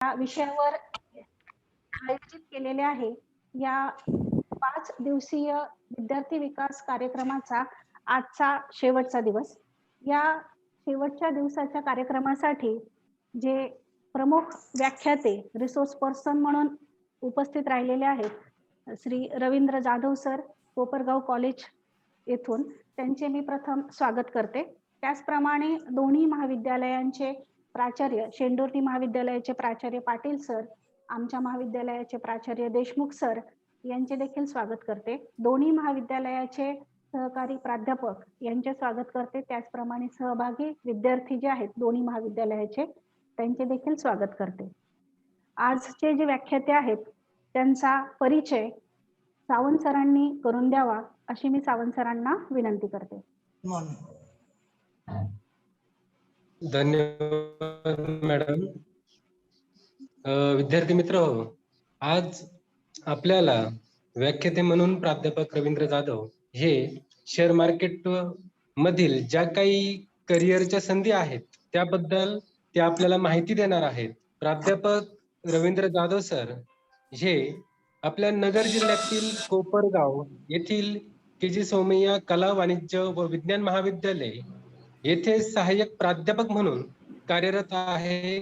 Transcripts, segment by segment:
या विषयावर आयोजित केलेले आहे. या 5 दिवसीय विद्यार्थी विकास कार्यक्रमाचा आजचा शेवटचा दिवस. या शेवटच्या दिवसाच्या कार्यक्रमासाठी जे प्रमुख व्याख्याते रिसोर्स पर्सन म्हणून उपस्थित राहिलेले आहेत श्री रवींद्र जाधव सर, कोपरगाव कॉलेज येथून, त्यांचे मी प्रथम स्वागत करते. त्याचप्रमाणे दोन्ही महाविद्यालयांचे प्राचार्य, शेंडोर्णी महाविद्यालयाचे प्राचार्य पाटील सर, आमच्या महाविद्यालयाचे प्राचार्य देशमुख सर यांचे देखील स्वागत करते. दोन्ही महाविद्यालयाचे सहकारी प्राध्यापक यांचे स्वागत करते. त्याचप्रमाणे सहभागी विद्यार्थी जे आहेत दोन्ही महाविद्यालयाचे, त्यांचे देखील स्वागत करते. आजचे जे व्याख्याते आहेत त्यांचा परिचय सावंत सरांनी करून द्यावा अशी मी सावंत सरांना विनंती करते. धन्यवाद मॅडम. विद्यार्थी मित्र, आज आपल्याला व्याख्याते म्हणून प्राध्यापक रवींद्र जाधव हे शेअर मार्केट मधील ज्या काही करिअरच्या संधी आहेत त्याबद्दल ते आपल्याला माहिती देणार आहेत. प्राध्यापक रवींद्र जाधव सर हे आपल्या नगर जिल्ह्यातील कोपरगाव येथील के.जी. सोमय्या कला, वाणिज्य व विज्ञान महाविद्यालय येथे सहाय्यक प्राध्यापक म्हणून कार्यरत आहे.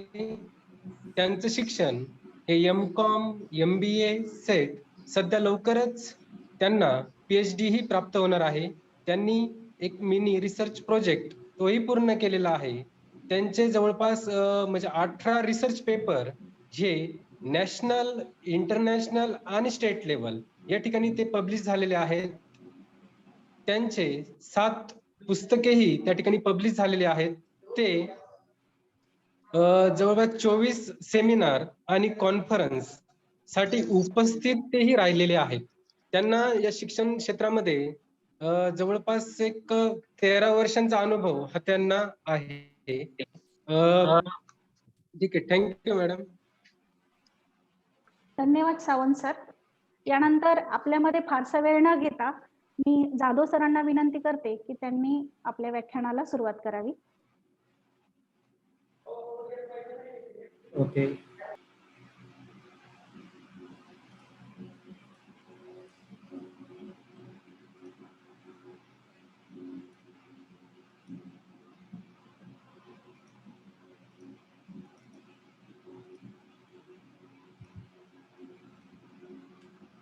त्यांचं शिक्षण हे M.Com, MBA, सेट, सध्या लवकरच त्यांना PhD ही प्राप्त होणार आहे. त्यांनी एक मिनी रिसर्च प्रोजेक्ट तोही पूर्ण केलेला आहे. त्यांचे जवळपास म्हणजे 18 रिसर्च पेपर जे नॅशनल, इंटरनॅशनल आणि स्टेट लेवल या ठिकाणी ते पब्लिश झालेले आहेत. त्यांचे 7 पुस्तकेही त्या ठिकाणी पब्लिश झालेले आहेत. ते जवळपास 24 सेमिनार आणि कॉन्फरन्स साठी उपस्थित तेही राहिलेले आहेत. त्यांना या शिक्षण क्षेत्रामध्ये जवळपास एक 13 वर्षांचा अनुभव हा त्यांना आहे. ठीक आहे, थँक्यू मॅडम. धन्यवाद सावंत सर. यानंतर आपल्यामध्ये फारसा वेळ न घेता मी जाधव सरांना विनंती करते की त्यांनी आपल्या व्याख्यानाला सुरुवात करावी. Okay.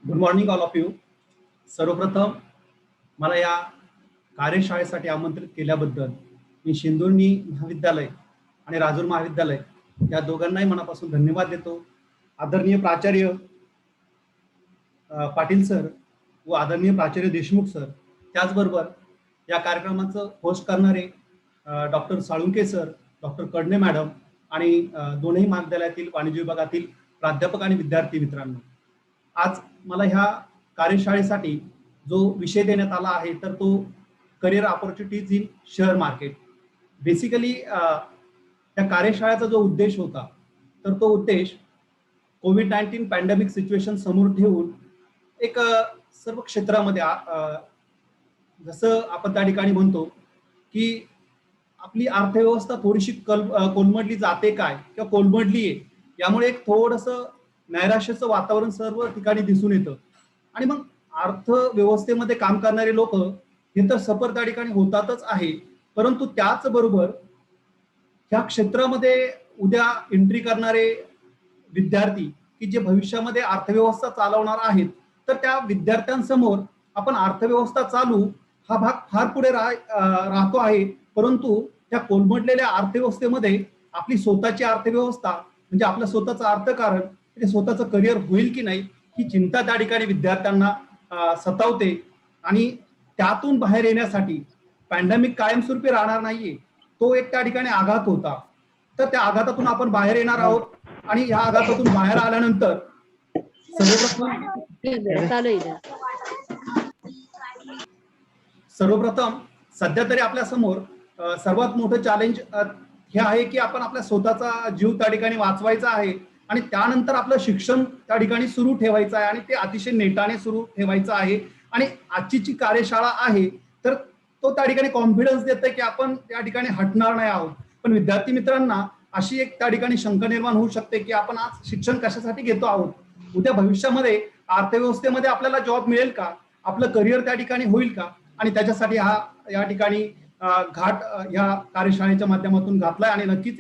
Good morning all of you. सर्वप्रथम मला या कार्यशाळेसाठी आमंत्रित केल्याबद्दल मी शेंदोर्णी महाविद्यालय आणि राजूर महाविद्यालय या दोघांनाही मनापासून धन्यवाद देतो. आदरणीय प्राचार्य पाटील सर व आदरणीय प्राचार्य देशमुख सर, त्याचबरोबर या कार्यक्रमाचं होस्ट करणारे doctor Salunke sir, doctor Kadne madam आणि दोन्ही महाविद्यालयातील वाणिज्य विभागातील प्राध्यापक आणि विद्यार्थी मित्रांनो, आज मला ह्या कार्यशाळेसाठी जो विषय देण्यात आला आहे तर तो career opportunities in share market. Basically त्या कार्यशाळेचा जो उद्देश होता तर तो उद्देश कोविड-19 पॅन्डेमिक सिच्युएशन समोर ठेवून एक सर्व क्षेत्रामध्ये जसं आपण त्या ठिकाणी म्हणतो की आपली अर्थव्यवस्था थोडीशी कोलमडली जाते काय किंवा कोलमडली आहे, यामुळे एक थोडंसं नैराश्याचं वातावरण सर्व ठिकाणी दिसून येतं. आणि मग अर्थव्यवस्थेमध्ये काम करणारे लोक हे तर सफर त्या ठिकाणी होतातच आहे, परंतु त्याचबरोबर ह्या क्षेत्रामध्ये उद्या एंट्री करणारे विद्यार्थी की जे भविष्यामध्ये अर्थव्यवस्था चालवणार आहेत, तर त्या विद्यार्थ्यांसमोर आपण अर्थव्यवस्था चालू हा भाग फार पुढे राहतो आहे, परंतु त्या कोलमडलेल्या अर्थव्यवस्थेमध्ये आपली स्वतःची अर्थव्यवस्था म्हणजे आपलं स्वतःचं अर्थकारण, ते स्वतःचं करिअर होईल की नाही ही चिंता त्या ठिकाणी विद्यार्थ्यांना सतावते. आणि त्यातून बाहेर येण्यासाठी पॅन्डेमिक कायमस्वरूपी राहणार नाहीये, तो एक त्या ठिकाणी आघात होता. तर त्या आघातातून आपण बाहेर येणार आहोत आणि या आघातातून बाहेर आल्यानंतर सर्वप्रथम सध्या तरी आपल्या समोर सर्वात मोठं चॅलेंज हे आहे की आपण आपल्या स्वतःचा जीव त्या ठिकाणी वाचवायचा आहे आणि त्यानंतर आपलं शिक्षण त्या ठिकाणी सुरू ठेवायचं आहे आणि ते अतिशय नेटाने सुरू ठेवायचं आहे. आणि आजची जी कार्यशाळा आहे तर तो त्या ठिकाणी कॉन्फिडन्स देतोय की आपण त्या ठिकाणी हटणार नाही आहोत. पण विद्यार्थी मित्रांना अशी एक त्या ठिकाणी शंका निर्माण होऊ शकते की आपण आज शिक्षण कशासाठी घेतो आहोत, उद्या भविष्यामध्ये अर्थव्यवस्थेमध्ये आपल्याला जॉब मिळेल का, आपलं करिअर त्या ठिकाणी होईल का, आणि त्याच्यासाठी या ठिकाणी घाट या कार्यशाळेच्या माध्यमातून घातलाय. आणि नक्कीच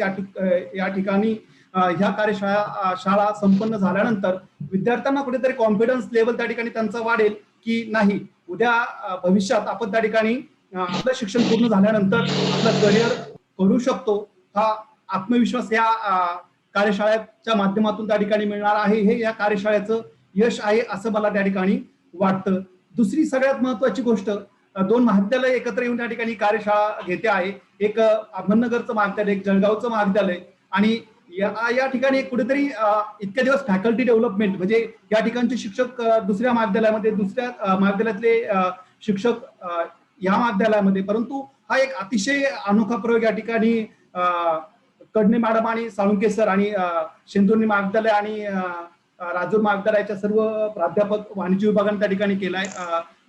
या ठिकाणी ह्या शाळा संपन्न झाल्यानंतर विद्यार्थ्यांना कुठेतरी कॉन्फिडन्स लेवल त्या ठिकाणी त्यांचा वाढेल की नाही, उद्या भविष्यात आपण त्या ठिकाणी आपलं शिक्षण पूर्ण झाल्यानंतर आपलं करिअर करू शकतो. हा आत्मविश्वास या कार्यशाळेच्या माध्यमातून त्या ठिकाणी मिळणार आहे. हे या कार्यशाळेचं यश आहे असं मला त्या ठिकाणी वाटतं. दुसरी सगळ्यात महत्वाची गोष्ट, दोन महाविद्यालय एकत्र येऊन त्या ठिकाणी कार्यशाळा घेते आहे. एक अहमदनगरचं महाविद्यालय, एक जळगावचं महाविद्यालय. आणि या ठिकाणी कुठेतरी इतके दिवस फॅकल्टी डेव्हलपमेंट म्हणजे या ठिकाणचे शिक्षक दुसऱ्या महाविद्यालयामध्ये, दुसऱ्या महाविद्यालयातले शिक्षक या महाविद्यालयामध्ये, परंतु हा एक अतिशय अनोखा प्रयोग या ठिकाणी कडणे मॅडम आणि साळुंके सर आणि शेंदुर्णी महाविद्यालय आणि राजूर महाविद्यालयाच्या सर्व प्राध्यापक वाणिज्य विभागाने त्या ठिकाणी केलाय,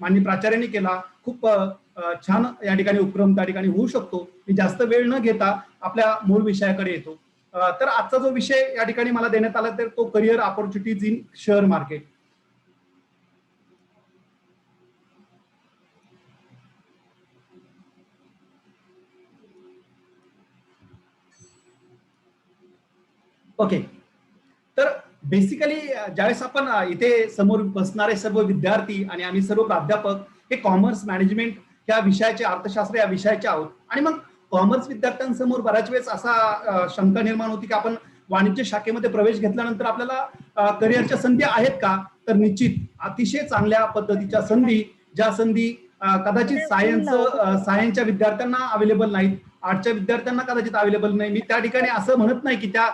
माननीय प्राचार्यांनी केला. खूप छान या ठिकाणी उपक्रम त्या ठिकाणी होऊ शकतो. मी जास्त वेळ न घेता आपल्या मूळ विषयाकडे येतो. तर आजचा जो विषय या ठिकाणी मला देण्यात आला तर तो career opportunities in share market. Okay, तर बेसिकली ज्यावेळेस आपण इथे समोर बसणारे सर्व विद्यार्थी आणि आम्ही सर्व प्राध्यापक हे कॉमर्स मॅनेजमेंट या विषयाचे, अर्थशास्त्र या विषयाचे आहोत. आणि मग कॉमर्स विद्यार्थ्यांसमोर बऱ्याच वेळेस असा शंका निर्माण होती की आपण वाणिज्य शाखेमध्ये प्रवेश घेतल्यानंतर आपल्याला करिअरच्या संधी आहेत का, तर निश्चित अतिशय चांगल्या पद्धतीच्या संधी, ज्या संधी कदाचित सायन्सच्या विद्यार्थ्यांना अवेलेबल नाहीत, आर्टच्या विद्यार्थ्यांना कदाचित अवेलेबल नाही. मी त्या ठिकाणी असं म्हणत नाही की त्या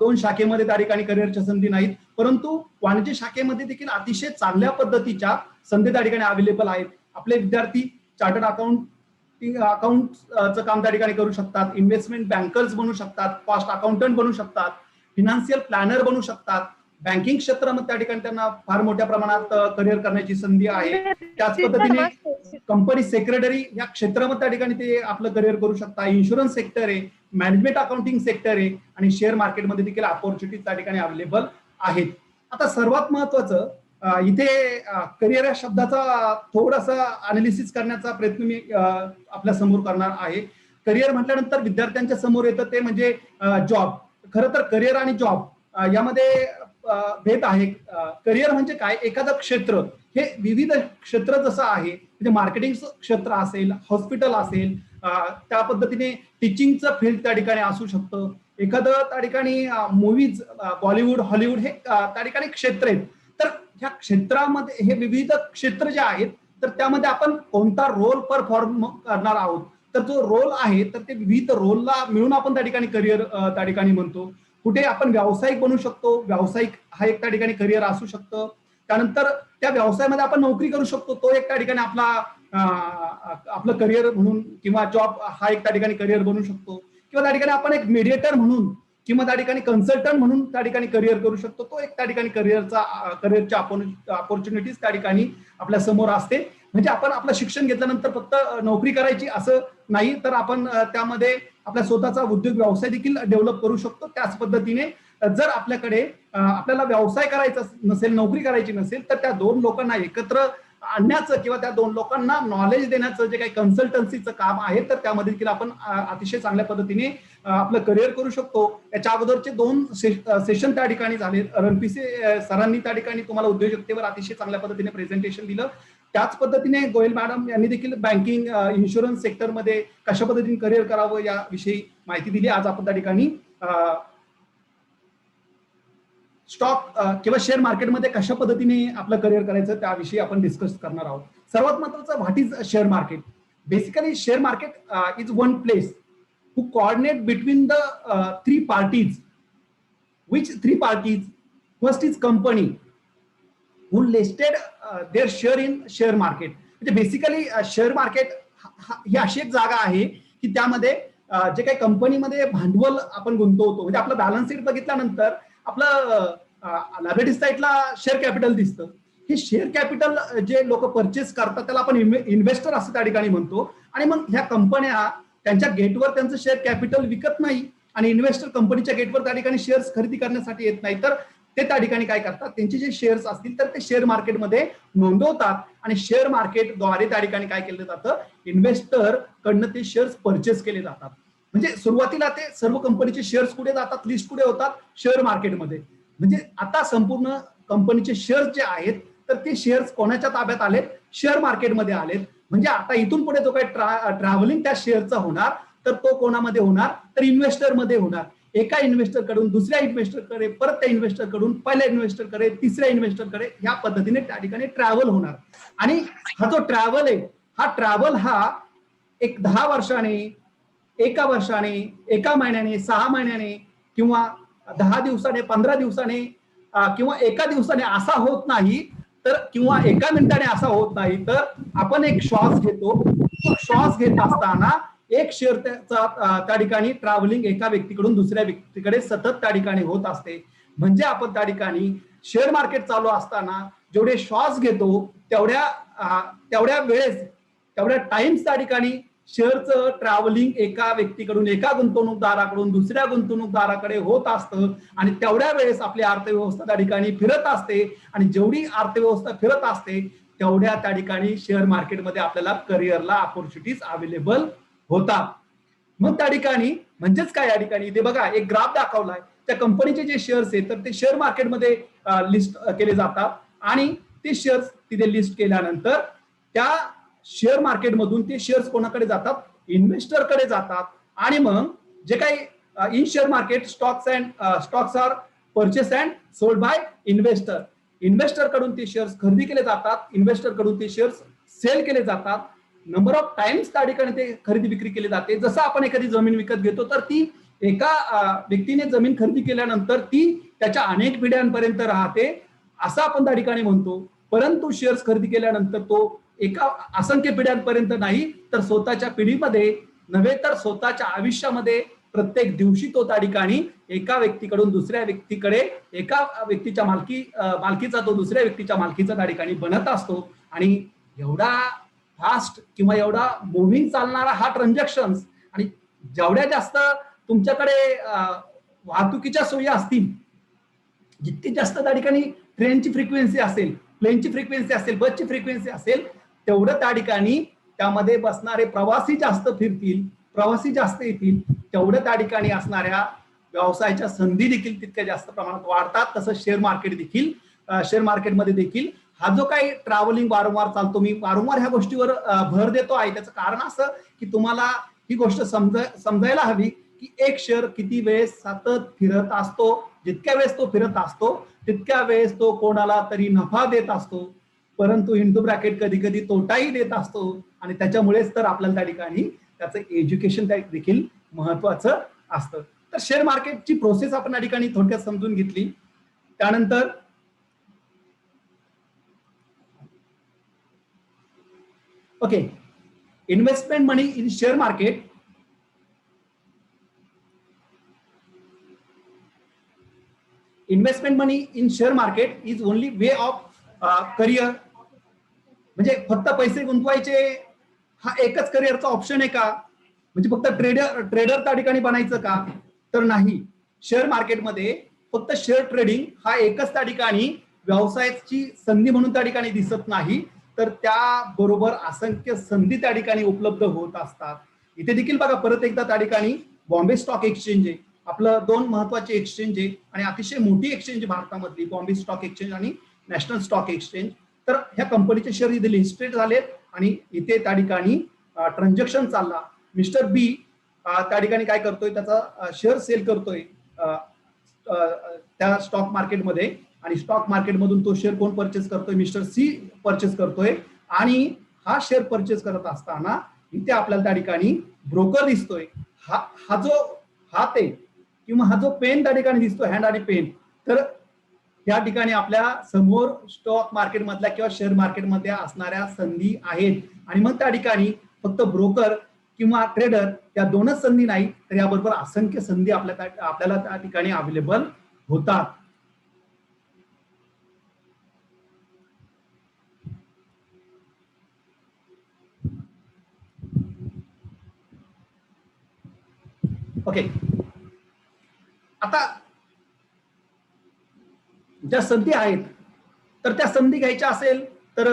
दोन शाखेमध्ये त्या ठिकाणी करिअरच्या संधी नाहीत, परंतु वाणिज्य शाखेमध्ये देखील अतिशय चांगल्या पद्धतीच्या संधी त्या ठिकाणी अवेलेबल आहेत. आपले विद्यार्थी चार्टर्ड अकाउंटचं काम त्या ठिकाणी करू शकतात, इन्व्हेस्टमेंट बँकर्स बनू शकतात, कॉस्ट अकाउंटंट बनू शकतात, फिनान्शियल प्लॅनर बनू शकतात. बँकिंग क्षेत्रामध्ये त्या ठिकाणी त्यांना फार मोठ्या प्रमाणात करिअर करण्याची संधी आहे. त्याच पद्धतीने कंपनी सेक्रेटरी या क्षेत्रामध्ये त्या ठिकाणी ते आपलं करिअर करू शकतात. इन्शुरन्स सेक्टर आहे, मॅनेजमेंट अकाउंटिंग सेक्टर आहे आणि शेअर मार्केटमध्ये देखील ऑपॉर्च्युनिटीज त्या ठिकाणी अवेलेबल आहेत. आता सर्वात महत्वाचं इथे करिअर या शब्दाचा थोडासा अनालिसिस करण्याचा प्रयत्न मी आपल्या समोर करणार आहे. करिअर म्हटल्यानंतर विद्यार्थ्यांच्या समोर येतं ते म्हणजे जॉब. खरं तर करिअर आणि जॉब यामध्ये भेद आहे. करिअर म्हणजे काय, एखादं क्षेत्र, हे विविध क्षेत्र जसं आहे म्हणजे मार्केटिंग क्षेत्र असेल, हॉस्पिटल असेल, त्या पद्धतीने टीचिंगचं फील्ड त्या ठिकाणी असू शकतं, एखादं त्या ठिकाणी मूवीज, बॉलिवूड, हॉलिवूड हे त्या ठिकाणी क्षेत्र आहेत. तर ह्या क्षेत्रामध्ये हे विविध क्षेत्र जे आहेत तर त्यामध्ये आपण कोणता रोल परफॉर्म करणार आहोत, तर जो रोल आहे तर ते विविध रोलला मिळून आपण त्या ठिकाणी करिअर त्या ठिकाणी म्हणतो. कुठे आपण व्यावसायिक बनू शकतो, व्यावसायिक हा एक त्या ठिकाणी करिअर असू शकतं. त्यानंतर त्या व्यवसायामध्ये आपण नोकरी करू शकतो, तो एक त्या ठिकाणी आपलं करिअर म्हणून, किंवा जॉब हा एक त्या ठिकाणी करिअर बनू शकतो. किंवा त्या ठिकाणी आपण एक मीडिएटर म्हणून किंवा त्या ठिकाणी कन्सल्टंट म्हणून त्या ठिकाणी करिअर करू शकतो, तो एक त्या ठिकाणी करिअरच्या ऑपॉर्च्युनिटीज त्या ठिकाणी आपल्या समोर असते. म्हणजे आपण आपलं शिक्षण घेतल्यानंतर फक्त नोकरी करायची असं नाही, तर आपण त्यामध्ये आपला स्वतःचा उद्योग व्यवसाय देखील डेव्हलप करू शकतो. त्याच पद्धतीने जर आपल्याला व्यवसाय करायचा नसेल, नोकरी करायची नसेल, तर त्या दोन लोकांना एकत्र आणण्याचं किंवा त्या दोन लोकांना नॉलेज देण्याचं जे काही कन्सल्टन्सीचं काम आहे तर त्यामध्ये देखील आपण अतिशय चांगल्या पद्धतीने आपलं करिअर करू शकतो. याच्या अगोदरचे 2 सेशन त्या ठिकाणी झाले. रणपिसे सरांनी त्या ठिकाणी तुम्हाला उद्योजकतेवर अतिशय चांगल्या पद्धतीने प्रेझेंटेशन दिलं. त्याच पद्धतीने गोयल मॅडम यांनी देखील बँकिंग, इन्शुरन्स सेक्टरमध्ये कशा पद्धतीने करिअर करावं याविषयी माहिती दिली. आज आपण त्या ठिकाणी स्टॉक किंवा शेअर मार्केटमध्ये कशा पद्धतीने आपलं करिअर करायचं त्याविषयी आपण डिस्कस करणार आहोत. सर्वात महत्त्वाचं, what is share market? Basically share market is one place who coordinate between the 3 parties. Which 3 parties? First is company who listed their share in share market. म्हणजे बेसिकली शेअर मार्केट ही अशी एक जागा आहे की त्यामध्ये जे काही कंपनीमध्ये भांडवल आपण गुंतवतो, म्हणजे आपलं बॅलन्स शीट बघितल्यानंतर आपलं लायबिलिटी साईडला शेअर कॅपिटल दिसतं. हे शेअर कॅपिटल जे लोक परचेस करतात त्याला आपण इन्व्हेस्टर असं त्या ठिकाणी म्हणतो. आणि मग ह्या कंपन्या त्यांच्या गेटवर त्यांचं शेअर कॅपिटल विकत नाही, आणि इन्व्हेस्टर कंपनीच्या गेटवर त्या ठिकाणी शेअर्स खरेदी करण्यासाठी येत नाही, तर ते त्या ठिकाणी काय करतात, त्यांचे जे शेअर्स असतील तर ते शेअर मार्केटमध्ये नोंदवतात आणि शेअर मार्केटद्वारे त्या ठिकाणी काय केलं जातं, इन्व्हेस्टर कडनं ते शेअर्स परचेस केले जातात. म्हणजे सुरुवातीला ते सर्व कंपनीचे शेअर्स कुठे जातात, लिस्ट कुठे होतात, शेअर मार्केटमध्ये. म्हणजे आता संपूर्ण कंपनीचे शेअर्स जे आहेत तर ते शेअर्स कोणाच्या ताब्यात आलेत, शेअर मार्केटमध्ये आलेत. म्हणजे आता इथून पुढे जो काही ट्रॅव्हलिंग त्या शेअरचा होणार तर तो कोणामध्ये होणार, तर इन्व्हेस्टर मध्ये होणार. एका इन्व्हेस्टर कडून दुसऱ्या इन्व्हेस्टरकडे, परत त्या इन्व्हेस्टर कडून पहिल्या इन्व्हेस्टरकडे, तिसऱ्या इन्व्हेस्टरकडे, या पद्धतीने त्या ठिकाणी ट्रॅव्हल होणार. आणि हा जो ट्रॅव्हल आहे, हा ट्रॅव्हल हा एक 10 वर्षाने, एका वर्षाने, एका महिन्याने, 6 महिन्याने किंवा 10 दिवसाने, 15 दिवसाने किंवा एका दिवसाने असा होत नाही, तर किंवा एका मिनिटाने असा होत नाही. तर आपण एक श्वास घेतो, श्वास घेत असताना एक शेअर त्या ठिकाणी ट्रॅव्हलिंग एका व्यक्तीकडून दुसऱ्या व्यक्तीकडे सतत त्या ठिकाणी होत असते. म्हणजे आपण त्या ठिकाणी शेअर मार्केट चालू असताना जेवढे श्वास घेतो तेवढ्या वेळेस, तेवढ्या टाइम्स त्या ठिकाणी शेअरचं ट्रॅव्हलिंग एका व्यक्तीकडून, एका गुंतवणूकदाराकडून दुसऱ्या गुंतवणूकदाराकडे होत असतं आणि तेवढ्या वेळेस आपली अर्थव्यवस्था त्या ठिकाणी फिरत असते. आणि जेवढी अर्थव्यवस्था फिरत असते तेवढ्या त्या ठिकाणी शेअर मार्केटमध्ये आपल्याला करिअरला अपॉर्च्युनिटीज अवेलेबल होतात. मग त्या ठिकाणी म्हणजेच काय, या ठिकाणी इथे बघा एक ग्राफ दाखवलाय, त्या कंपनीचे जे शेअर्स आहेत तर ते शेअर मार्केटमध्ये लिस्ट केले जातात आणि ते शेअर्स तिथे लिस्ट केल्यानंतर त्या शेअर मार्केटमधून ते शेअर्स कोणाकडे जातात, इन्व्हेस्टरकडे जातात. आणि मग जे काही in share market stocks are purchase and sold by investor. Investor कडून ते शेअर्स खरेदी केले जातात, इन्व्हेस्टर कडून ते शेअर्स सेल केले जातात. नंबर ऑफ टाइम्स त्या ठिकाणी ते खरेदी विक्री केली जाते. जसं आपण एखादी जमीन विकत घेतो तर ती एका व्यक्तीने जमीन खरेदी केल्यानंतर ती त्याच्या अनेक पिढ्यांपर्यंत राहते असं आपण त्या ठिकाणी म्हणतो. परंतु शेअर्स खरेदी केल्यानंतर तो एका असंख्य पिढ्यांपर्यंत नाही, तर स्वतःच्या पिढीमध्ये नव्हे तर स्वतःच्या आयुष्यामध्ये प्रत्येक दिवशी तो त्या ठिकाणी एका व्यक्तीकडून दुसऱ्या व्यक्तीकडे, एका व्यक्तीच्या मालकीचा तो दुसऱ्या व्यक्तीच्या मालकीचा त्या ठिकाणी बनत असतो. आणि एवढा फास्ट किंवा एवढा मुव्हिंग चालणारा हा ट्रान्झॅक्शन, आणि जेवढ्या जास्त तुमच्याकडे वाहतुकीच्या सोयी असतील, जितकी जास्त त्या ठिकाणी ट्रेनची फ्रिक्वेन्सी असेल, प्लेनची फ्रिक्वेन्सी असेल, बसची फ्रिक्वेन्सी असेल, तेवढं त्या ठिकाणी त्यामध्ये बसणारे प्रवासी जास्त फिरतील, प्रवासी जास्त येतील, तेवढं त्या ठिकाणी असणाऱ्या व्यवसायाच्या संधी देखील तितक्या जास्त प्रमाणात वाढतात. तसं शेअर मार्केट देखील, शेअर मार्केटमध्ये देखील हा जो काही ट्रॅव्हलिंग वारंवार चालतो, मी वारंवार ह्या गोष्टीवर भर देतो आहे. त्याचं कारण असं की तुम्हाला ही गोष्ट समजायला हवी की एक शेअर किती वेळेस सतत फिरत असतो. जितक्या वेळेस तो फिरत असतो तितक्या वेळेस तो कोणाला तरी नफा देत असतो, परंतु इंटू ब्रॅकेट कधी कधी तोटाही देत असतो. आणि त्याच्यामुळेच तर आपल्याला त्या ठिकाणी त्याचं एज्युकेशन देखील महत्वाचं असतं. तर शेअर मार्केटची प्रोसेस आपण या ठिकाणी थोडक्यात समजून घेतली. त्यानंतर okay, investment money in share market. Investment money in share market is only way of career. म्हणजे फक्त पैसे गुंतवायचे हा एकच करिअरचा ऑप्शन आहे का? म्हणजे फक्त ट्रेडर त्या ठिकाणी बनायचं का? तर नाही. शेअर मार्केटमध्ये फक्त शेअर ट्रेडिंग हा एकच त्या ठिकाणी व्यवसायाची संधी म्हणून त्या ठिकाणी दिसत नाही, तर त्याबरोबर असंख्य संधी त्या ठिकाणी उपलब्ध होत असतात. इथे देखील बघा परत एकदा त्या ठिकाणी बॉम्बे स्टॉक एक्सचेंज आहे आपलं, दोन महत्वाचे एक्सचेंज आहे आणि अतिशय मोठी एक्सचेंज भारतामधली, बॉम्बे स्टॉक एक्सचेंज आणि नॅशनल स्टॉक एक्सचेंज. तर ह्या कंपनीचे शेअर इथे लिस्टेड झालेत आणि इथे त्या ठिकाणी ट्रान्झॅक्शन चालला. मिस्टर बी त्या ठिकाणी काय करतोय, त्याचा शेअर सेल करतोय त्या स्टॉक मार्केटमध्ये, आणि स्टॉक मार्केटमधून तो शेअर कोण परचेस करतोय, मिस्टर सी परचेस करतोय. आणि हा शेअर परचेस करत असताना इथे आपल्याला त्या ठिकाणी ब्रोकर दिसतोय. हा जो हात आहे किंवा हा जो पेन त्या ठिकाणी दिसतो, हँड आणि पेन, तर या ठिकाणी आपल्या समोर स्टॉक मार्केट मधल्या किंवा शेअर मार्केटमध्ये असणाऱ्या संधी आहेत. आणि मग त्या ठिकाणी फक्त ब्रोकर किंवा ट्रेडर या दोनच संधी नाही, तर याबरोबर असंख्य संधी आपल्याला त्या ठिकाणी अवेलेबल होतात. ओके, आता ज्या संधी आहेत तर त्या संधी घ्यायच्या असेल तर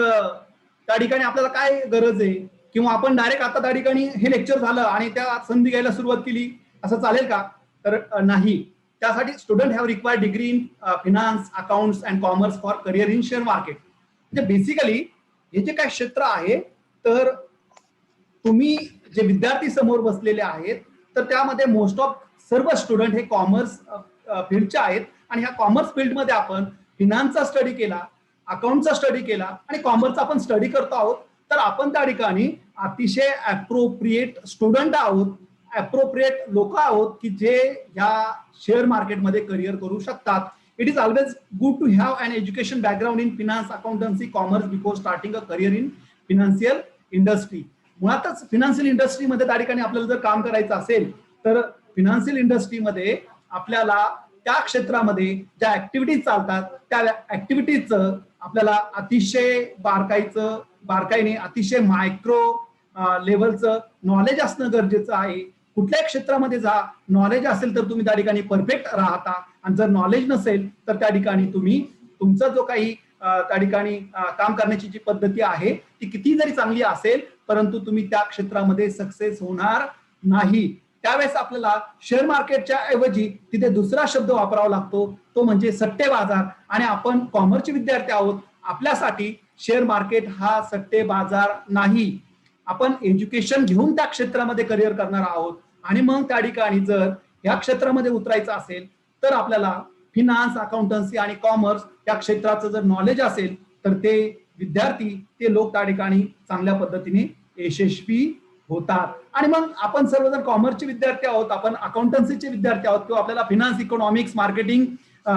त्या ठिकाणी आपल्याला काय गरज आहे, किंवा आपण डायरेक्ट आता त्या ठिकाणी हे लेक्चर झालं आणि त्या संधी घ्यायला सुरुवात केली असं चालेल का? तर नाही. त्यासाठी student have required degree in finance, accounts and commerce for career in share market. म्हणजे बेसिकली हे जे काय क्षेत्र आहे तर तुम्ही जे विद्यार्थी समोर बसलेले आहेत तर त्यामध्ये मोस्ट ऑफ सर्व स्टुडंट हे कॉमर्स फील्डचे आहेत आणि ह्या कॉमर्स फील्डमध्ये आपण फिनान्सचा स्टडी केला, अकाउंटचा स्टडी केला आणि कॉमर्सचा आपण स्टडी करतो आहोत. तर आपण त्या ठिकाणी अतिशय अप्रोप्रिएट स्टुडंट आहोत, अप्रोप्रिएट लोक आहोत की जे ह्या शेअर मार्केटमध्ये करिअर करू शकतात. It is always good to have an education background in finance, accountancy, commerce before starting a career in financial industry. मुळातच फिनान्शियल इंडस्ट्रीमध्ये त्या ठिकाणी आपल्याला जर काम करायचं असेल तर फिनान्शियल इंडस्ट्रीमध्ये आपल्याला त्या क्षेत्रामध्ये ज्या ऍक्टिव्हिटीज चालतात त्या ऍक्टिव्हिटीजचं आपल्याला अतिशय बारकाईने अतिशय मायक्रो लेवलचं नॉलेज असणं गरजेचं आहे. कुठल्याही क्षेत्रामध्ये जा, नॉलेज असेल तर तुम्ही त्या ठिकाणी परफेक्ट राहता आणि जर नॉलेज नसेल तर त्या ठिकाणी तुम्ही तुमचा जो काही त्या ठिकाणी काम करण्याची जी पद्धती आहे ती किती जरी चांगली असेल परंतु तुम्ही त्या क्षेत्रामध्ये सक्सेस होणार नाही. त्यावेळेस आपल्याला शेअर मार्केटच्या ऐवजी तिथे दुसरा शब्द वापरावा लागतो, तो म्हणजे सट्टे बाजार. आणि आपण कॉमर्सचे विद्यार्थी आहोत, आपल्यासाठी शेअर मार्केट हा सट्टे बाजार नाही. आपण एज्युकेशन घेऊन त्या क्षेत्रामध्ये करिअर करणार आहोत आणि मग त्या ठिकाणी जर या क्षेत्रामध्ये उतरायचं असेल तर आपल्याला फिनान्स, अकाउंटन्सी आणि कॉमर्स या क्षेत्राचं जर नॉलेज असेल तर ते विद्यार्थी, ते लोक त्या ठिकाणी चांगल्या पद्धतीने यशस्वी होतात. आणि मग आपण सर्वजण कॉमर्सचे विद्यार्थी आहोत, आपण अकाउंटन्सीचे विद्यार्थी आहोत किंवा आपल्याला फिनान्स, इकॉनॉमिक्स, मार्केटिंग,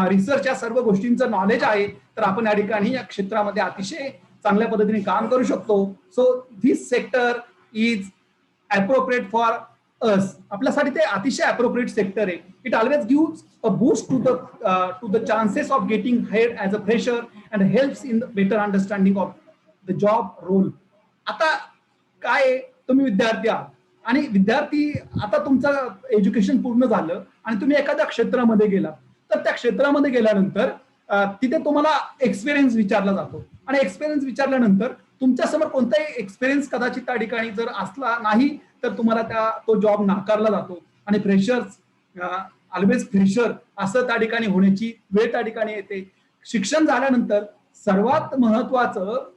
रिसर्च या सर्व गोष्टींचं नॉलेज आहे तर आपण या ठिकाणी या क्षेत्रामध्ये अतिशय चांगल्या पद्धतीने काम करू शकतो. So this sector is appropriate for us. आपल्यासाठी ते अतिशय अप्रोप्रिएट सेक्टर आहे. It always gives a boost to the chances of getting hired as a fresher and helps in better understanding of the job role. आता काय, तुम्ही विद्यार्थी आहात आणि विद्यार्थी आता तुमचं एज्युकेशन पूर्ण झालं आणि तुम्ही एखाद्या क्षेत्रामध्ये गेला तर त्या क्षेत्रामध्ये गेल्यानंतर तिथे तुम्हाला एक्सपिरियन्स विचारला जातो आणि एक्सपिरियन्स विचारल्यानंतर तुमच्या समोर कोणताही एक्सपिरियन्स कदाचित त्या ठिकाणी जर असला नाही तर तुम्हाला तो जॉब नाकारला जातो आणि फ्रेशर्स ऑलवेज फ्रेशर असं त्या ठिकाणी होण्याची वेळ त्या ठिकाणी येते. शिक्षण झाल्यानंतर सर्वात महत्वाचं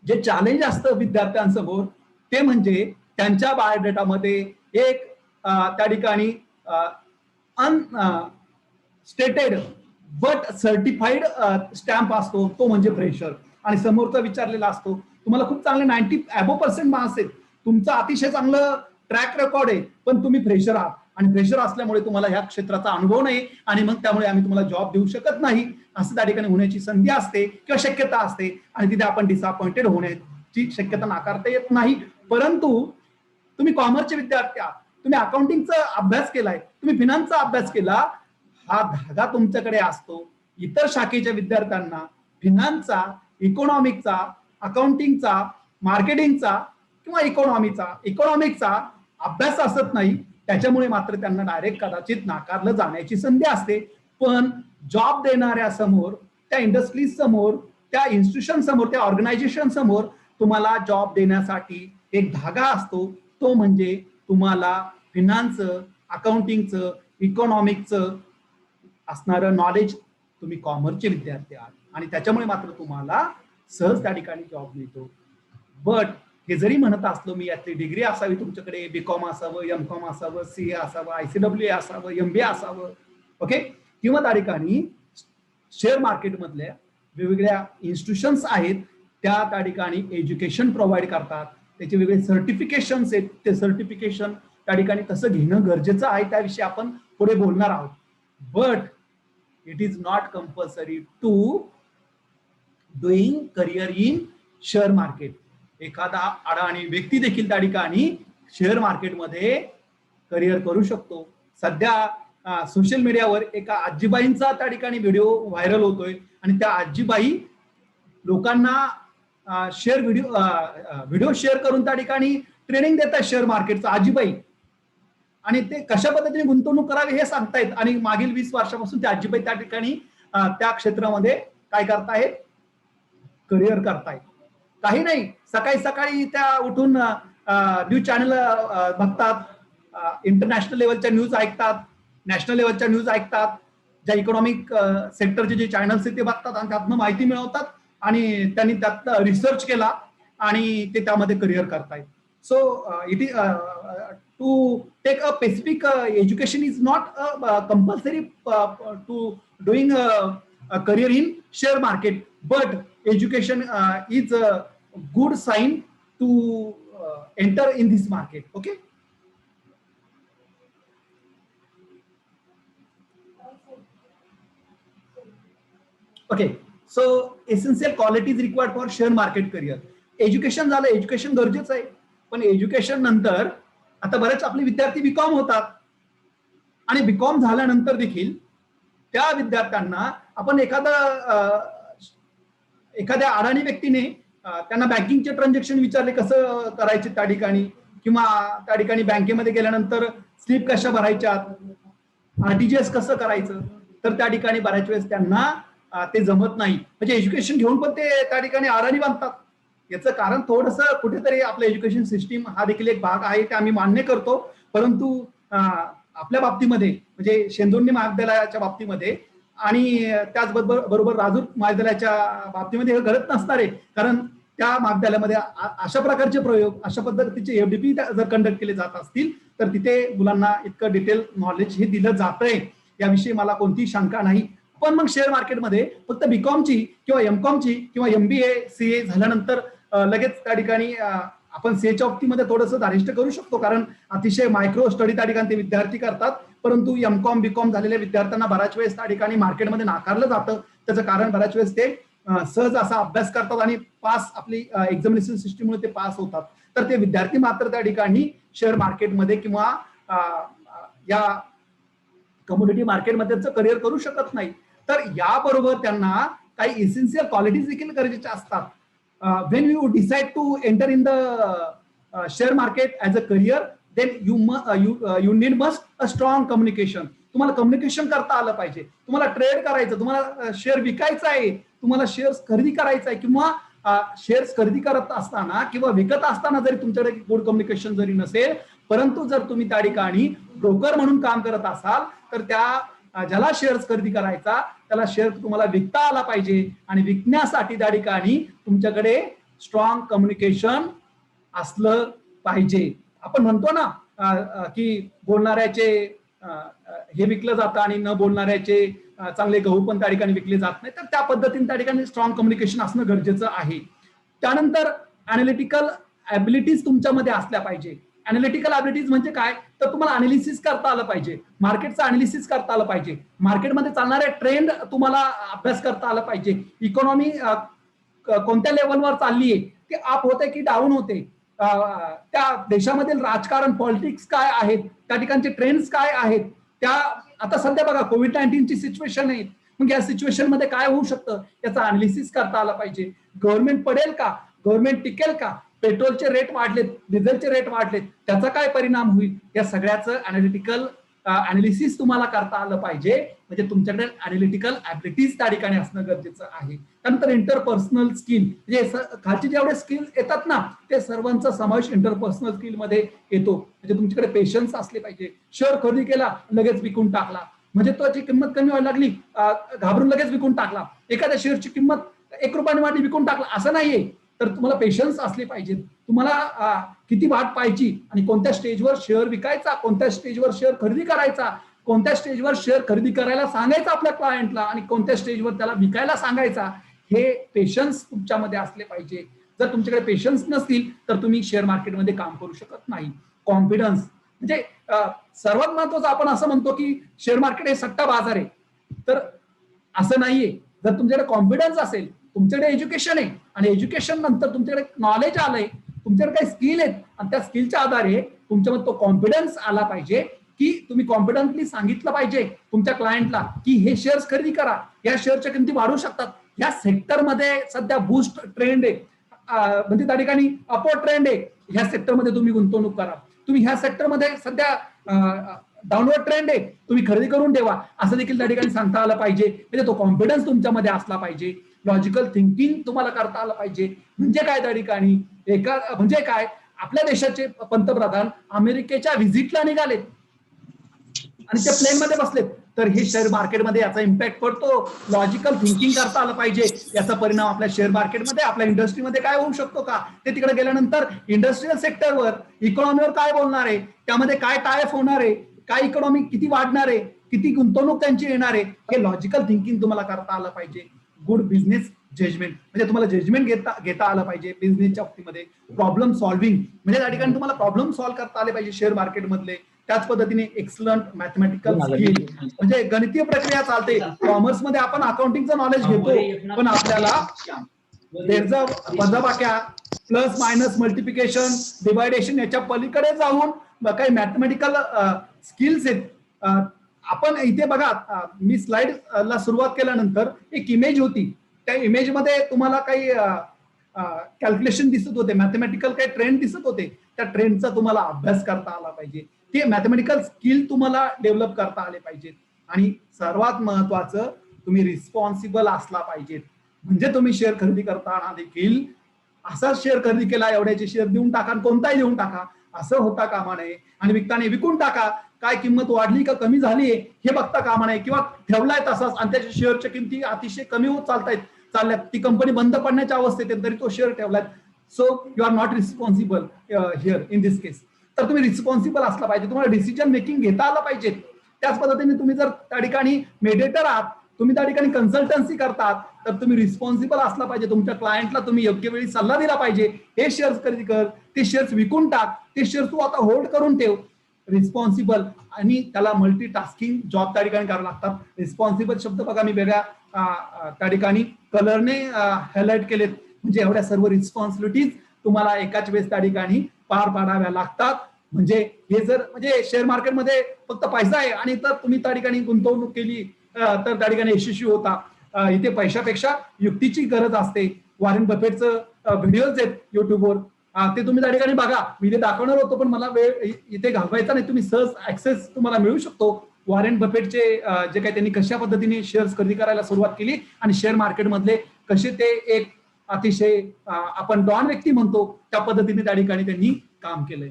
जे चॅलेंज असतं विद्यार्थ्यांसमोर ते म्हणजे त्यांच्या बायोडेटामध्ये एक त्या ठिकाणी अनस्टेटेड बट सर्टिफाईड स्टॅम्प असतो, तो म्हणजे फ्रेशर. आणि समोरचा विचारलेला असतो तुम्हाला खूप चांगले 90% मार्क्स आहेत, तुमचं अतिशय चांगलं ट्रॅक रेकॉर्ड आहे, पण तुम्ही फ्रेशर आहात आणि फ्रेशर असल्यामुळे तुम्हाला ह्या क्षेत्राचा अनुभव नाही आणि मग त्यामुळे आम्ही तुम्हाला जॉब देऊ शकत नाही असं त्या ठिकाणी होण्याची संधी असते किंवा शक्यता असते आणि तिथे आपण डिसअपॉइंटेड होण्याची शक्यता नाकारता येत नाही. परंतु तुम्ही कॉमर्सचे विद्यार्थी आहात, तुम्ही अकाउंटिंगचा अभ्यास केलाय, तुम्ही फिनान्सचा अभ्यास केला, हा धागा तुमच्याकडे असतो. इतर शाखेच्या विद्यार्थ्यांना फिनान्सचा, इकॉनॉमिकचा, अकाउंटिंगचा, मार्केटिंगचा किंवा इकॉनॉमिकचा अभ्यास असत नाही. त्याच्यामुळे मात्र त्यांना डायरेक्ट कदाचित नाकारलं जाण्याची संधी असते. पण जॉब देणाऱ्या समोर, त्या इंडस्ट्रीज समोर, त्या इन्स्टिट्यूशन समोर, त्या ऑर्गनायझेशन समोर तुम्हाला जॉब देण्यासाठी एक धागा असतो, तो म्हणजे तुम्हाला फिनान्सचं, अकाउंटिंगचं, इकॉनॉमिकचं असणारं नॉलेज. तुम्ही कॉमर्सचे विद्यार्थी आहात आणि त्याच्यामुळे मात्र तुम्हाला सहज त्या ठिकाणी जॉब मिळतो. बट हे जरी म्हणत असलो मी, यातली डिग्री असावी तुमच्याकडे, बीकॉम असावं, एमकॉम असावं, सीए असावं, ICWA असावं, MBA असावं, ओके, किंवा त्या ठिकाणी शेअर मार्केटमधल्या वेगवेगळ्या इन्स्टिट्यूशन्स आहेत त्या ठिकाणी एज्युकेशन प्रोव्हाइड करतात, त्याचे वेगळे सर्टिफिकेशन्स आहेत, ते सर्टिफिकेशन त्या ठिकाणी तसं घेणं गरजेचं आहे, त्याविषयी आपण पुढे बोलणार आहोत. But it is not compulsory to doing career in share market. एखादा अडाणी व्यक्ती देखील त्या ठिकाणी शेअर मार्केटमध्ये करिअर करू शकतो. सध्या सोशल मीडियावर एका आजीबाईंचा त्या ठिकाणी व्हिडिओ व्हायरल होतोय आणि त्या आजीबाई लोकांना व्हिडिओ शेअर करून त्या ठिकाणी ट्रेनिंग देतात शेअर मार्केटचा. आजीबाई आणि ते कशा पद्धतीने गुंतवणूक करावी हे सांगतायत आणि मागील 20 वर्षापासून ते आजीबाई त्या ठिकाणी त्या क्षेत्रामध्ये काय करतायत, करिअर करतायत. काही नाही, सकाळी सकाळी त्या उठून न्यूज चॅनल बघतात, इंटरनॅशनल लेवलच्या न्यूज ऐकतात, नॅशनल लेवलच्या न्यूज ऐकतात, ज्या इकॉनॉमिक सेक्टरचे जे चॅनल्स आहेत ते बघतात आणि त्यातनं माहिती मिळवतात आणि त्यांनी त्यात रिसर्च केला आणि ते त्यामध्ये करिअर करतायत. So it is to take a specific education is not compulsory to doing a career in share market, but education is a good sign to enter in this market. Okay. Okay, so essential qualities required for share market career. Education झालं, education गरजेचं आहे, पण education नंतर आता बरेच आपले विद्यार्थी BCom होतात आणि बीकॉम झाल्यानंतर देखील त्या विद्यार्थ्यांना आपण एखाद्या अडाणी व्यक्तीने त्यांना बँकिंगचे ट्रान्झॅक्शन विचारले कसं करायचे त्या ठिकाणी, किंवा त्या ठिकाणी बँकेमध्ये गेल्यानंतर स्लिप कशा भरायच्यात, आरटीजीएस कसं करायचं, तर त्या ठिकाणी बऱ्याच वेळेस त्यांना ते जमत नाही. म्हणजे एज्युकेशन घेऊन पण ते त्या ठिकाणी अडाणी बांधतात. याचं कारण थोडंसं कुठेतरी आपलं एज्युकेशन सिस्टीम हा देखील एक भाग आहे, ते आम्ही मान्य करतो, परंतु आपल्या बाबतीमध्ये म्हणजे शेंदोर्णी महाविद्यालयाच्या बाबतीमध्ये आणि त्याचबरोबर राजूर महाविद्यालयाच्या बाबतीमध्ये हे घडत नसणार आहे, कारण त्या महाविद्यालयामध्ये अशा प्रकारचे प्रयोग, अशा पद्धतीचे एफडीपी जर कंडक्ट केले जात असतील तर तिथे मुलांना इतकं डिटेल नॉलेज हे दिलं जातंय, याविषयी मला कोणतीही शंका नाही. पण मग शेअर मार्केटमध्ये फक्त बीकॉमची किंवा एमकॉमची किंवा एमबीए सीए झाल्यानंतर लगेच त्या ठिकाणी आपण सीएच्या बाबतीमध्ये थोडंसं धारिष्ट करू शकतो, कारण अतिशय मायक्रो स्टडी त्या ठिकाणी ते विद्यार्थी करतात, परंतु एमकॉम बीकॉम झालेल्या विद्यार्थ्यांना बऱ्याच वेळेस त्या ठिकाणी मार्केटमध्ये नाकारलं जातं. त्याचं कारण बऱ्याच वेळेस ते सहज असा अभ्यास करतात आणि पास आपली एक्झामिनेशन सिस्टीममुळे ते पास होतात, तर ते विद्यार्थी मात्र त्या ठिकाणी शेअर मार्केटमध्ये किंवा या कमोडिटी मार्केटमध्ये करिअर करू शकत नाही. तर याबरोबर त्यांना काही इसेन्शियल क्वालिटीज देखील गरजेच्या असतात. when you decide to enter in the share market as a career, then you need must a strong communication. तुम्हाला कम्युनिकेशन करता आलं पाहिजे, तुम्हाला ट्रेड करायचं, तुम्हाला शेअर विकायचा आहे, तुम्हाला शेअर्स खरेदी करायचा आहे, किंवा शेअर्स खरेदी करत असताना किंवा विकत असताना जरी तुमच्याकडे गुड कम्युनिकेशन जरी नसेल, परंतु जर तुम्ही त्या ठिकाणी ब्रोकर म्हणून काम करत असाल तर त्या ज्याला शेअर्स खरेदी करायचा त्याला शेअर तुम्हाला विकता आला पाहिजे, आणि विकण्यासाठी त्या ठिकाणी तुमच्याकडे स्ट्रॉंग कम्युनिकेशन असलं पाहिजे. आपण म्हणतो ना की बोलणाऱ्याचे हे विकलं जातं आणि न बोलणाऱ्याचे चांगले गहू पण त्या ठिकाणी विकले जात नाही, तर त्या पद्धतीने त्या ठिकाणी स्ट्रॉंग कम्युनिकेशन असणं गरजेचं आहे. त्यानंतर अनालिटिकल ऍबिलिटीज तुमच्यामध्ये असल्या पाहिजे. अनालिटिकल ऍबिलिटीज म्हणजे काय, तर तुम्हाला अनालिसिस करता आलं पाहिजे, मार्केटचं अनालिसिस करता आलं पाहिजे, मार्केटमध्ये चालणारे ट्रेंड तुम्हाला अभ्यास करता आलं पाहिजे, इकॉनॉमी कोणत्या लेवलवर चालली आहे, ती अप होते की डाऊन होते, त्या देशामधील राजकारण पॉलिटिक्स काय आहेत, त्या ठिकाणचे ट्रेंड्स काय आहेत, त्या आता सध्या बघा कोविड-19ची सिच्युएशन आहे, मग या सिच्युएशन मध्ये काय होऊ शकतं याचा अनालिसिस करता आला पाहिजे. गव्हर्नमेंट पडेल का, गव्हर्नमेंट टिकेल का, पेट्रोलचे रेट वाढलेत, डिझेलचे रेट वाढलेत, त्याचा काय परिणाम होईल, या सगळ्याचं अनालिटिकल अनालिसिस तुम्हाला करता आलं पाहिजे. म्हणजे तुमच्याकडे अनालिटिकल ऍबिलिटीज त्या ठिकाणी असणं गरजेचं आहे. त्यानंतर इंटरपर्सनल स्किल, म्हणजे खालचे जेवढे स्किल येतात ना ते सर्वांचा समावेश इंटरपर्सनल स्किल मध्ये येतो. म्हणजे तुमच्याकडे पेशन्स असले पाहिजे. शेअर खरेदी केला लगेच विकून टाकला म्हणजे त्याची किंमत कमी व्हायला लागली, घाबरून लगेच विकून टाकला, एखाद्या शेअरची किंमत 1 रुपयाने वाढली विकून टाकला, असं नाहीये. तर तुम्हाला पेशन्स असले पाहिजेत. तुम्हाला किती वाट पाहायची आणि कोणत्या स्टेजवर शेअर विकायचा, कोणत्या स्टेजवर शेअर खरेदी करायचा, कोणत्या स्टेजवर शेअर खरेदी करायला सांगायचा आपल्या क्लायंटला आणि कोणत्या स्टेजवर त्याला विकायला सांगायचा, हे पेशन्स तुमच्यामध्ये असले पाहिजे. जर तुमच्याकडे पेशन्स नसतील तर तुम्ही शेअर मार्केटमध्ये काम करू शकत नाही. कॉन्फिडन्स म्हणजे सर्वात महत्वाचं, आपण असं म्हणतो की शेअर मार्केट हे सट्टा बाजार आहे, तर असं नाहीये. जर तुमच्याकडे कॉन्फिडन्स असेल, तुमच्याकडे एज्युकेशन आहे आणि एज्युकेशन नंतर तुमच्याकडे नॉलेज आलंय, तुमच्याकडे काही स्किल आहेत आणि त्या स्किलच्या आधारे तुमच्यामध्ये तो कॉन्फिडन्स आला पाहिजे की तुम्ही कॉन्फिडंटली सांगितलं पाहिजे तुमच्या क्लायंटला की हे शेअर्स खरेदी करा, या शेअरच्या किमती वाढू शकतात, या सेक्टरमध्ये सध्या बूस्ट ट्रेंड आहे, म्हणजे त्या ठिकाणी अपवर्ड ट्रेंड आहे, ह्या सेक्टरमध्ये तुम्ही गुंतवणूक करा, तुम्ही ह्या सेक्टरमध्ये सध्या डाऊनवर्ड ट्रेंड आहे, तुम्ही खरेदी करून ठेवा, असं देखील त्या ठिकाणी सांगता आलं पाहिजे. म्हणजे तो कॉन्फिडन्स तुमच्यामध्ये असला पाहिजे, लॉजिकल थिंकिंग तुम्हाला करता आलं पाहिजे. म्हणजे काय त्या ठिकाणी म्हणजे काय, आपल्या देशाचे पंतप्रधान अमेरिकेच्या व्हिजिटला निघाले आणि ते प्लेन मध्ये बसलेत, तर हे शेअर मार्केटमध्ये याचा इम्पॅक्ट पडतो. लॉजिकल थिंकिंग करता आलं पाहिजे. याचा परिणाम आपल्या शेअर मार्केटमध्ये, आपल्या इंडस्ट्रीमध्ये काय होऊ शकतो का, ते तिकडे गेल्यानंतर इंडस्ट्रियल सेक्टरवर, इकॉनॉमीवर काय बोलणार आहे, त्यामध्ये काय टायअप होणार आहे, काय इकॉनॉमी किती वाढणार आहे, किती गुंतवणूक त्यांची येणार आहे, हे लॉजिकल थिंकिंग तुम्हाला करता आलं पाहिजे. गुड बिझनेस जजमेंट, म्हणजे तुम्हाला जजमेंट घेता आलं पाहिजे बिझनेसच्या बाबतीमध्ये. प्रॉब्लेम सॉल्व्हिंग, म्हणजे त्या ठिकाणी तुम्हाला प्रॉब्लेम सॉल्व्ह करता आले पाहिजे शेअर मार्केटमधले. त्याच पद्धतीने एक्सलंट मॅथमॅटिकल स्किल, म्हणजे गणितीय प्रक्रिया चालते. कॉमर्समध्ये आपण अकाउंटिंगचं नॉलेज घेतो, पण आपल्याला वजाबाक्या, प्लस मायनस, मल्टिप्लिकेशन, डिवायडेशन याच्या पलीकडे जाऊन काही मॅथमॅटिकल स्किल्स आहेत. आपण इथे बघा, मी स्लाइडला सुरुवात केल्यानंतर एक इमेज होती, त्या इमेजमध्ये तुम्हाला काही कॅल्क्युलेशन दिसत होते, मॅथमॅटिकल काही ट्रेंड दिसत होते. त्या ट्रेंडचा तुम्हाला अभ्यास करता आला पाहिजे. ते मॅथमॅटिकल स्किल तुम्हाला डेव्हलप करता आले पाहिजेत. आणि सर्वात महत्वाचं, तुम्ही रिस्पॉन्सिबल असला पाहिजेत. म्हणजे तुम्ही शेअर खरेदी करताना देखील असाच शेअर खरेदी केला, एवढ्याचे शेअर देऊन टाका, कोणताही देऊन टाका, असं होता कामा नये. आणि विकताना विकून टाका, काय किंमत वाढली का कमी झाली हे बघता कामा नये. किंवा ठेवलाय तसाच आणि त्याच्या शेअरच्या किमती अतिशय कमी होत चालल्यात, ती कंपनी बंद पडण्याच्या अवस्थेत आहे, तरी तो शेअर ठेवलाय. So you are not responsible here in this case. तर तुम्ही रिस्पॉन्सिबल असला पाहिजे, तुम्हाला डिसिजन मेकिंग घेता आलं पाहिजे. त्याच पद्धतीने तुम्ही जर त्या ठिकाणी मेडिएटर आहात, तुम्ही त्या ठिकाणी कन्सल्टन्सी करतात, तर तुम्ही रिस्पॉन्सिबल असला पाहिजे. तुमच्या क्लायंटला तुम्ही योग्य वेळी सल्ला दिला पाहिजे, हे शेअर्स खरेदी कर, ते शेअर्स विकून टाक, ते शेअर्स तू आता होल्ड करून ठेव. रिस्पॉन्सिबल, आणि त्याला मल्टीटास्किंग जॉब त्या ठिकाणी करावे लागतात. रिस्पॉन्सिबल शब्द बघा, मी वेगळ्या त्या ठिकाणी कलरने हायलाइट केलेत. म्हणजे एवढ्या सर्व रिस्पॉन्सिबिलिटीज तुम्हाला एकाच वेळेस त्या ठिकाणी पार पाडाव्या लागतात. म्हणजे हे जर म्हणजे शेअर मार्केटमध्ये फक्त पैसा आहे आणि तर तुम्ही त्या ठिकाणी गुंतवणूक केली तर त्या ठिकाणी यशस्वी होता. इथे पैशापेक्षा युक्तीची गरज असते. वॉरेन बफेटचं व्हिडिओज आहेत युट्यूबवर, ते तुम्ही त्या ठिकाणी बघा. मी ते दाखवणार होतो, पण मला वेळ इथे घालवायचा नाही. तुम्ही सहज ऍक्सेस तुम्हाला मिळू शकतो. वॉरेन बफेटचे जे काही त्यांनी कशा पद्धतीने शेअर्स खरेदी करायला सुरुवात केली आणि शेअर मार्केटमधले कसे ते एक अतिशय आपण डॉन व्यक्ती म्हणतो, त्या पद्धतीने त्या ठिकाणी त्यांनी काम केलंय.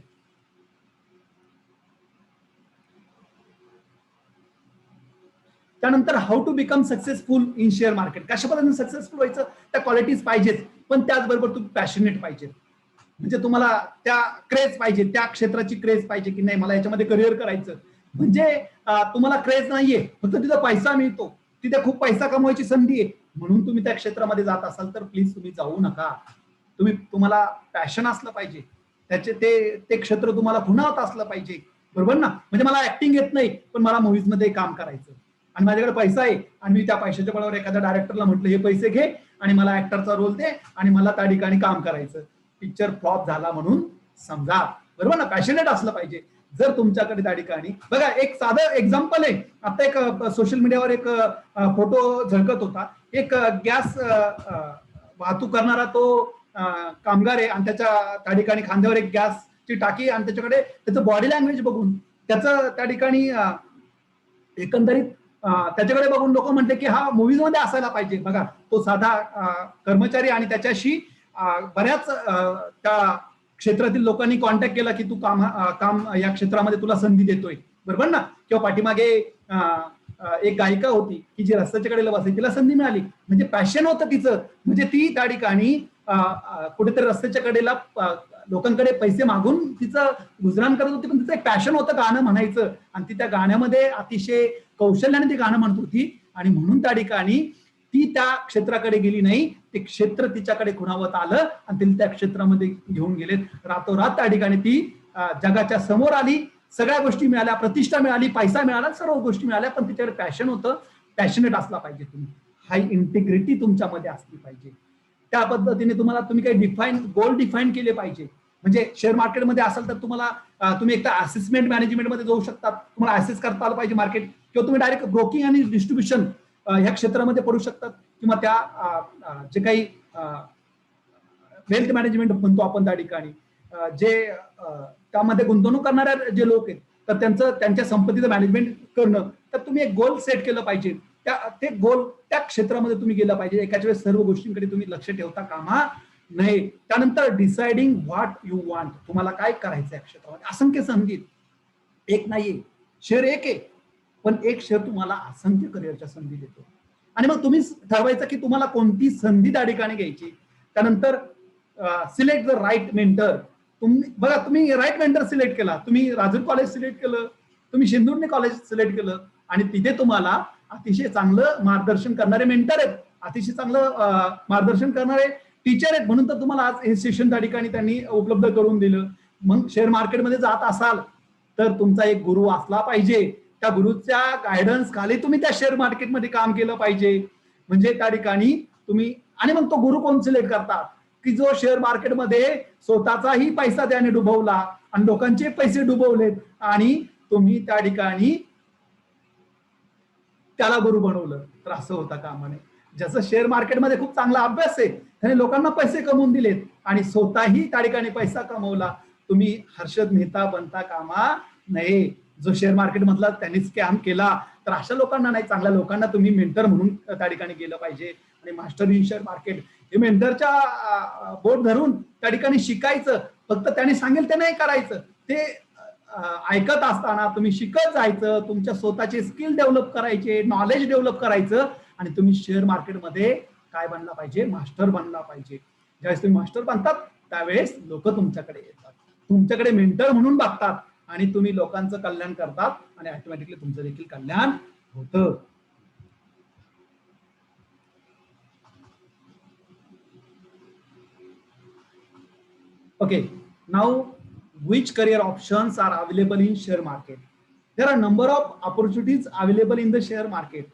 त्यानंतर how to become successful in share market. कशा पद्धतीने सक्सेसफुल व्हायचं, त्या क्वालिटीज पाहिजेत, पण त्याचबरोबर तुम्ही पॅशनेट पाहिजे. म्हणजे तुम्हाला त्या क्रेज पाहिजे, त्या क्षेत्राची क्रेज पाहिजे की नाही मला याच्यामध्ये करिअर करायचं. म्हणजे तुम्हाला क्रेज नाहीये, फक्त तिथं पैसा मिळतो, तिथे खूप पैसा कमवायची संधी आहे म्हणून तुम्ही त्या क्षेत्रामध्ये जात असाल तर प्लीज तुम्ही जाऊ नका. तुम्हाला पॅशन असलं पाहिजे, त्याचे ते क्षेत्र तुम्हाला खुणावत असलं पाहिजे, बरोबर ना. म्हणजे मला ऍक्टिंग येत नाही, पण मला मूव्हीज मध्ये काम करायचं आणि माझ्याकडे पैसा आहे आणि मी त्या पैशाच्या बळावर एखाद्या डायरेक्टरला म्हटलं हे पैसे घे आणि मला ऍक्टरचा रोल दे आणि मला त्या ठिकाणी काम करायचं. पिक्चर फ्लॉप झाला म्हणून समजा, बरोबर ना. पॅशनेट असलं पाहिजे. जर तुमच्याकडे त्या ठिकाणी बघा, एक साधं एक्झाम्पल आहे. आता एक सोशल मीडियावर एक फोटो झळकत होता. एक गॅस वाहतूक करणारा तो कामगार आहे आणि त्या ठिकाणी खांद्यावर एक गॅसची टाकी आणि त्याच्याकडे त्याचं बॉडी लँग्वेज बघून त्याचं त्या ठिकाणी एकंदरीत त्याच्याकडे बघून लोक म्हटले की हा मूव्हीज मध्ये असायला पाहिजे. बघा, तो साधा कर्मचारी आणि त्याच्याशी बऱ्याच त्या क्षेत्रातील लोकांनी कॉन्टॅक्ट केला की तू काम या क्षेत्रामध्ये तुला संधी देतोय, बरोबर ना. किंवा पाठीमागे एक गायिका होती की जी रस्त्याच्या कडेला बसायची, तिला संधी मिळाली. म्हणजे पॅशन होतं तिचं. म्हणजे ती त्या ठिकाणी कुठेतरी रस्त्याच्या कडेला लोकांकडे पैसे मागून तिचं गुजराण करत होती, पण तिचं एक पॅशन होतं गाणं म्हणायचं आणि ती त्या गाण्यामध्ये अतिशय कौशल्याने ती गाणं म्हणत होती. आणि म्हणून त्या ठिकाणी ती त्या क्षेत्राकडे गेली नाही, ते क्षेत्र तिच्याकडे खुणावत आलं आणि तिला त्या क्षेत्रामध्ये घेऊन गेलेत. रातोरात त्या ठिकाणी ती जगाच्या समोर आली, सगळ्या गोष्टी मिळाल्या, प्रतिष्ठा मिळाली, पैसा मिळाला, सर्व गोष्टी मिळाल्या, पण तिच्याकडे पॅशन होतं. पॅशनेट असला पाहिजे तुम्ही, हाय इंटिग्रिटी तुमच्यामध्ये असली पाहिजे. त्या पद्धतीने तुम्ही काही गोल डिफाईन केले पाहिजे. म्हणजे शेअर मार्केटमध्ये असाल तर तुम्ही एकदा असेसमेंट मॅनेजमेंटमध्ये जाऊ शकता, तुम्हाला असेस करता आलं पाहिजे मार्केट, किंवा तुम्ही डायरेक्ट ब्रोकिंग आणि डिस्ट्रीब्युशन ह्या क्षेत्रामध्ये पडू शकतात, किंवा त्या जे काही वेल्थ मॅनेजमेंट म्हणतो आपण त्या ठिकाणी जे त्यामध्ये गुंतवणूक करणारे जे लोक आहेत तर त्यांच्या संपत्तीचं मॅनेजमेंट करणं, तर तुम्ही एक गोल सेट केलं पाहिजे. ते गोल त्या क्षेत्रामध्ये तुम्ही गेलं पाहिजे. एकाच वेळेस सर्व गोष्टींकडे तुम्ही लक्ष ठेवता कामा नये. त्यानंतर डिसाइडिंग व्हॉट यू वॉन्ट, तुम्हाला काय करायचं या क्षेत्रामध्ये. असंख्य संधी, एक नाहीये शेअर, एक आहे, पण एक शेअर तुम्हाला असंख्य करिअरच्या संधी देतो. आणि मग तुम्ही ठरवायचं की तुम्हाला कोणती संधी त्या ठिकाणी घ्यायची. त्यानंतर सिलेक्ट द राईट मेंटर. तुम्ही राईट मेंटर सिलेक्ट केला, तुम्ही राजूर कॉलेज सिलेक्ट केलं, तुम्ही शिंदुर्णी कॉलेज सिलेक्ट केलं, आणि तिथे तुम्हाला अतिशय चांगलं मार्गदर्शन करणारे मेंटर आहेत, अतिशय चांगलं मार्गदर्शन करणारे टीचर आहेत, म्हणून तर तुम्हाला आज हे सेशन त्या ठिकाणी त्यांनी उपलब्ध करून दिलं. मग शेअर मार्केटमध्ये जात असाल तर तुमचा एक गुरु असला पाहिजे. त्या गुरुच्या गायडन्स खाली तुम्ही त्या शेअर मार्केटमध्ये काम केलं पाहिजे. म्हणजे त्या ठिकाणी तुम्ही, आणि मग तो गुरु कोण सिलेक्ट करतात की जो शेअर मार्केटमध्ये स्वतःचाही पैसा त्याने डुबवला आणि लोकांचे पैसे डुबवलेत, आणि तुम्ही त्या ठिकाणी त्याला गुरु बनवलं. तर असं होता कामा नये. ज्याचं शेअर मार्केटमध्ये खूप चांगला अभ्यास आहे, त्याने लोकांना पैसे कमवून दिलेत आणि स्वतःही त्या ठिकाणी पैसा कमवला, तुम्ही हर्षद मेहता बनता कामा नये. जो शेअर मार्केट मधला त्यांनी स्कॅम केला, तर अशा लोकांना नाही, चांगल्या लोकांना तुम्ही मेंटर म्हणून त्या ठिकाणी गेलं पाहिजे. आणि मास्टर इन शेअर मार्केट हे मेंटरच्या बोट धरून त्या ठिकाणी शिकायचं. फक्त त्याने सांगेल ते नाही करायचं, ते ऐकत असताना तुम्ही शिकत जायचं, तुमच्या स्वतःचे स्किल डेव्हलप करायचे, नॉलेज डेव्हलप करायचं, आणि तुम्ही शेअर मार्केटमध्ये काय बनला पाहिजे, मास्टर बनला पाहिजे. ज्यावेळेस तुम्ही मास्टर बनतात त्यावेळेस लोक तुमच्याकडे येतात, तुमच्याकडे मेंटर म्हणून बघतात, आणि तुम्ही लोकांचं कल्याण करतात, आणि ऑटोमॅटिकली तुमचं देखील कल्याण होतं. Okay, now which career options are available in share market? There are a number of opportunities available in the share market.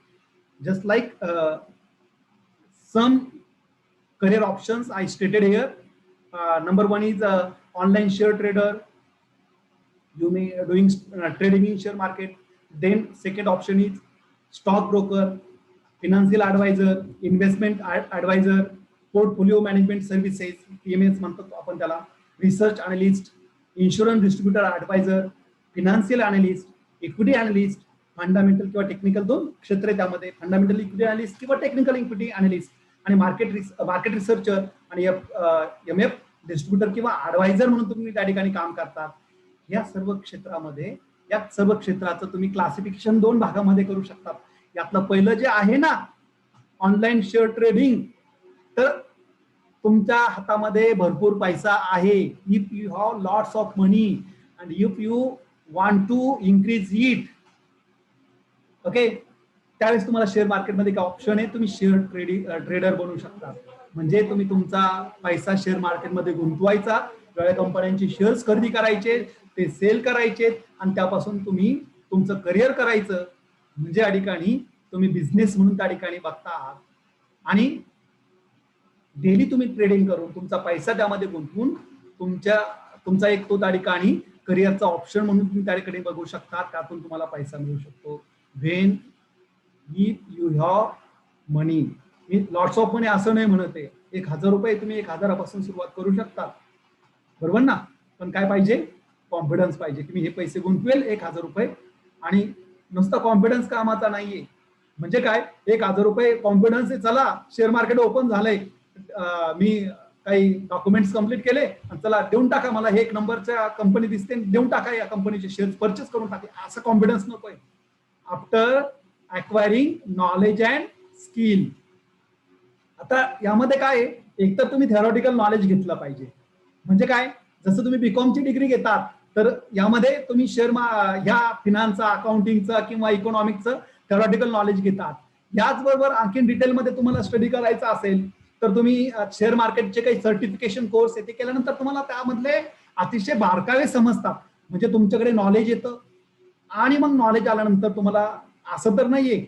Just like some career options I stated here. Number one is online share trader. You may doing trading in share market. Then second option is stock broker, financial advisor, investment advisor, portfolio management services, PMS म्हणतो आपण त्याला, research analyst, insurance distributor adviser, financial analyst, equity analyst, fundamental किंवा technical दोन क्षेत्र त्यामध्ये, fundamental equity analyst किंवा technical equity analyst, आणि market researcher आणि MF डिस्ट्रीब्युटर किंवा ऍडवायझर म्हणून तुम्ही त्या ठिकाणी काम करतात. या सर्व क्षेत्रामध्ये, या सर्व क्षेत्राचं तुम्ही क्लासिफिकेशन दोन भागामध्ये करू शकता. यातलं पहिलं जे आहे ना ऑनलाईन शेअर ट्रेडिंग, तर तुमच्या हातामध्ये भरपूर पैसा आहे. If you have lots of money and if you want to increase it, okay, त्यावेळेस तुम्हाला शेअर मार्केटमध्ये एक ऑप्शन आहे, तुम्ही शेअर ट्रेडर बनू शकता. म्हणजे तुम्ही तुमचा पैसा शेअर मार्केटमध्ये गुंतवायचा, वेगळ्या कंपन्यांचे शेअर्स खरेदी करायचे, ते सेल करायचे, आणि त्यापासून तुम्ही तुमचं करिअर करायचं. म्हणजे या ठिकाणी तुम्ही बिझनेस म्हणून त्या ठिकाणी बघता आहात, आणि डेली तुम्ही ट्रेडिंग करून तुमचा पैसा त्यामध्ये गुंतवून तुमचा एक तो त्या ठिकाणी करिअरचा ऑप्शन म्हणून तुम्ही त्या ठिकाणी बघू शकता. त्यातून तुम्हाला पैसा मिळू शकतो. When if you have money, मी लॉट्स ऑफ मनी असं नाही म्हणत आहे, 1000 रुपये तुम्ही 1000पासून सुरुवात करू शकता, बरोबर ना. पण काय पाहिजे, कॉन्फिडन्स पाहिजे की मी हे पैसे गुंतवेल 1000 रुपये. आणि नुसता कॉन्फिडन्स कामाचा नाहीये. म्हणजे काय, 1000 रुपये कॉन्फिडन्स आहे, चला शेअर मार्केट ओपन झालंय, मी काही डॉक्युमेंट्स कम्प्लीट केले आणि चला देऊन टाका, मला हे 1 नंबरच्या कंपनी दिसते, देऊन टाका या कंपनीचे शेअर्स, परचेस करून टाका, असं कॉन्फिडन्स नकोय. After acquiring knowledge and skill. आता यामध्ये काय, एक तर तुम्ही थेरॉटिकल नॉलेज घेतलं पाहिजे. म्हणजे काय, जसं तुम्ही बीकॉमची डिग्री घेतात, तर यामध्ये तुम्ही ह्या फिनान्सचा, अकाउंटिंगचा किंवा इकॉनॉमिक्सचं थेरॉटिकल नॉलेज घेतात. याचबरोबर आणखी डिटेलमध्ये तुम्हाला स्टडी करायचं असेल तर तुम्ही शेअर मार्केटचे काही सर्टिफिकेशन कोर्स आहे ते केल्यानंतर तुम्हाला त्यामधले अतिशय बारकावे समजतात. म्हणजे तुमच्याकडे नॉलेज येतं, आणि मग नॉलेज आल्यानंतर तुम्हाला असं तर नाहीये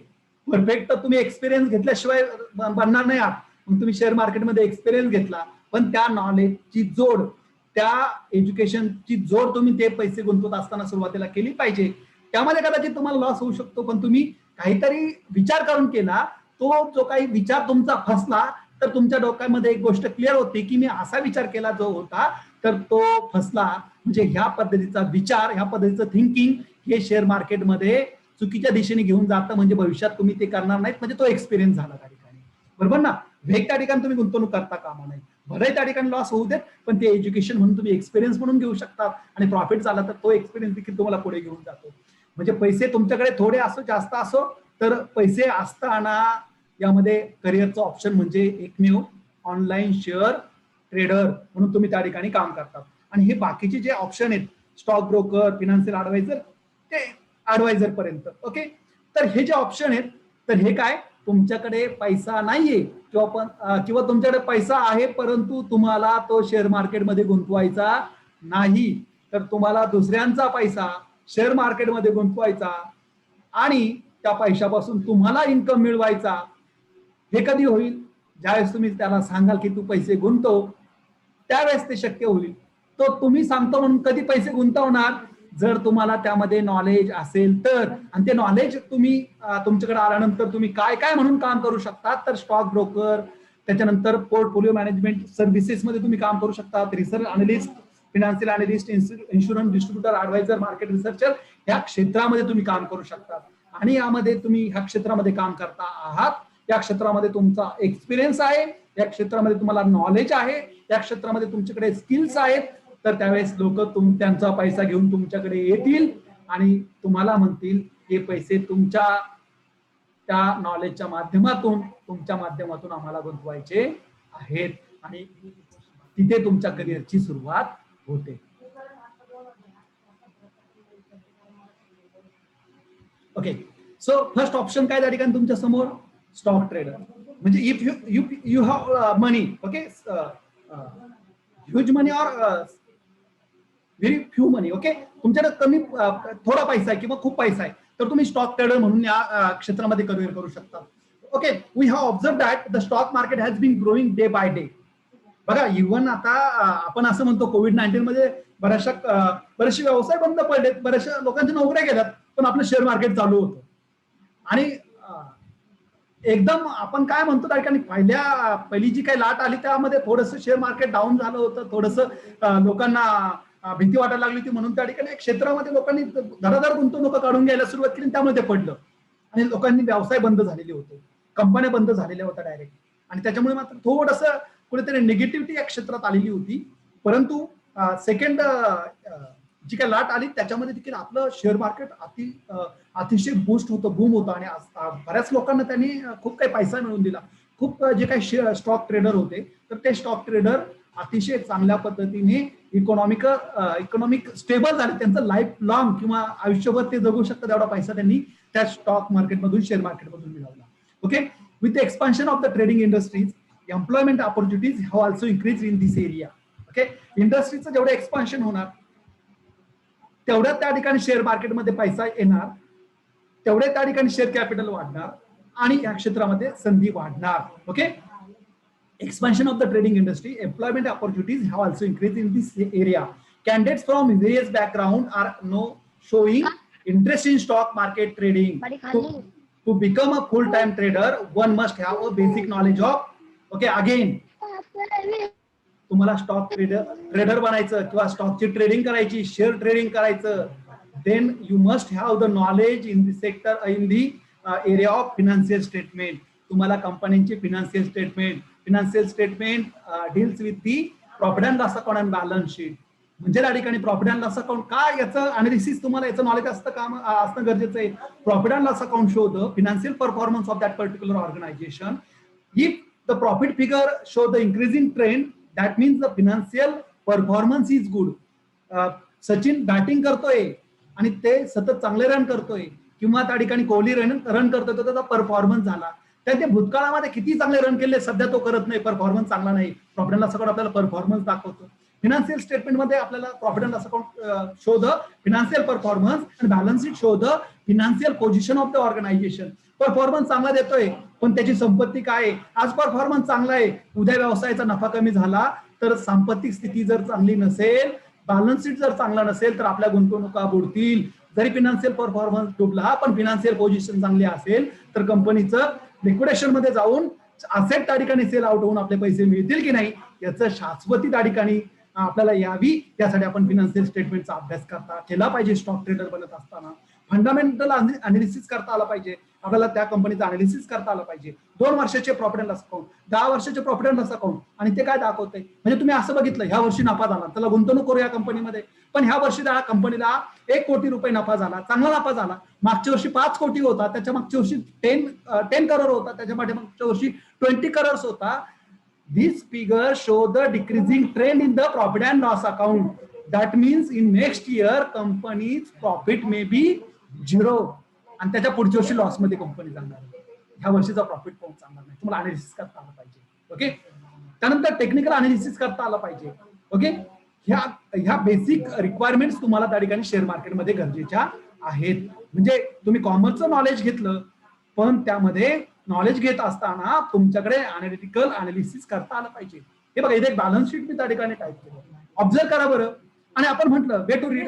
परफेक्ट, तर तुम्ही एक्सपिरियन्स घेतल्याशिवाय बनणार नाही आहात. मग तुम्ही शेअर मार्केटमध्ये एक्सपिरियन्स घेतला, पण त्या नॉलेजची जोड, त्या एज्युकेशनची जोड तुम्ही ते पैसे गुंतवत असताना सुरुवातीला केली पाहिजे. त्यामध्ये कदाचित तुम्हाला लॉस होऊ शकतो, पण तुम्ही काहीतरी विचार करून केला, तो जो काही विचार तुमचा फसला, तर तुमच्या डोक्यामध्ये एक गोष्ट क्लिअर होती की मी असा विचार केला जो होता तर तो फसला. म्हणजे ह्या पद्धतीचा विचार, ह्या पद्धतीचं थिंकिंग हे शेअर मार्केटमध्ये चुकीच्या दिशेने घेऊन जातं. म्हणजे भविष्यात तुम्ही ते करणार नाहीत. म्हणजे तो एक्सपिरियन्स झाला त्या ठिकाणी, बरोबर ना. वेग त्या ठिकाणी तुम्ही गुंतवणूक करता कामा नये. भले त्या ठिकाणी लॉस होऊ देत, पण ते एज्युकेशन म्हणून तुम्ही एक्सपिरियन्स म्हणून घेऊ शकता. आणि प्रॉफिट झाला तर तो एक्सपिरियन्स देखील तुम्हाला पुढे घेऊन जातो. म्हणजे पैसे तुमच्याकडे थोडे असो जास्त असो, तर पैसे असताना यामध्ये करिअरचं ऑप्शन म्हणजे एकमेव ऑनलाईन शेअर ट्रेडर म्हणून तुम्ही त्या ठिकाणी काम करतात. आणि हे बाकीचे जे ऑप्शन आहेत, स्टॉक ब्रोकर, फिनान्शियल ऍडवायझर, ते ऍडवायझर पर्यंत, ओके. तर हे जे ऑप्शन आहेत, तर हे काय, तुमच्याकडे पैसा नाहीये किंवा तुमच्याकडे पैसा आहे परंतु तुम्हाला तो शेअर मार्केटमध्ये गुंतवायचा नाही, तर तुम्हाला दुसऱ्यांचा पैसा शेअर मार्केटमध्ये गुंतवायचा आणि त्या पैशापासून तुम्हाला इन्कम मिळवायचा. हे कधी होईल? ज्यावेळेस तुम्ही त्याला सांगाल की तू पैसे गुंतव, त्यावेळेस ते शक्य होईल. तो तुम्ही सांगतो म्हणून कधी पैसे गुंतवणार? जर तुम्हाला त्यामध्ये नॉलेज असेल तर. आणि ते नॉलेज तुम्ही तुमच्याकडे आल्यानंतर तुम्ही काय काय म्हणून काम करू शकता, तर स्टॉक ब्रोकर, त्याच्यानंतर पोर्टफोलिओ मॅनेजमेंट सर्व्हिसेस मध्ये तुम्ही काम करू शकता, research analyst, financial analyst, insurance distributor, adviser, market researcher, या क्षेत्रामध्ये तुम्ही काम करू शकता. आणि यामध्ये तुम्ही ह्या क्षेत्रामध्ये काम करता आहात, या क्षेत्रामध्ये तुमचा एक्सपिरियन्स आहे, या क्षेत्रामध्ये तुम्हाला नॉलेज आहे, या क्षेत्रामध्ये तुमच्याकडे स्किल्स आहेत, तर त्यावेळेस लोक त्यांचा पैसा घेऊन तुमच्याकडे येतील आणि तुम्हाला म्हणतील हे पैसे तुमच्या त्या नॉलेजच्या माध्यमातून, तुमच्या माध्यमातून आम्हाला गुंतवायचे आहेत. आणि तिथे तुमच्या करिअरची सुरुवात होते. ओके, सो फर्स्ट ऑप्शन काय त्या ठिकाणी तुमच्या समोर? Stock trader. म्हणजे if you have money, okay, huge money or very few money, okay, तुमच्याकडे कमी थोडा पैसा आहे किंवा खूप पैसा आहे, तर तुम्ही स्टॉक ट्रेडर म्हणून या क्षेत्रामध्ये करिअर करू शकता. Okay, we have observe that the stock market has been growing day by day. बघा, इव्हन आता आपण असं म्हणतो कोविड-19 मध्ये बरेचसे व्यवसाय बंद पडलेत, बऱ्याचशा लोकांच्या नोकऱ्या गेल्यात, पण आपलं शेअर मार्केट चालू होतं. आणि एकदम आपण काय म्हणतो त्या ठिकाणी पहिली जी काही लाट आली त्यामध्ये थोडंसं शेअर मार्केट डाऊन झालं होतं, थोडंसं लोकांना भीती वाटायला लागली होती, म्हणून त्या ठिकाणी क्षेत्रामध्ये लोकांनी धडाधड गुंतवणूक काढून घ्यायला सुरुवात केली, त्यामुळे ते पडलं. आणि लोकांनी व्यवसाय बंद झालेले होते, कंपन्या बंद झालेल्या होत्या डायरेक्ट. आणि त्याच्यामुळे मात्र थोडंसं कुठेतरी निगेटिव्हिटी या क्षेत्रात आलेली होती. परंतु सेकंड जी काही लाट आली त्याच्यामध्ये देखील आपलं शेअर मार्केट अतिशय बूस्ट होतं, बूम होतं. आणि बऱ्याच लोकांना त्यांनी खूप काही पैसा मिळवून दिला. खूप जे काही स्टॉक ट्रेडर होते, तर ते स्टॉक ट्रेडर अतिशय चांगल्या पद्धतीने इकॉनॉमिक स्टेबल झाले. त्यांचं लाईफ लॉंग किंवा आयुष्यभर ते जगू शकतात एवढा पैसा त्यांनी त्या स्टॉक मार्केटमधून, शेअर मार्केटमधून मिळवला. Okay, with the expansion of the trading industries, employment opportunities have also increase in this area. Okay, इंडस्ट्रीचं जेवढं एक्सपान्शन होणार तेवढ्या त्या ठिकाणी शेअर मार्केटमध्ये पैसा येणार, तेवढे त्या ठिकाणी शेअर कॅपिटल वाढणार आणि या क्षेत्रामध्ये संधी वाढणार. Okay, expansion of the trading industry, employment opportunities have also increased in this area. Candidates from various backgrounds are now showing interest in stock market trading. To become a full-time trader, one must have a basic knowledge of, okay, again, तुम्हाला stock trader बनायचं किंवा स्टॉकची trading करायची, share trading करायचं, then you must have the knowledge in the sector, in the area of financial statement. तुम्हाला कंपन्यांची financial statement deals with the profit and loss account and balance sheet. म्हणजे त्या ठिकाणी प्रॉफिट अँड लॉस अकाउंट काय, याचं analysis तुम्हाला याचं knowledge असणं गरजेचं आहे. Profit and loss account show the financial performance of that particular organisation. If the profit figure show the increasing trend, that means the financial performance is good. Sachin batting करतोय आणि ते सतत चांगले रन करतोय, किंवा त्या ठिकाणी कोहली रन करतोय, तर त्याचा परफॉर्मन्स झाला. त्या भूतकाळामध्ये किती चांगले रन केले, सध्या तो करत नाही, परफॉर्मन्स चांगला नाही. प्रॉफिट अँड लॉस अकाउंट आपल्याला परफॉर्मन्स दाखवतो. फिनान्शियल स्टेटमेंट मध्ये आपल्याला profit and loss account show the financial performance आणि balance sheet show the financial position of the organisation. Performance चांगला देतोय, पण त्याची संपत्ती काय आहे? आज परफॉर्मन्स चांगला आहे, उद्या व्यवसायाचा नफा कमी झाला तर सांपत्तिक स्थिती जर चांगली नसेल, बॅलन्स शीट जर चांगला नसेल, तर आपल्या गुंतवणुका बुडतील. जरी फिनान्शियल परफॉर्मन्स डुबला पण फिनान्शियल पोझिशन चांगली असेल तर कंपनीचं लिक्विडेशन मध्ये जाऊन असेट त्या ठिकाणी सेल आउट होऊन आपले पैसे मिळतील की नाही याचं शाश्वती त्या ठिकाणी आपल्याला यावी, त्यासाठी आपण फिनान्शियल स्टेटमेंटचा अभ्यास केला पाहिजे. स्टॉक ट्रेडर बनत असताना फंडामेंटल अनालिसिस करता आला पाहिजे, आपल्याला त्या कंपनीचं अनालिसिस करता आलं पाहिजे. 2 वर्षाचे प्रॉफिट अँड लॉस अकाउंट, 10 वर्षाचे प्रॉफिट अँड लॉस अकाउंट, आणि ते काय दाखवते म्हणजे तुम्ही असं बघितलं ह्या वर्षी नफा झाला, त्याला गुंतवणूक करू या कंपनीमध्ये, पण ह्या वर्षी त्या कंपनीला 1 कोटी रुपये नफा झाला, चांगला नफा झाला. मागच्या वर्षी 5 कोटी होता, त्याच्या मागच्या वर्षी 10 करोड होता, त्याच्या मागच्या वर्षी 20 करोड होता. This figure show the decreasing trend in the profit and loss account. That means in next year company's profit may be 0, आणि त्याच्या पुढच्या वर्षी लॉस मध्ये कंपनी जाणार. ह्या वर्षीचा प्रॉफिट पाहून चालणार नाही. तुम्हाला अनालिसिस करता आलं पाहिजे. ओके, त्यानंतर टेक्निकल अनालिसिस करता आलं पाहिजे. ओके, ह्या बेसिक रिक्वायरमेंट्स तुम्हाला त्या ठिकाणी शेअर मार्केटमध्ये गरजेच्या आहेत. म्हणजे तुम्ही कॉमर्सचं नॉलेज घेतलं, पण त्यामध्ये नॉलेज घेत असताना तुमच्याकडे अनालिटिकल अनालिसिस करता आलं पाहिजे. हे बघा, इथे एक बॅलन्स शीट मी त्या ठिकाणी टाईप केलं, ऑब्झर्व करा बरं. आणि आपण म्हटलं way to read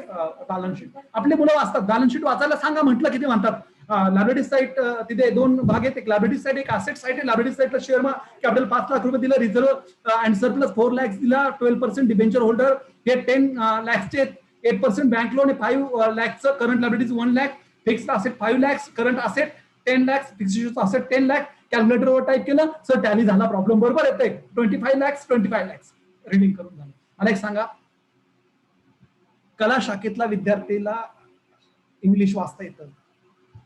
balance sheet, आपली मुलं वाचतात, बॅलन्स शीट वाचायला सांगा म्हटलं किती म्हणतात. लायबिलिटी साईड तिथे 2 भाग आहेत, एक लायबिलिटी साईड एक असेट साईड आहे. लायबिलिटी साईडला शेअर कॅपिटल 5 लाख रुपये दिलं, रिझर्व्ह अँड सरप्लस 4 लाख दिला, 12% डिबेंचर होल्डर हे 10 लाखचे, 8% बँक लोन, 5 लाखचं current liabilities 1 lakh, fixed asset 5 lakh, current asset 10 lakh, fixed asset 10 lakh. कॅल्क्युलेटरवर टाईप केलं सर, टॅली झाला, प्रॉब्लेम बरोबर येते. 25 लाख रिडिंग करून झालं. मला एक सांगा, कला शाखेतला विद्यार्थीला इंग्लिश वाचता येतं,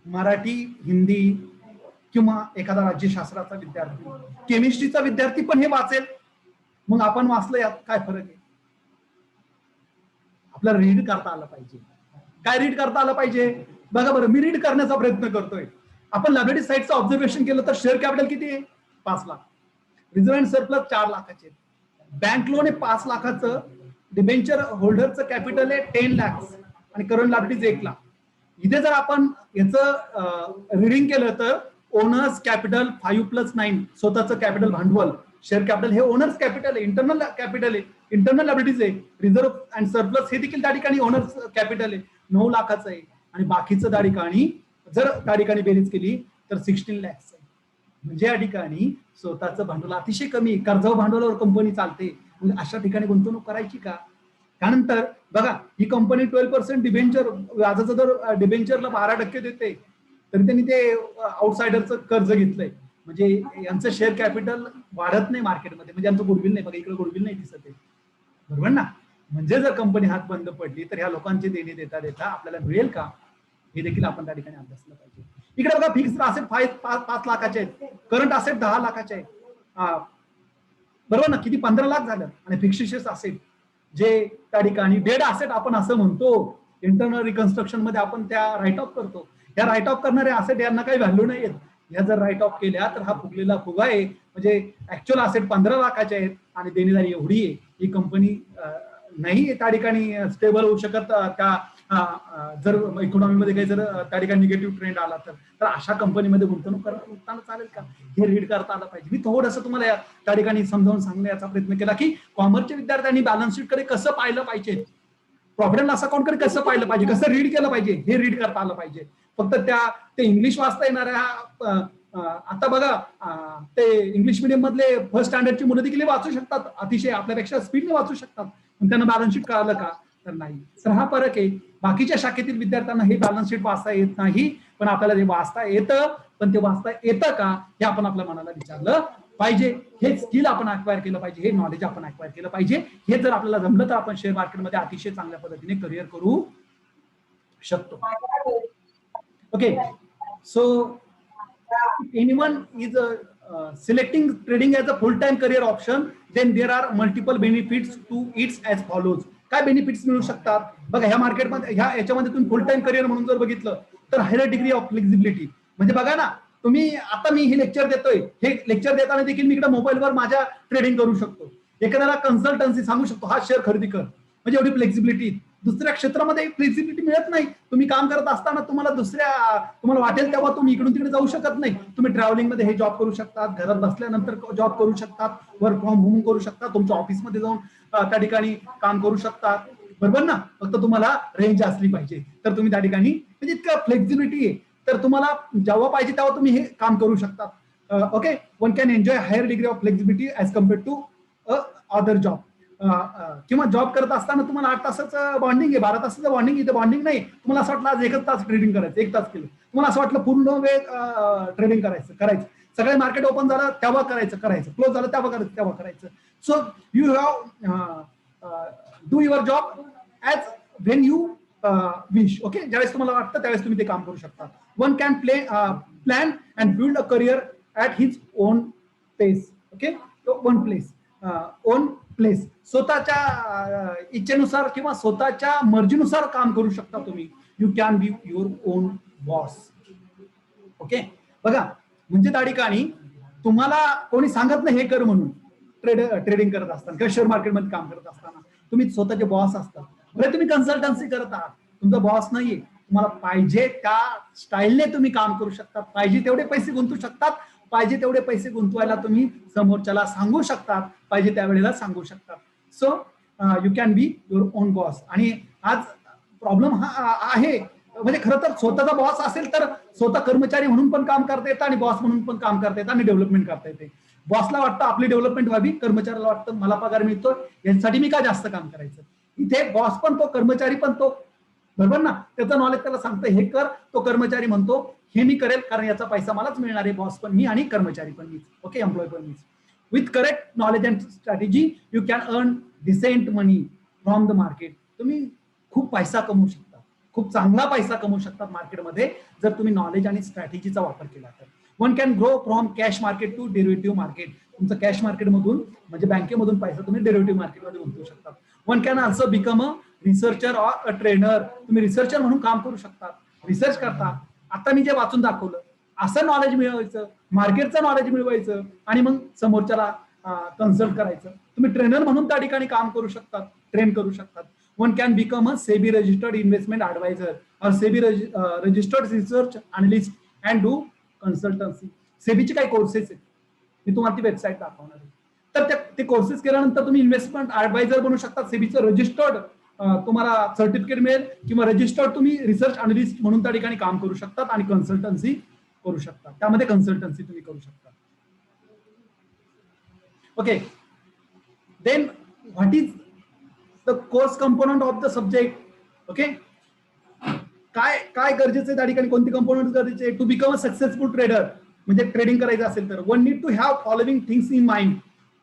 मराठी, हिंदी किंवा एखादा राज्यशास्त्राचा विद्यार्थी, केमिस्ट्रीचा विद्यार्थी पण हे वाचेल. मग आपण वाचलं, यात काय फरक आहे? आपल्याला रीड करता आलं पाहिजे. काय रीड करता आलं पाहिजे? बघा बरं, मी रीड करण्याचा प्रयत्न करतोय. आपण लायबिलिटी साईडचं ऑब्झर्वेशन केलं तर शेअर कॅपिटल किती आहे? 5 लाख, रिझर्व्ह अँड सरप्लस 4 लाखाचे, बँक लोन आहे 5 लाखाचं, डिबेंचर होल्डरचं कॅपिटल आहे 10 लाख, आणि करंट लायबिलिटीज 1 लाख. इथे जर आपण याचं रिडिंग केलं तर ओनर्स कॅपिटल 5+9, स्वतःचं कॅपिटल भांडवल, शेअर कॅपिटल हे ओनर्स कॅपिटल आहे, इंटरनल कॅपिटल आहे, इंटरनल लायबिलिटीज आहे, रिझर्व्ह अँड सरप्लस हे देखील त्या ठिकाणी ओनर्स कॅपिटल आहे 9 लाखाचं आहे, आणि बाकीचं त्या ठिकाणी जर त्या ठिकाणी बेरीज केली तर 16 लाख आहे. म्हणजे या ठिकाणी स्वतःचं भांडवल अतिशय कमी, कर्जावर भांडवलावर कंपनी चालते. अशा ठिकाणी गुंतवणूक करायची का? त्यानंतर बघा, ही कंपनी 12% डिबेंचर व्याजाचा दर डिबेंचरला 12% देते, तरी त्यांनी ते आउटसाइडरचं कर्ज घेतलंय. म्हणजे यांचं शेअर कॅपिटल वाढत नाही मार्केटमध्ये, म्हणजे यांचं गुडविल नाही. बघा, इकडे गुडविल नाही दिसत आहे, बरोबर ना? म्हणजे जर कंपनी हात बंद पडली तर ह्या लोकांचे देणे देता देता आपल्याला मिळेल का, हे देखील आपण त्या ठिकाणी अभ्यासलं पाहिजे. इकडे बघा, फिक्स्ड असेट 5 लाखाचे आहेत, करंट असेट 10 लाखाचे आहेत, बरोबर ना? किती 15 लाख झालं. आणि फिक्स्ड असेट जे त्या ठिकाणी डेड असेट आपण असं म्हणतो, इंटरनल रिकन्स्ट्रक्शन मध्ये आपण त्या राईट ऑफ करतो. या राईट ऑफ करणारे असेट यांना काही व्हॅल्यू नाही येत. या जर राईट ऑफ केल्या तर हा फुगलेला फुगा आहे. म्हणजे ऍक्च्युअल असेट 15 लाखाचे आहेत आणि देणेदारी एवढी आहे. ही कंपनी नाही त्या ठिकाणी स्टेबल होऊ शकत. त्या जर इकॉनॉमीमध्ये काही जर त्या ठिकाणी निगेटिव्ह ट्रेंड आला तर अशा कंपनीमध्ये गुंतवणूक करताना चालेल का, हे रीड करता आलं पाहिजे. मी थोडंसं तुम्हाला त्या ठिकाणी समजावून सांगण्याचा प्रयत्न केला की कॉमर्सच्या विद्यार्थ्यांनी बॅलन्स शीट कडे कसं पाहिलं पाहिजे, प्रॉफिट अँड लॉस अकाउंट कडे कसं पाहिलं पाहिजे, कसं रीड केलं पाहिजे, हे रीड करता आलं पाहिजे. फक्त ते इंग्लिश वाचता येणाऱ्या, आता बघा ते इंग्लिश मिडियम मधले फर्स्ट स्टँडर्डची मुलं देखील वाचू शकतात, अतिशय आपल्यापेक्षा स्पीडने वाचू शकतात, पण त्यांना बॅलन्स शीट कळालं का, तर नाही. तर हा फरक आहे. बाकीच्या शाखेतील विद्यार्थ्यांना हे बॅलन्स शीट वाचता येत नाही, पण आपल्याला ते वाचता येतं. पण ते वाचता येतं का हे आपण आपल्या मनाला विचारलं पाहिजे. हे स्किल आपण अक्वायर केलं पाहिजे, हे नॉलेज आपण अक्वायर केलं पाहिजे. हे जर आपल्याला जमलं तर आपण शेअर मार्केटमध्ये अतिशय चांगल्या पद्धतीने करिअर करू शकतो. Okay, so anyone is selecting trading as a full-time career option, then there are multiple benefits to it as follows. काय बेनिफिट्स मिळू शकतात बघा ह्या मार्केटमध्ये, याच्यामध्ये तुम्ही फुल टाइम करिअर म्हणून जर बघितलं तर हायर डिग्री ऑफ फ्लेक्झिबिलिटी. म्हणजे बघा ना, तुम्ही आता मी हे लेक्चर देतोय, हे लेक्चर देताना देखील मी इकडे मोबाईलवर माझ्या ट्रेडिंग करू शकतो. एखाद्याला कन्सल्टन्सी सांगू शकतो, हा शेअर खरेदी कर, म्हणजे एवढी फ्लेक्झिबिलिटी. दुसऱ्या क्षेत्रामध्ये फ्लेक्झिबिलिटी मिळत नाही. तुम्ही काम करत असताना तुम्हाला वाटेल तेव्हा तुम्ही इकडून तिकडे जाऊ शकत नाही. तुम्ही ट्रॅव्हलिंग मध्ये हे जॉब करू शकतात, घरात बसल्यानंतर जॉब करू शकतात, वर्क फ्रॉम होम करू शकतात, तुमच्या ऑफिसमध्ये जाऊन त्या ठिकाणी काम करू शकतात, बरोबर ना? फक्त तुम्हाला रेंज असली पाहिजे तर तुम्ही त्या ठिकाणी, म्हणजे इतकं फ्लेक्झिबिलिटी आहे. तर तुम्हाला जेव्हा पाहिजे तेव्हा तुम्ही हे काम करू शकतात. Okay, one can enjoy higher degree of flexibility as compared to other job. किंवा जॉब करत असताना तुम्हाला 8 तासाचं बॉन्डिंग आहे, 12 तासाचं बॉन्डिंग, इथे बॉन्डिंग नाही, तुम्हाला असं वाटलं आज 1 तास ट्रेडिंग करायचं, 1 तास केलं, तुम्हाला असं वाटलं पूर्ण वेळ ट्रेडिंग करायचं, सगळे मार्केट ओपन झालं तेव्हा करायचं, क्लोज झालं तेव्हा करायचं. So you have do your job as when you wish. Okay, ज्यावेळेस तुम्हाला वाटतं त्यावेळेस तुम्ही ते काम करू शकता. One can plan and build a career at his own pace. Okay, own place, स्वतःच्या इच्छेनुसार किंवा स्वतःच्या मर्जीनुसार काम करू शकता तुम्ही. You can be your own boss. Okay, बघा म्हणजे त्या ठिकाणी तुम्हाला कोणी सांगत नाही हे कर म्हणून. ट्रेडिंग करत असताना किंवा शेअर मार्केटमध्ये काम करत असताना तुम्ही स्वतःचे बॉस असतात. बरे तुम्ही कन्सल्टन्सी करत आहात, तुमचा बॉस नाहीये, तुम्हाला पाहिजे त्या स्टाईलने तुम्ही काम करू शकता, पाहिजे तेवढे पैसे गुंतवू शकतात, पाहिजे तेवढे पैसे गुंतवायला तुम्ही समोरच्याला सांगू शकतात, पाहिजे त्यावेळेला सांगू शकतात. So you can be your own boss. आणि आज प्रॉब्लेम हा आहे, म्हणजे खरं तर स्वतःचा बॉस असेल तर स्वतः कर्मचारी म्हणून पण काम करता येतं आणि बॉस म्हणून पण काम करता येतं आणि डेव्हलपमेंट करता येते. बॉसला वाटतं आपली डेव्हलपमेंट व्हावी, कर्मचाऱ्याला वाटतं मला पगार मिळतो यासाठी मी का जास्त काम करायचं. इथे बॉस पण तो, कर्मचारी पण तो, बरोबर ना. त्याचं नॉलेज त्याला सांगतं हे कर, तो कर्मचारी म्हणतो हे मी करेल कारण याचा पैसा मलाच मिळणार आहे, बॉस पण मी आणि कर्मचारी पण मीच. ओके, एम्प्लॉय पण मीच. With correct knowledge and strategy you can earn decent money from the market. तुम्ही खूप पैसा कमवू शकता, खूप चांगला पैसा कमवू शकतात मार्केटमध्ये जर तुम्ही नॉलेज आणि स्ट्रॅटेजीचा वापर केला तर. One can grow from cash market to derivative market. तुमचं कॅश मार्केटमधून म्हणजे बँकेमधून पैसा तुम्ही डेरिव्हेटिव्ह मार्केटमध्ये गुंतवू शकता. One can also become a researcher or a trainer. तुम्ही रिसर्चर म्हणून काम करू शकता, रिसर्च करता. आता मी जे वाचून दाखवलं असं नॉलेज मिळवायचं, मार्केटचं नॉलेज मिळवायचं आणि मग समोरच्याला कन्सल्ट करायचं. तुम्ही ट्रेनर म्हणून त्या ठिकाणी काम करू शकतात, ट्रेन करू शकतात. One can become a SEBI registered investment adviser और SEBI registered research analyst and do consultancy. सेबीचे काही कोर्सेस आहेत, मी तुम्हाला ती वेबसाईट दाखवणार आहे. तर ते कोर्सेस केल्यानंतर तुम्ही इन्व्हेस्टमेंट ऍडवायझर बनू शकता. सेबीचं रजिस्टर्ड तुम्हाला सर्टिफिकेट मिळेल किंवा रजिस्टर्ड तुम्ही रिसर्च अनालिस्ट म्हणून त्या ठिकाणी काम करू शकतात आणि कन्सल्टन्सी करू शकता. त्यामध्ये कन्सल्टन्सी तुम्ही करू शकता. Okay, then what is the course component of the subject. Okay, काय काय गरजेचं आहे त्या ठिकाणी, कोणते कंपोनंट गरजेचे. To become a successful trader म्हणजे ट्रेडिंग करायचं असेल तर one need to have following things in mind.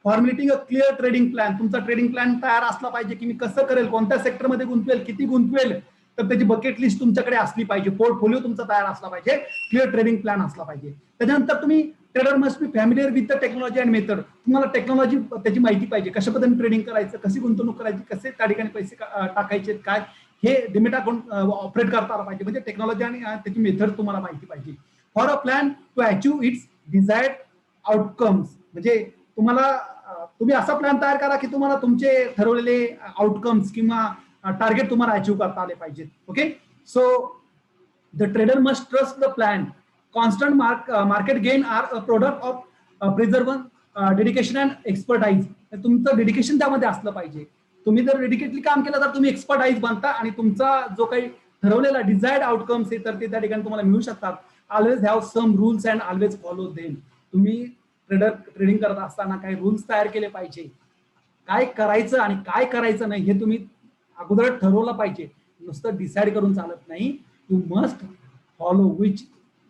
Formulating a clear trading plan. तुमचा ट्रेडिंग प्लॅन तयार असला पाहिजे की मी कसं करेल, कोणत्या सेक्टरमध्ये गुंतवेल, किती गुंतवेल, तर त्याची बकेट लिस्ट तुमच्याकडे असली पाहिजे. पोर्टफोलिओ तुमचा तयार असला पाहिजे, क्लिअर ट्रेडिंग प्लॅन असला पाहिजे. त्याच्यानंतर तुम्ही trader must be familiar with the technology and method. तुम्हाला टेक्नॉलॉजी त्याची माहिती पाहिजे, कशा पद्धतीने ट्रेडिंग करायचं, कशी गुंतवणूक करायची, कसे त्या ठिकाणी पैसे टाकायचे, काय हे डिमेट अकाउंट ऑपरेट करता आला पाहिजे. म्हणजे टेक्नॉलॉजी आणि त्याची मेथड तुम्हाला माहिती पाहिजे. For a plan to achieve its desired outcomes. म्हणजे तुम्हाला तुम्ही असा प्लॅन तयार करा की तुम्हाला तुमचे ठरवलेले आउटकम्स किंवा टार्गेट तुम्हाला अचीव्ह करता आले पाहिजेत. Okay, so the trader must trust the plan. Constant market gain are a product of preserve dedication and expertise. तुमचं डेडिकेशन त्यामध्ये असलं पाहिजे. तुम्ही जर डेडिकेटली काम केलं तर तुम्ही एक्सपर्टाईज बनता आणि तुमचा जो काही ठरवलेला डिझायर्ड आउटकम्स आहे तर ते त्या ठिकाणी तुम्हाला मिळू शकतात. Always have some rules and always follow them. तुम्ही ट्रेडिंग करत असताना काही रूल्स तयार केले पाहिजे, काय करायचं आणि काय करायचं नाही हे तुम्ही अगोदर ठरवलं पाहिजे. नुसतं डिसाईड करून चालत नाही, you must follow which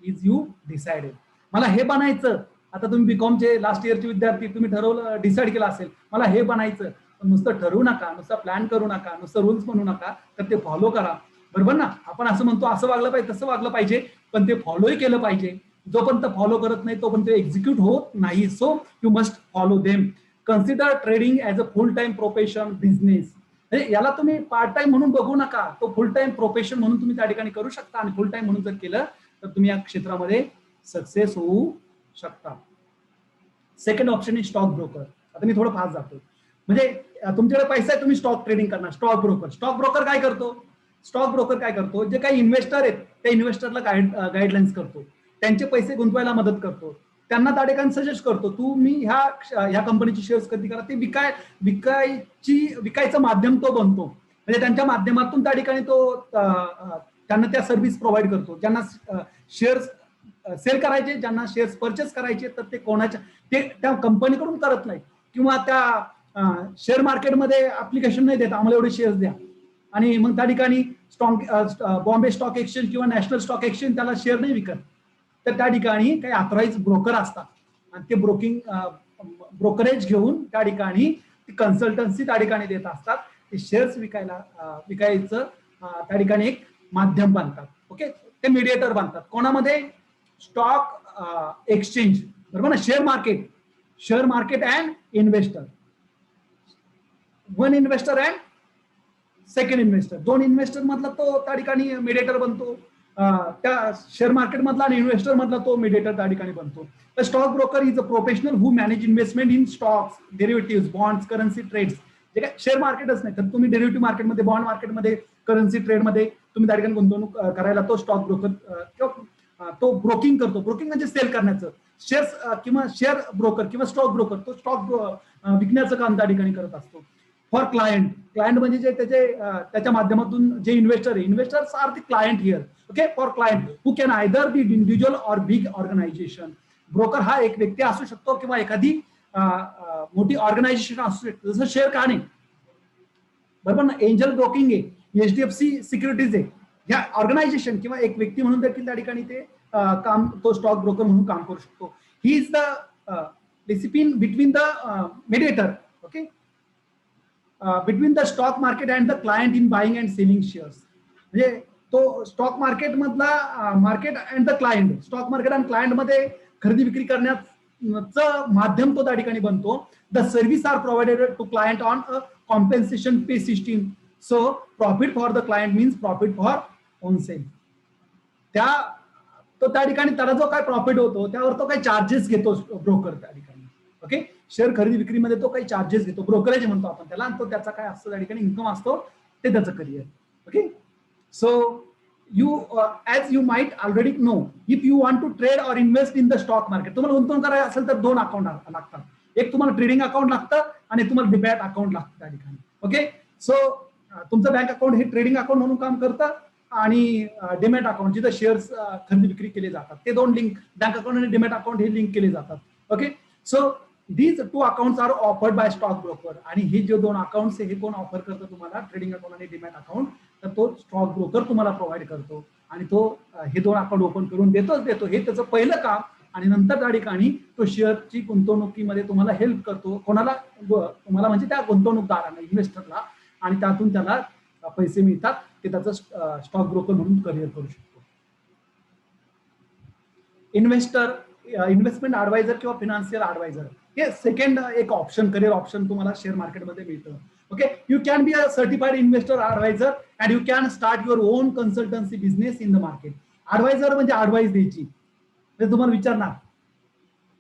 is you decided. मला हे बनायचं. आता तुम्ही बीकॉमचे लास्ट इयरचे विद्यार्थी, तुम्ही ठरवलं, डिसाईड केलं असेल मला हे बनायचं, नुसतं ठरवू नका, नुसतं प्लॅन करू नका, नुसतं रूल्स बनवू नका, तर ते फॉलो करा. बरोबर ना. आपण असं म्हणतो असं वागलं पाहिजे, तसं वागलं पाहिजे, पण ते फॉलोही केलं पाहिजे. जोपर्यंत फॉलो करत नाही तोपर्यंत एक्झिक्यूट होत नाही. So you must follow them. Consider trading as a full time profession business. याला तुम्ही पार्ट टाइम म्हणून बघू नका, तो फुल टाइम प्रोफेशन म्हणून तुम्ही त्या ठिकाणी करू शकता आणि फुल टाइम म्हणून जर केलं तर तुम्ही या क्षेत्रामध्ये सक्सेस होऊ शकता. Second option is stock broker. आता मी थोडं फास्ट जातो. म्हणजे तुमच्याकडे पैसा आहे, तुम्ही स्टॉक ट्रेडिंग करणार. स्टॉक ब्रोकर काय करतो? स्टॉक ब्रोकर काय करतो? जे काही इन्व्हेस्टर आहेत त्या इन्व्हेस्टरला गाईडलाईन्स करतो, त्यांचे पैसे गुंतवायला मदत करतो, त्यांना त्या ठिकाणी सजेस्ट करतो तुम्ही ह्या कंपनीची शेअर्स खरेदी करा. ते विकायचं माध्यम तो बनतो. म्हणजे त्यांच्या माध्यमातून त्या ठिकाणी तो त्यांना त्या सर्व्हिस प्रोव्हाइड करतो. ज्यांना शेअर्स सेल करायचे, ज्यांना शेअर्स परचेस करायचे, तर ते त्या कंपनीकडून करत नाही किंवा त्या शेअर मार्केटमध्ये ऍप्लिकेशन नाही देत आम्हाला एवढे शेअर्स द्या, आणि मग त्या ठिकाणी बॉम्बे स्टॉक एक्सचेंज किंवा नॅशनल स्टॉक एक्सचेंज त्याला शेअर नाही विकत, तर त्या ठिकाणी काही ऑथराइज ब्रोकर असतात आणि ते ब्रोकरेज घेऊन त्या ठिकाणी कन्सल्टन्सी त्या ठिकाणी देत असतात. ते शेअर्स विकायचं त्या ठिकाणी एक माध्यम बनतात. ओके, ते मीडिएटर बनतात कोणामध्ये? स्टॉक एक्सचेंज, बरोबर ना. Share market and investor, one investor and second investor, दोन इन्व्हेस्टर मधला तो त्या ठिकाणी मीडिएटर बनतो, त्या शेअर मार्केट मधला आणि इन्व्हेस्टर मधला तो मीडिएटर त्या ठिकाणी बनतो. तर stock broker is a professional who manage investment in stocks, derivative, bonds, currency trades. जे काय शेअर मार्केटच नाही तर तुम्ही डेरिव्हेटिव्ह मार्केटमध्ये, बॉन्ड मार्केटमध्ये, करन्सी ट्रेडमध्ये तुम्ही त्या ठिकाणी गुंतवणूक करायला तो स्टॉक ब्रोकर किंवा तो ब्रोकिंग करतो. ब्रोकिंग म्हणजे सेल करण्याचं. शेअर्स किंवा शेअर ब्रोकर किंवा स्टॉक ब्रोकर तो स्टॉक विकण्याचं काम त्या ठिकाणी करत असतो. फॉर क्लायंट म्हणजे जे त्याच्या माध्यमातून जे investors are the client here. Okay, for client who can either be individual or big organisation. Broker हा एक व्यक्ती असू शकतो किंवा एखादी मोठी ऑर्गनायझेशन असू शकते, जसं शेअर कहाणी, बरोबर ना. एंजल ब्रोकिंग आहे, HDFC सिक्युरिटीज आहे, ह्या ऑर्गनायझेशन किंवा एक व्यक्ती म्हणून देखील त्या ठिकाणी ते काम, तो स्टॉक ब्रोकर म्हणून काम करू शकतो. He is the discipline between the mediator, okay, between the stock market and the client in buying and selling shares. म्हणजे तो स्टॉक मार्केट मधला market and the client, stock market आणि क्लायंट मध्ये खरेदी विक्री करण्याचं माध्यम तो त्या ठिकाणी बनतो. The service are provided to client on a compensation pay system. So profit for the client means profit for own sale. तो त्या ठिकाणी त्याला जो काय प्रॉफिट होतो त्यावर तो काही चार्जेस घेतो ब्रोकर त्या ठिकाणी. ओके, शेअर खरेदी विक्रीमध्ये तो काही चार्जेस घेतो, ब्रोकरेज म्हणतो आपण त्याला, आणि तो त्याचा काय असतो त्या ठिकाणी इन्कम असतो, ते त्याचं career. Okay, so as you might already know, if you want to trade or invest in the stock market, तुम्हाला गुंतवणूक करायची असेल तर दोन अकाउंट लागतात. एक तुम्हाला ट्रेडिंग अकाउंट लागतं आणि तुम्हाला डिमॅट अकाउंट लागतं त्या ठिकाणी. ओके, सो तुमचं बँक अकाउंट हे ट्रेडिंग अकाउंट म्हणून काम करतं आणि डिमॅट अकाउंट जिथं शेअर्स खरेदी विक्री केले जातात, ते दोन लिंक, बँक अकाउंट आणि डिमॅट अकाउंट हे लिंक केले जातात. Okay, so these two accounts are offered by stock broker. आणि हे जे दोन अकाउंट्स हे कोण ऑफर करतो तुम्हाला? ट्रेडिंग अकाउंट आणि डिमॅट अकाउंट. तर तो स्टॉक ब्रोकर तुम्हाला प्रोव्हाइड करतो आणि तो हे दोन अकाउंट ओपन करून देतो. हे त्याचं पहिलं काम. आणि नंतर त्या ठिकाणी तो शेअरची गुंतवणुकीमध्ये तुम्हाला हेल्प करतो. कोणाला? तुम्हाला म्हणजे त्या गुंतवणूकदारांना, इन्व्हेस्टरला, आणि त्यातून त्याला पैसे मिळतात, ते त्याचं स्टॉक ब्रोकर म्हणून करिअर करू शकतो. इन्व्हेस्टमेंट ऍडवायझर किंवा फिनान्शियल ऍडवायझर हे सेकंड एक ऑप्शन, करिअर ऑप्शन तुम्हाला शेअर मार्केटमध्ये मिळतं. Okay, you can be a certified investor adviser and you can start your on consultancy business in the market. Adviser म्हणजे ऍडवाइस द्यायची, म्हणजे तुम्हाला विचारणार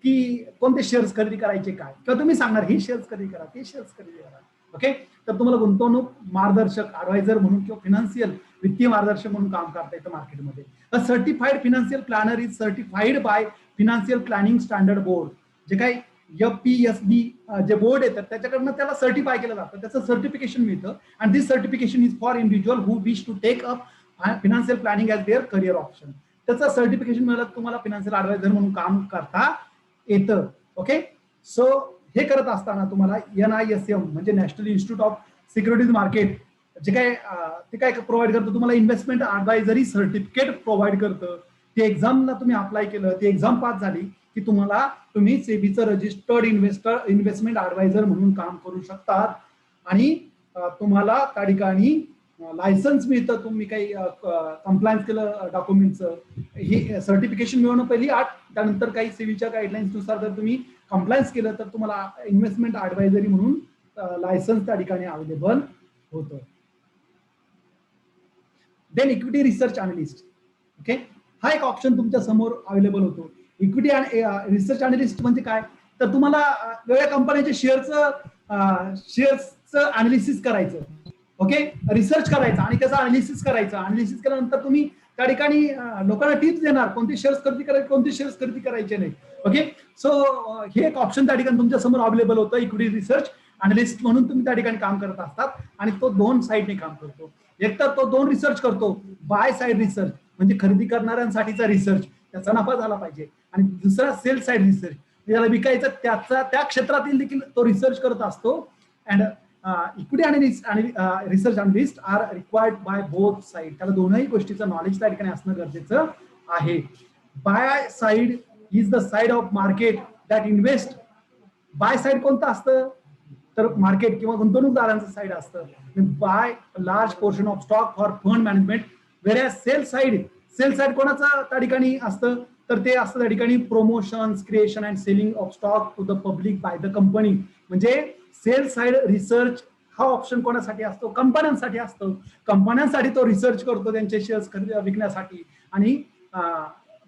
की कोणते शेअर्स खरेदी करायचे काय, किंवा तुम्ही सांगणार हे शेअर्स खरेदी करा, ते शेअर्स खरेदी करा. ओके, तर तुम्हाला गुंतवणूक मार्गदर्शक ऍडवायझर म्हणून किंवा फिनान्शियल वित्तीय मार्गदर्शक म्हणून काम करता येतं मार्केटमध्ये. A certified financial planner is certified by financial planning standard board. जे काही FPSB जे बोर्ड येतात त्याच्याकडनं त्याला सर्टिफाय केलं जातं, त्याचं सर्टिफिकेशन मिळतं. And this certification is for individual who wish to take up financial planning as their career option. त्याचं सर्टिफिकेशन मिळालं तुम्हाला फिनान्शियल ऍडवायझर म्हणून काम करता येतं. ओके, सो हे करत असताना तुम्हाला NISM म्हणजे national institute of securities market जे काय ते काय प्रोव्हाइड करतं तुम्हाला? इन्व्हेस्टमेंट ऍडवायझरी सर्टिफिकेट प्रोव्हाइड करतं. ते एक्झामला तुम्ही अप्लाय केलं, ती एक्झाम पास झाली की तुम्ही सेबीचं रजिस्टर्ड इन्व्हेस्टमेंट ऍडवायझर म्हणून काम करू शकतात. आणि तुम्हाला त्या ठिकाणी लायसन्स मिळतं. तुम्ही काही कंप्लायन्स केलं डॉक्युमेंटचं, हे सर्टिफिकेशन मिळवणं पहिली अट. त्यानंतर काही सेबीच्या गाईडलाईन्सनुसार जर तुम्ही कंप्लायन्स केलं तर तुम्हाला इन्व्हेस्टमेंट ऍडवायझरी म्हणून लायसन्स त्या ठिकाणी अवेलेबल होतं. Then equity research analyst. Okay, हा एक ऑप्शन तुमच्या समोर अवेलेबल होतो. इक्विटी रिसर्च अनालिस्ट म्हणजे काय? तर तुम्हाला वेगळ्या कंपन्यांच्या शेअर्सचं अनालिसिस करायचं. ओके, रिसर्च करायचा आणि त्याचं अनालिसिस करायचं. अनालिसिस केल्यानंतर तुम्ही त्या ठिकाणी लोकांना टिप्स देणार कोणते शेअर्स खरेदी करायचे, कोणते शेअर्स खरेदी करायचे नाही. ओके, सो हे एक ऑप्शन त्या ठिकाणी तुमच्या समोर अवेलेबल होतं. इक्विटी रिसर्च अनालिस्ट म्हणून तुम्ही त्या ठिकाणी काम करत असतात आणि तो दोन साईडने काम करतो. एक तर तो दोन रिसर्च करतो, बाय साईड रिसर्च म्हणजे खरेदी करणाऱ्यांसाठीचा रिसर्च, त्याचा नफा झाला पाहिजे. आणि दुसरा सेल साईड रिसर्च, ज्याला विकायचं त्या क्षेत्रातील देखील तो रिसर्च करत असतो अँड इक्विटी अनालिस्ट आणि research analyst are required by both side. त्याला दोनही गोष्टीचं नॉलेज त्या ठिकाणी असणं गरजेचं आहे. Buy side is the side of market that invest. Buy side कोणतं असतं तर मार्केट किंवा गुंतवणूकदारांचं साईड असतं. Buy large portion of stock for fund management. Where sell side कोणाचं त्या ठिकाणी असतं तर ते असतं त्या ठिकाणी promotion, creation and selling of stock to the public by the company. म्हणजे सेल साईड रिसर्च हा ऑप्शन कोणासाठी असतो? कंपन्यांसाठी असतो. कंपन्यांसाठी तो रिसर्च करतो त्यांचे शेअर्स विकण्यासाठी. आणि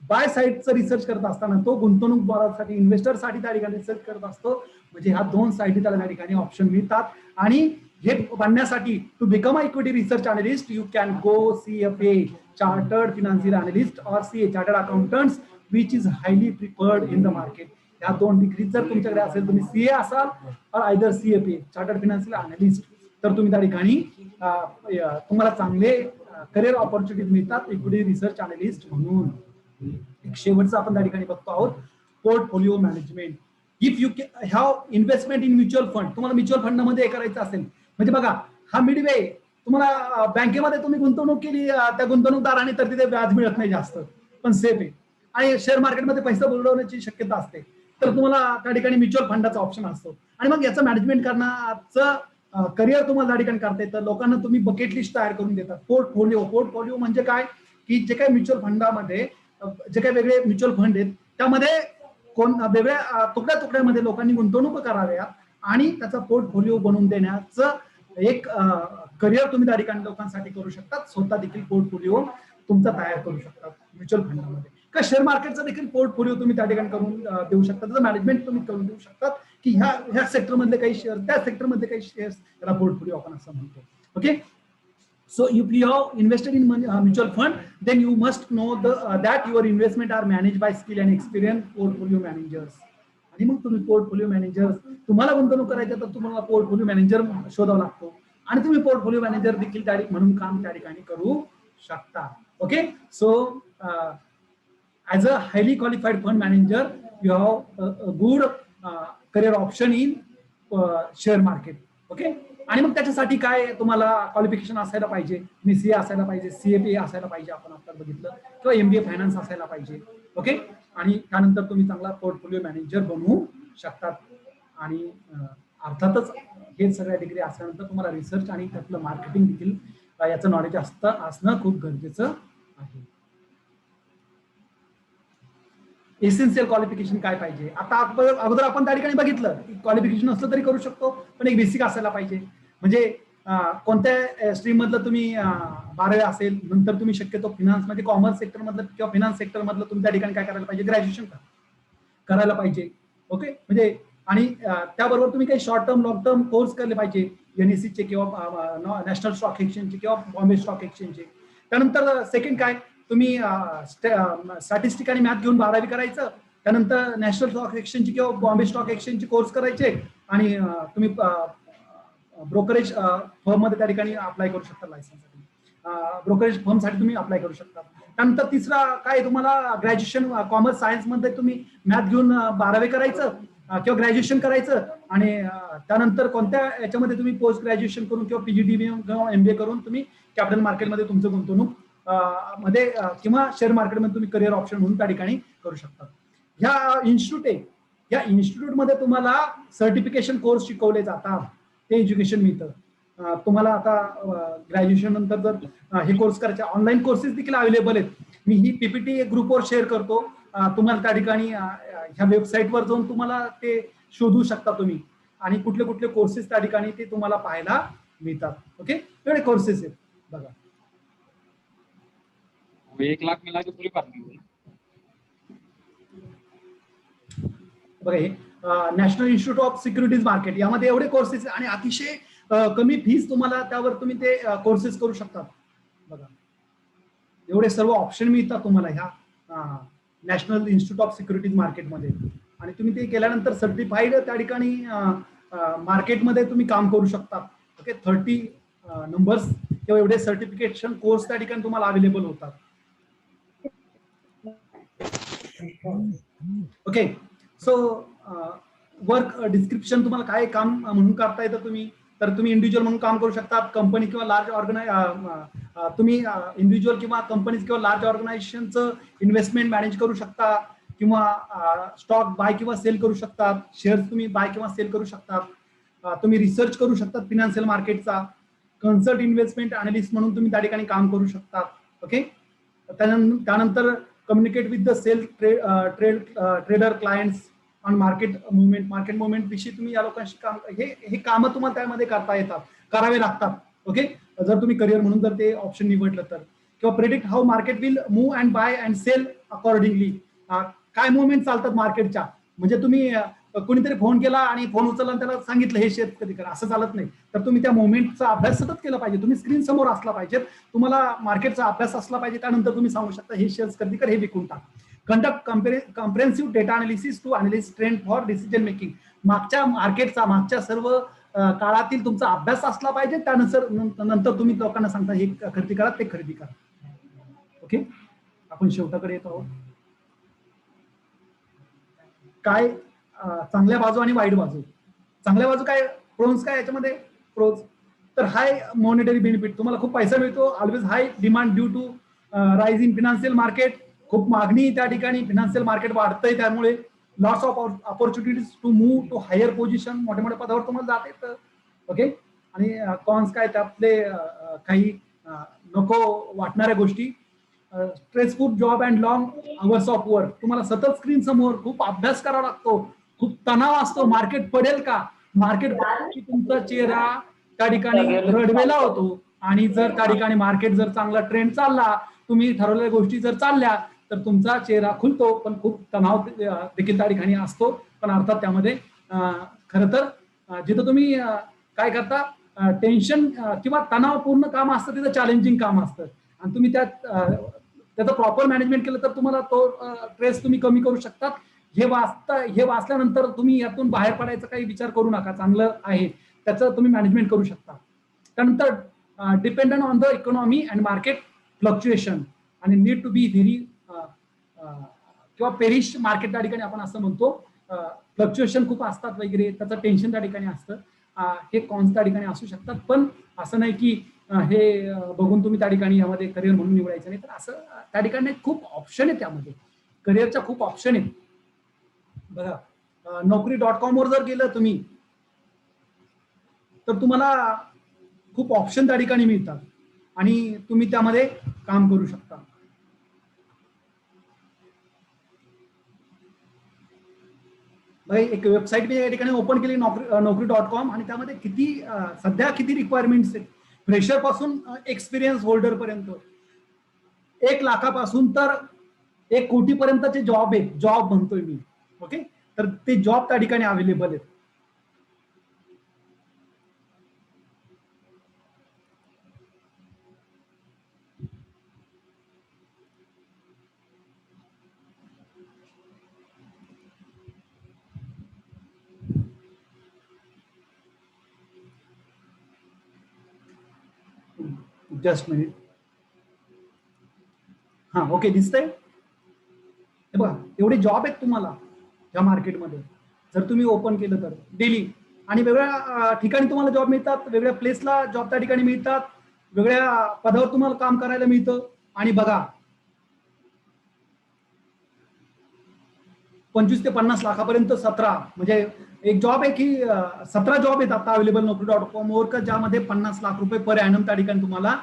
बाय साईडचं रिसर्च करत असताना तो गुंतवणूकदारासाठी, इन्व्हेस्टरसाठी त्या ठिकाणी रिसर्च करत असतो. म्हणजे ह्या दोन साईड त्याला त्या ठिकाणी ऑप्शन मिळतात. आणि हे बनण्यासाठी to become a equity research analyst you can go CFA, chartered financial analyst, और CA, chartered accountants, which is highly preferred in the market. या दोन डिग्री जर तुमच्याकडे असेल, तुम्ही CA असाल और either CFA, chartered financial analyst, तर तुम्ही त्या ठिकाणी तुम्हाला चांगले करिअर ऑपॉर्च्युनिटीज मिळतात इक्विटी रिसर्च अनालिस्ट म्हणून. एक शेवटचं आपण त्या ठिकाणी बघतो आहोत portfolio management. If you have investment in mutual fund, तुम्हाला म्युच्युअल फंड मध्ये करायचं असेल, म्हणजे बघा हा मिडवे, तुम्हाला बँकेमध्ये तुम्ही गुंतवणूक केली त्या गुंतवणूकदाराने तर तिथे व्याज मिळत नाही जास्त, पण सेफ आहे. आणि शेअर मार्केटमध्ये पैसा बुडवण्याची शक्यता असते, तर तुम्हाला त्या ठिकाणी म्युच्युअल फंडाचा ऑप्शन असतो. आणि मग याचं मॅनेजमेंट करण्याचं करिअर तुम्हाला त्या ठिकाणी करता येतं. लोकांना तुम्ही बकेट लिस्ट तयार करून देतात. पोर्टफोलिओ म्हणजे काय की जे काही म्युच्युअल फंडामध्ये जे काही वेगळे म्युच्युअल फंड आहेत त्यामध्ये वेगळ्या तुकड्यामध्ये लोकांनी गुंतवणूक कराव्या आणि त्याचा पोर्टफोलिओ बनवून देण्याचं एक करिअर तुम्ही त्या ठिकाणी लोकांसाठी करू शकतात. स्वतः देखील पोर्टफोलिओ तुमचा तयार करू शकतात म्युच्युअल फंडामध्ये. का शेअर मार्केटचा देखील पोर्टफोलिओ तुम्ही त्या ठिकाणी करून देऊ शकता. त्याचं मॅनेजमेंट तुम्ही करून देऊ शकतात की ह्या सेक्टरमधले काही शेअर, त्या सेक्टरमधले काही शेअर्स, त्याला पोर्टफोलिओ आपण असं म्हणतो. Okay. So if you have invested in mutual fund, then you must know that your investment are managed by skill and experienced portfolio managers. आणि मग तुम्ही पोर्टफोलिओ मॅनेजर, तुम्हाला गुंतवणूक करायचं तर तुम्हाला पोर्टफोलिओ मॅनेजर शोधावा लागतो आणि तुम्ही पोर्टफोलिओ मॅनेजर देखील म्हणून काम त्या ठिकाणी करू शकता. Okay. So as a highly qualified fund manager you have good career option in share market. Okay. आणि मग त्याच्यासाठी काय तुम्हाला क्वालिफिकेशन असायला पाहिजे? तुम्ही CA असायला पाहिजे, CFA असायला पाहिजे, आपण आता बघितलं, किंवा MBA फायनान्स असायला पाहिजे. ओके. आणि त्यानंतर तुम्ही चांगला पोर्टफोलिओ मॅनेजर बनवू शकतात. आणि अर्थातच हे सगळ्या डिग्री असल्यानंतर तुम्हाला रिसर्च आणि त्यातलं मार्केटिंग देखील याचं नॉलेज असणं खूप गरजेचं आहे. एसेन्शियल क्वालिफिकेशन काय पाहिजे? आता अगोदर आपण त्या ठिकाणी बघितलं की क्वालिफिकेशन असलं तरी करू शकतो, पण एक बेसिक असायला पाहिजे. म्हणजे कोणत्या स्ट्रीम मधलं तुम्ही 12वी असेल, नंतर तुम्ही शक्यतो फिनान्स म्हणजे कॉमर्स सेक्टर मधलं किंवा फिनान्स सेक्टर मधलं तुम्ही त्या ठिकाणी काय करायला पाहिजे? ग्रॅज्युएशन करायला पाहिजे. ओके. म्हणजे आणि त्याबरोबर तुम्ही काही short term, long term course केले पाहिजे, NSE चे किंवा नॅशनल स्टॉक एक्सचेंजचे किंवा बॉम्बे स्टॉक एक्सचेंजचे. त्यानंतर सेकंड काय, तुम्ही स्टॅटिस्टिक आणि मॅथ घेऊन 12वी करायचं. त्यानंतर नॅशनल स्टॉक एक्सचेंज किंवा बॉम्बे स्टॉक एक्सचेंजचे कोर्स करायचे आणि तुम्ही ब्रोकरेज फर्म मध्ये त्या ठिकाणी अप्लाय करू शकता. लायसन्ससाठी ब्रोकरेज फर्म साठी तुम्ही अप्लाय करू शकता. त्यानंतर तिसरा काय, तुम्हाला ग्रॅज्युएशन कॉमर्स सायन्स मध्ये तुम्ही मॅथ घेऊन 12वी करायचं किंवा ग्रॅज्युएशन करायचं आणि त्यानंतर कोणत्या याच्यामध्ये तुम्ही पोस्ट ग्रॅज्युएशन करून किंवा PGDBA किंवा MBA करून तुम्ही कॅपिटल मार्केटमध्ये तुमचं गुंतवणूक मध्ये किंवा शेअर मार्केटमध्ये तुम्ही करिअर ऑप्शन म्हणून त्या ठिकाणी करू शकता. ह्या इन्स्टिट्यूट आहे, या इन्स्टिट्यूटमध्ये तुम्हाला सर्टिफिकेशन कोर्स शिकवले जातात, ते एज्युकेशन मिळतं. तुम्हाला आता ग्रॅज्युएशन नंतर जर हे कोर्स करायचे, ऑनलाईन कोर्सेस देखील अवेलेबल आहेत. मी ही PPT ग्रुपवर शेअर करतो, तुम्हाला त्या ठिकाणी ह्या वेबसाईटवर जाऊन तुम्हाला ते शोधू शकता तुम्ही, आणि कुठले कुठले कोर्सेस त्या ठिकाणी ते तुम्हाला पाहायला मिळतात. ओके. एवढे कोर्सेस आहेत बघा. 1 लाख मिला के पूरी भरनी है. बघा, हे national institute of securities market, यामध्ये एवढे कोर्सेस आणि अतिशय कमी फीस तुम्हाला त्यावर तुम्ही ते कोर्सेस करू शकता. बघा, एवढे सर्व ऑप्शन मिळतात तुम्हाला ह्या नॅशनल इन्स्टिट्यूट ऑफ सिक्युरिटीज मार्केटमध्ये. आणि तुम्ही ते केल्यानंतर सर्टिफाईड त्या ठिकाणी मार्केटमध्ये तुम्ही काम करू शकता. ओके. 30 नंबर्स किंवा एवढे सर्टिफिकेशन कोर्स त्या ठिकाणी तुम्हाला अवेलेबल होतात. ओके. सो वर्क डिस्क्रिप्शन तुम्हाला काय काम म्हणून करता येतं तुम्ही, तर तुम्ही इंडिव्हिज्युअल म्हणून काम करू शकता, कंपनी किंवा लार्ज तुम्ही इंडिव्हिज्युअल किंवा कंपनीज किंवा लार्ज ऑर्गनायझेशनचं इन्व्हेस्टमेंट मॅनेज करू शकता, किंवा स्टॉक बाय किंवा सेल करू शकतात, शेअर्स तुम्ही बाय किंवा सेल करू शकतात, तुम्ही रिसर्च करू शकता फिनान्शियल मार्केटचा, कन्सल्ट इन्व्हेस्टमेंट अनालिस्ट म्हणून तुम्ही त्या ठिकाणी काम करू शकता. ओके, त्यानंतर communicate with the sell trader clients on market movement विषयी तुम्ही या लोकांशी काम, हे कामं तुम्हाला त्यामध्ये करता येतात, करावे लागतात. ओके, जर तुम्ही करिअर म्हणून जर ते ऑप्शन निवडलं तर. किंवा predict how market will move and buy and sell accordingly, काय मुवमेंट चालतात मार्केटच्या, म्हणजे तुम्ही कोणीतरी फोन केला आणि फोन उचलला आणि त्याला सांगितलं हे शेअर कधी करा, असं चालत नाही. तर तुम्ही त्या मुवमेंटचा अभ्यास सतत केला पाहिजे, तुम्ही स्क्रीन समोर असला पाहिजे, तुम्हाला मार्केटचा अभ्यास असला पाहिजे, त्यानंतर तुम्ही सांगू शकता हे शेअर्स कधी कर, हे विकून टाक. Conduct comprehensive data analysis to analyse trend for decision making, मागच्या मार्केटचा, मागच्या सर्व काळातील तुमचा अभ्यास असला पाहिजे, त्यानुसार नंतर तुम्ही लोकांना सांगता हे खरेदी करा, ते खरेदी करा. ओके, आपण शेवटाकडे येत आहोत. काय चांगल्या बाजू आणि वाईट बाजू. चांगल्या बाजू काय, प्रोन्स काय याच्यामध्ये, प्रोज तर हाय मॉनिटरी बेनिफिट, तुम्हाला खूप पैसा मिळतो, always high demand due to rise in financial market, खूप मागणी त्या ठिकाणी, फिनान्शियल मार्केट वाढतंय त्यामुळे, lots of opportunities to move to higher position, मोठ्या मोठ्या पदावर तुम्हाला जात येतं. ओके, आणि कॉन्स काय, त्यातले काही नको वाटणाऱ्या गोष्टी, stressful job and long hours of work, तुम्हाला सतत स्क्रीन समोर खूप अभ्यास करावा लागतो, खूप तणाव असतो, मार्केट पडेल का, मार्केट तुमचा चेहरा त्या ठिकाणी रडवेला होतो, आणि जर त्या ठिकाणी मार्केट जर चांगला ट्रेंड चालला, तुम्ही ठरवलेल्या गोष्टी जर चालल्या, तर तुमचा चेहरा खुलतो, पण खूप तणाव देखील त्या ठिकाणी असतो. पण अर्थात त्यामध्ये खरं तर जिथं तुम्ही काय करता, टेन्शन किंवा तणावपूर्ण काम असतं तिथं चॅलेंजिंग काम असतं, आणि तुम्ही त्याचं प्रॉपर मॅनेजमेंट केलं तर तुम्हाला तो स्ट्रेस तुम्ही कमी करू शकतात. हे वाचल्यानंतर तुम्ही यातून बाहेर पडायचा काही विचार करू नका, चांगलं आहे त्याचं तुम्ही मॅनेजमेंट करू शकता. त्यानंतर dependent on the economy and market fluctuation, आणि नीड टू बी व्हेरी किंवा पेरिश मार्केट त्या ठिकाणी आपण असं म्हणतो, फ्लक्च्युएशन खूप असतात वगैरे, त्याचं टेन्शन त्या ठिकाणी असतं, हे कॉन्स त्या ठिकाणी असू शकतात. पण असं नाही की हे बघून तुम्ही त्या ठिकाणी यामध्ये करिअर म्हणून निवडायचं नाही, तर असं त्या ठिकाणी खूप ऑप्शन आहे, त्यामध्ये करिअरच्या खूप ऑप्शन आहेत. बघा, Naukri.com वर जर गेलं तुम्ही तर तुम्हाला खूप ऑप्शन त्या ठिकाणी मिळतात, आणि तुम्ही त्यामध्ये काम करू शकता. एक वेबसाईट मी या ठिकाणी ओपन केली, Naukri.com, आणि त्यामध्ये सध्या किती रिक्वायरमेंट्स आहेत, फ्रेशर पासून एक्सपिरियन्स होल्डर पर्यंत, 1 लाखापासून तर 1 कोटीपर्यंतचे जॉब आहेत, जॉब म्हणतोय मी. ओके, तर ते जॉब त्या ठिकाणी अवेलेबल आहेत. Just minute. हा, ओके, दिसतंय. हे बघा, एवढे जॉब आहेत तुम्हाला या मार्केटमध्ये, जर तुम्ही ओपन केलं तर डेली, आणि वेगळ्या ठिकाणी तुम्हाला जॉब मिळतात, वेगळ्या प्लेसला जॉब त्या ठिकाणी मिळतात, वेगळ्या पदावर तुम्हाला काम करायला मिळतं. आणि बघा, 25 ते 50 लाखापर्यंत 17, म्हणजे एक जॉब आहे की 17 जॉब आहेत आता अवेलेबल Naukri.com वर, का ज्यामध्ये 50 लाख रुपये पर ॲनम त्या ठिकाणी तुम्हाला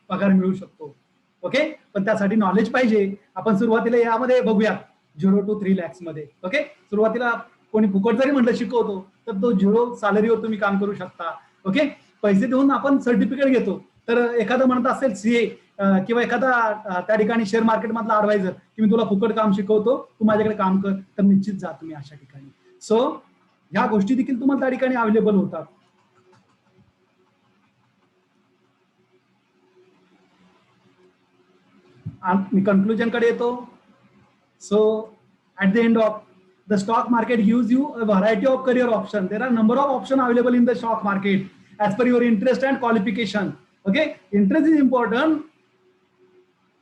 पगार मिळू शकतो. ओके, पण त्यासाठी नॉलेज पाहिजे. आपण सुरुवातीला यामध्ये बघूया 0 to 3 lakhs मध्ये. ओके, सुरुवातीला कोणी फुकट जरी म्हटलं शिकवतो तर तो 0 सॅलरीवर तुम्ही काम करू शकता. ओके, पैसे देऊन आपण सर्टिफिकेट घेतो. तर एखादं म्हणत असेल सीए किंवा एखादा त्या ठिकाणी शेअर मार्केट मधला ऍडवायझर की मी तुला फुकट काम शिकवतो, तू माझ्याकडे काम कर, तर निश्चित जा तुम्ही अशा ठिकाणी. सो ह्या गोष्टी देखील तुम्हाला त्या ठिकाणी अवेलेबल होतात. मी कन्क्लुजन कडे येतो. So at the end of the stock market gives you a variety of career options. There are number of options available in the stock market as per your interest and qualification. Okay, interest is important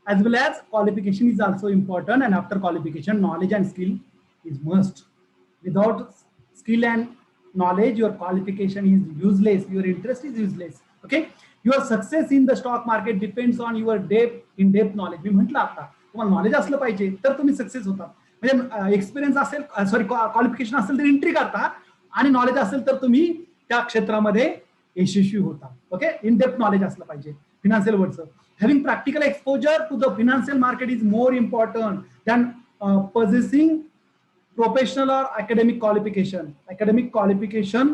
as well as qualification is also important, and after qualification knowledge and skill is must. Without skill and knowledge, your qualification is useless, your interest is useless. Okay, your success in the stock market depends on your in-depth knowledge. मी म्हटलं आता तुम्हाला knowledge असलं पाहिजे तर तुम्ही success होता. म्हणजे experience असेल, सॉरी क्वालिफिकेशन असेल तर एंट्री करता, आणि नॉलेज असेल तर तुम्ही त्या क्षेत्रामध्ये यशस्वी होता. ओके, इन डेप्थ नॉलेज असलं पाहिजे फिनान्शियल वर्डचं. Having practical exposure to the financial market is more important than possessing professional or academic qualification. Academic qualification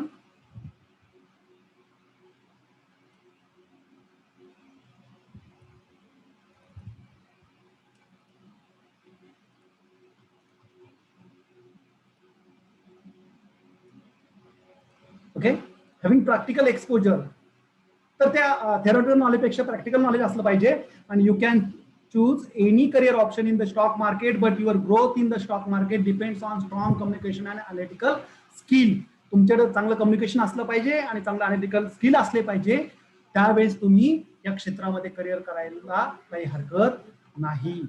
okay, having practical exposure. तर त्या theoretical knowledge पेक्षा practical knowledge असलं पाहिजे. and you can choose any career option in the stock market, but your growth in the stock market depends on strong communication and analytical skill. तुमच्याकडे चांगलं communication असलं पाहिजे आणि चांगलं अनालिटिकल स्किल असले पाहिजे, त्यावेळेस तुम्ही या क्षेत्रामध्ये करिअर करायला काही हरकत नाही.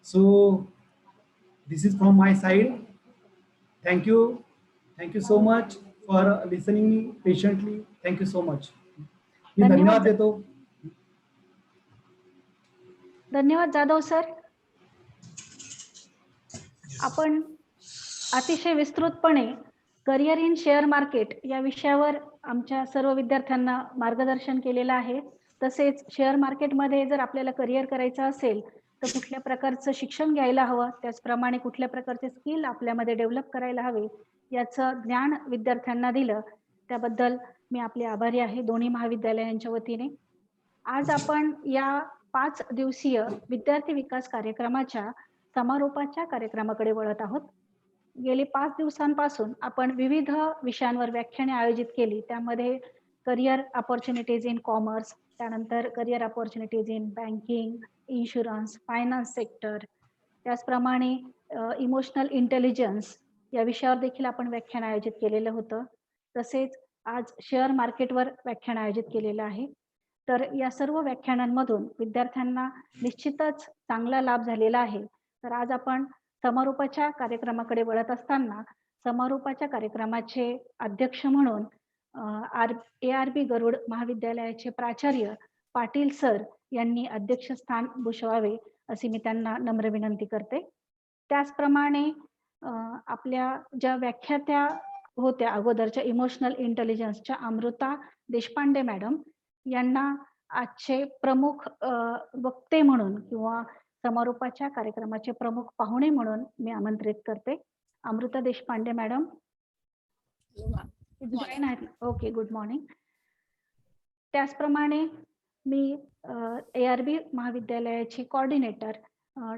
So this is from my side. Thank you so much for listening me patiently. Thank you so much. मी धन्यवाद देतो. धन्यवाद जाधव सर. आपण अतिशय विस्तृतपणे करिअर इन शेअर मार्केट या विषयावर आमच्या सर्व विद्यार्थ्यांना मार्गदर्शन केलेलं आहे. तसेच शेअर मार्केटमध्ये जर आपल्याला करिअर करायचं असेल तर कुठल्या प्रकारचं शिक्षण घ्यायला हवं, त्याचप्रमाणे कुठल्या प्रकारचे स्किल आपल्यामध्ये डेव्हलप करायला हवे याचं ज्ञान विद्यार्थ्यांना दिलं, त्याबद्दल मी आपले आभारी आहे दोन्ही महाविद्यालयांच्या वतीने. आज आपण या 5 दिवसीय विद्यार्थी विकास कार्यक्रमाच्या समारोपाच्या कार्यक्रमाकडे वळत आहोत. गेली 5 दिवसांपासून आपण विविध विषयांवर व्याख्याने आयोजित केली. त्यामध्ये करिअर अपॉर्च्युनिटीज इन कॉमर्स, त्यानंतर career opportunities in banking, insurance, finance sector, त्याचप्रमाणे इमोशनल इंटेलिजन्स या विषयावर देखील आपण व्याख्यान आयोजित केलेलं होतं. तसेच आज शेअर मार्केटवर व्याख्यान आयोजित केलेलं आहे. तर या सर्व व्याख्यानांमधून विद्यार्थ्यांना निश्चितच चांगला लाभ झालेला आहे. तर आज आपण समारोपाच्या कार्यक्रमाकडे वळत असताना समारोपाच्या कार्यक्रमाचे अध्यक्ष म्हणून ARB गरुड महाविद्यालयाचे प्राचार्य पाटील सर यांनी अध्यक्षस्थान भूषवावे अशी मी त्यांना नम्र विनंती करते. त्याचप्रमाणे आपल्या ज्या व्याख्यात्या होत्या अगोदरच्या इमोशनल इंटेलिजन्सच्या अमृता देशपांडे मॅडम यांना आजचे प्रमुख वक्ते म्हणून किंवा समारोपाच्या कार्यक्रमाचे प्रमुख पाहुणे म्हणून मी आमंत्रित करते. अमृता देशपांडे मॅडम जॉईन आहेत. Okay, good morning. त्याचप्रमाणे मी ARB महाविद्यालयाचे coordinator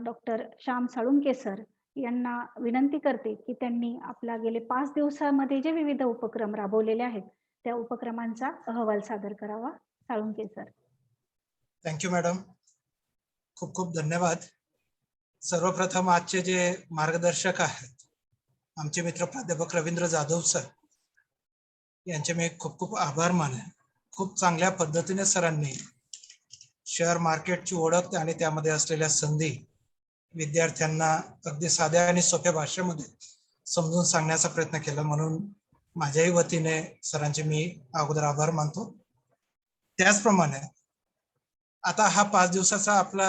doctor Shyam Salunke sir यांना विनंती करते की त्यांनी आपला गेले 5 दिवसामध्ये जे विविध उपक्रम राबवलेले आहेत त्या उपक्रमांचा अहवाल सादर करावा. साळुंके सर. थँक्यू मॅडम, खूप खूप धन्यवाद. सर्वप्रथम आजचे जे मार्गदर्शक आहेत आमचे मित्र प्राध्यापक रवींद्र जाधव सर यांचे मी खूप खूप आभार मानेन. खूप चांगल्या पद्धतीने सरांनी शेअर मार्केटची ओळख आणि त्यामध्ये असलेल्या संधी विद्यार्थ्यांना अगदी साध्या आणि सोप्या भाषेमध्ये समजून सांगण्याचा प्रयत्न केला, म्हणून माझ्याही वतीने सरांचे मी अगोदर आभार मानतो. त्याचप्रमाणे आता हा 5 दिवसाचा आपला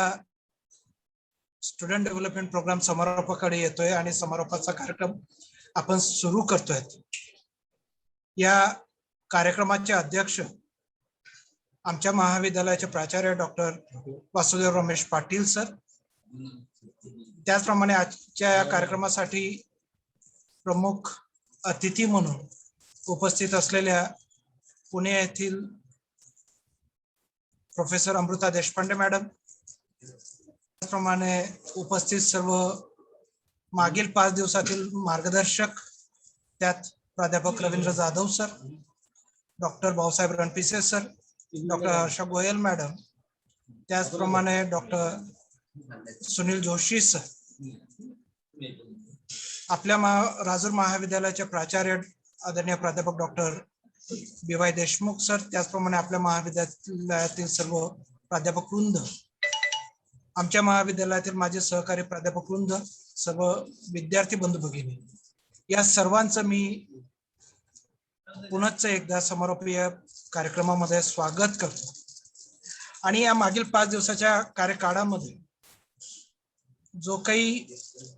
स्टुडंट डेव्हलपमेंट प्रोग्राम समारोपाकडे येतोय आणि समारोपाचा कार्यक्रम आपण सुरू करतोय. या कार्यक्रमाचे अध्यक्ष आमच्या महाविद्यालयाचे प्राचार्य डॉक्टर वासुदेव रमेश पाटील सर. त्याचप्रमाणे आजच्या या कार्यक्रमासाठी प्रमुख अतिथी म्हणून उपस्थित असलेल्या पुणे येथील प्रोफेसर अमृता देशपांडे मॅडम, त्याचप्रमाणे उपस्थित सर्व मागील 5 दिवसातील मार्गदर्शक, त्यात प्राध्यापक Ravindra Jadhav sir, doctor Bhausaheb Ranpise sir, doctor Harsha Goyal madam, त्याचप्रमाणे डॉक्टर सुनील जोशी सर, आपल्या राजूर महाविद्यालयाचे प्राचार्य आदरणीय प्राध्यापक डॉक्टर BY देशमुख सर, त्याचप्रमाणे आपल्या महाविद्यालयातील सर्व प्राध्यापक वृंद, आमच्या महाविद्यालयातील माझे सहकारी प्राध्यापक वृंद, सर्व विद्यार्थी बंधू भगिनी, या सर्वांचं मी पुनश्च एकदा समारोपीय कार्यक्रमामध्ये स्वागत करतो. आणि या मागील 5 दिवसाच्या कार्यकाळामध्ये जो काही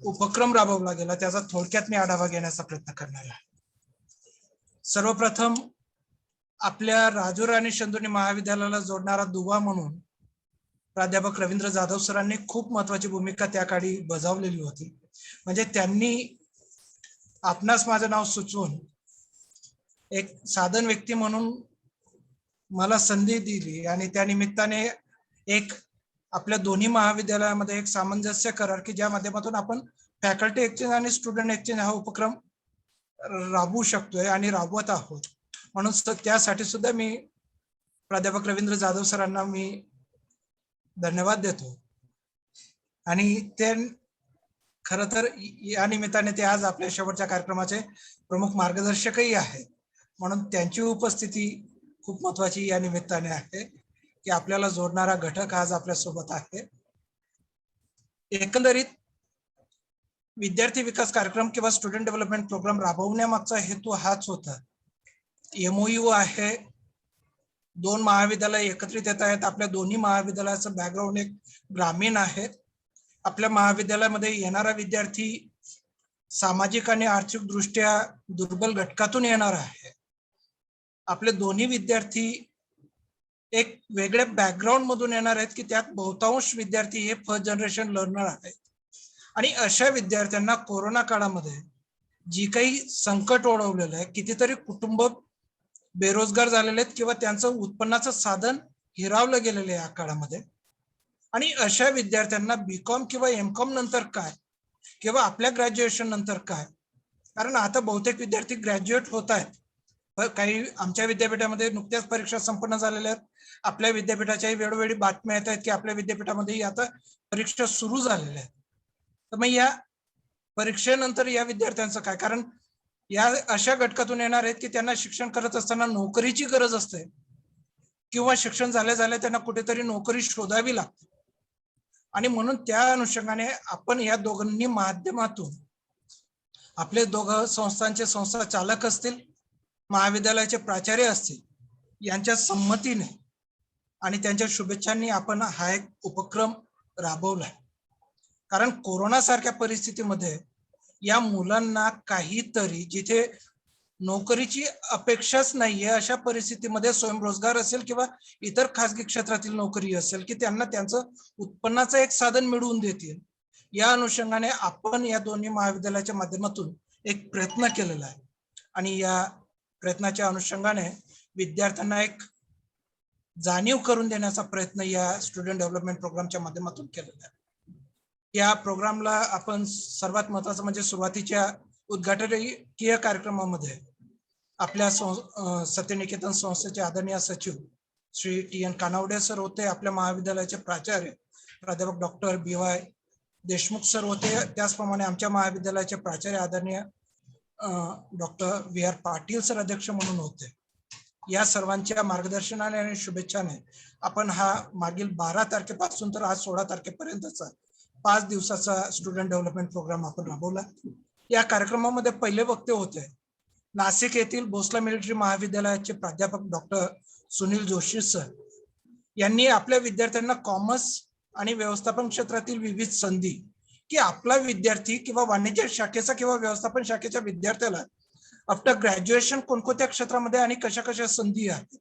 उपक्रम राबवला गेला त्याचा थोडक्यात मी आढावा घेण्याचा प्रयत्न करणार आहे. सर्वप्रथम आपल्या राजूर आणि शंदुनी महाविद्यालयाला जोडणारा दुवा म्हणून प्राध्यापक रवींद्र जाधव सरांनी खूप महत्वाची भूमिका त्या काळी बजावलेली होती. म्हणजे त्यांनी आपणास माझं नाव सुचवून एक साधन व्यक्ती म्हणून मला संधी दिली आणि त्या निमित्ताने एक आपल्या दोन्ही महाविद्यालयामध्ये एक सामंजस्य करार की ज्या माध्यमातून आपण फॅकल्टी एक्सचेंज आणि स्टुडंट एक्सचेंज हा उपक्रम राबवू शकतोय आणि राबवत आहोत. म्हणून त्यासाठी सुद्धा मी प्राध्यापक रवींद्र जाधव सरांना मी धन्यवाद देतो. आणि ते खर तर या निमित्ताने ते आज आपल्या शेवटच्या कार्यक्रमाचे प्रमुख मार्गदर्शकही आहेत. म्हणून त्यांची उपस्थिती खूप महत्वाची या निमित्ताने आहे की आपल्याला जोडणारा घटक आज आपल्या सोबत आहे. एकंदरीत विद्यार्थी विकास कार्यक्रम किंवा स्टुडंट डेव्हलपमेंट प्रोग्राम राबवण्यामागचा हेतू हाच होता. MOU आहे, 2 महाविद्यालय एकत्रित येत आहेत. आपल्या दोन्ही महाविद्यालयाचं बॅकग्राऊंड एक ग्रामीण आहे. आपल्या महाविद्यालयामध्ये येणारा विद्यार्थी सामाजिक आणि आर्थिक दृष्ट्या दुर्बल घटकातून येणार आहे. आपले दोन्ही विद्यार्थी एक वेगळ्या बॅकग्राऊंड मधून येणार आहेत की त्यात बहुतांश विद्यार्थी हे फर्स्ट जनरेशन लर्नर आहेत. आणि अशा विद्यार्थ्यांना कोरोना काळामध्ये जी काही संकट ओढवलेलं आहे, कितीतरी कुटुंब बेरोजगार झालेले आहेत किंवा त्यांचं उत्पन्नाचं साधन हिरावलं गेलेलं आहे या काळामध्ये. आणि अशा विद्यार्थ्यांना BCom किंवा MCom नंतर काय किंवा आपल्या ग्रॅज्युएशन नंतर काय, कारण आता बहुतेक विद्यार्थी ग्रॅज्युएट होत आहेत. काही आमच्या विद्यापीठामध्ये नुकत्याच परीक्षा संपन्न झालेल्या आहेत. आपल्या विद्यापीठाच्याही वेळोवेळी बातम्या येत आहेत की आपल्या विद्यापीठामध्येही आता परीक्षा सुरू झालेल्या आहेत. तर मग या परीक्षेनंतर या विद्यार्थ्यांचं काय, कारण या अशा घटकातून येणार आहेत की त्यांना शिक्षण करत असताना नोकरीची गरज असते किंवा शिक्षण झाल्या त्यांना कुठेतरी नोकरी शोधावी लागते. आणि म्हणून त्या अनुषंगाने आपण या दोघांनी माध्यमातून आपले दोघं संस्थांचे संस्था चालक असतील, महाविद्यालयाचे प्राचार्य असतील, यांच्या संमतीने आणि त्यांच्या शुभेच्छांनी आपण हा एक उपक्रम राबवलाय. कारण कोरोना सारख्या परिस्थितीमध्ये या मुलांना काहीतरी जिथे नोकरीची अपेक्षाच नाहीये अशा परिस्थितीमध्ये स्वयंरोजगार असेल किंवा इतर खासगी क्षेत्रातील नोकरी असेल की त्यांना त्यांचं उत्पन्नाचं एक साधन मिळवून देतील, या अनुषंगाने आपण या दोन्ही महाविद्यालयाच्या माध्यमातून एक प्रयत्न केलेला आहे. आणि या प्रयत्नाच्या अनुषंगाने विद्यार्थ्यांना एक जाणीव करून देण्याचा प्रयत्न या स्टुडंट डेव्हलपमेंट प्रोग्रामच्या माध्यमातून केलेला आहे. या प्रोग्रामला आपण सर्वात महत्वाचं म्हणजे सुरुवातीच्या उद्घाटनीय कार्यक्रमामध्ये आपल्या सत्यनिकेतन संस्थेचे आदरणीय सचिव श्री TN कानावडे सर होते. आपल्या महाविद्यालयाचे प्राचार्य प्राध्यापक डॉक्टर BY देशमुख सर होते. त्याचप्रमाणे आमच्या महाविद्यालयाचे प्राचार्य आदरणीय डॉक्टर VR पाटील सर अध्यक्ष म्हणून होते. या सर्वांच्या मार्गदर्शनाने आणि शुभेच्छाने आपण हा मागील 12 तारखेपासून तर आज 16 तारखेपर्यंतचा 5 दिवसाचा स्टुडंट डेव्हलपमेंट प्रोग्राम आपण राबवला. या कार्यक्रमामध्ये पहिले वक्ते होते नाशिक येथील भोसले मिलिटरी महाविद्यालयाचे प्राध्यापक डॉक्टर सुनील जोशी सर. यांनी आपल्या विद्यार्थ्यांना कॉमर्स आणि व्यवस्थापन क्षेत्रातील विविध संधी की आपला विद्यार्थी किंवा वाणिज्य शाखेचा किंवा व्यवस्थापन शाखेच्या विद्यार्थ्याला आफ्टर ग्रॅज्युएशन कोणकोणत्या क्षेत्रामध्ये आणि कशा कशा संधी आहेत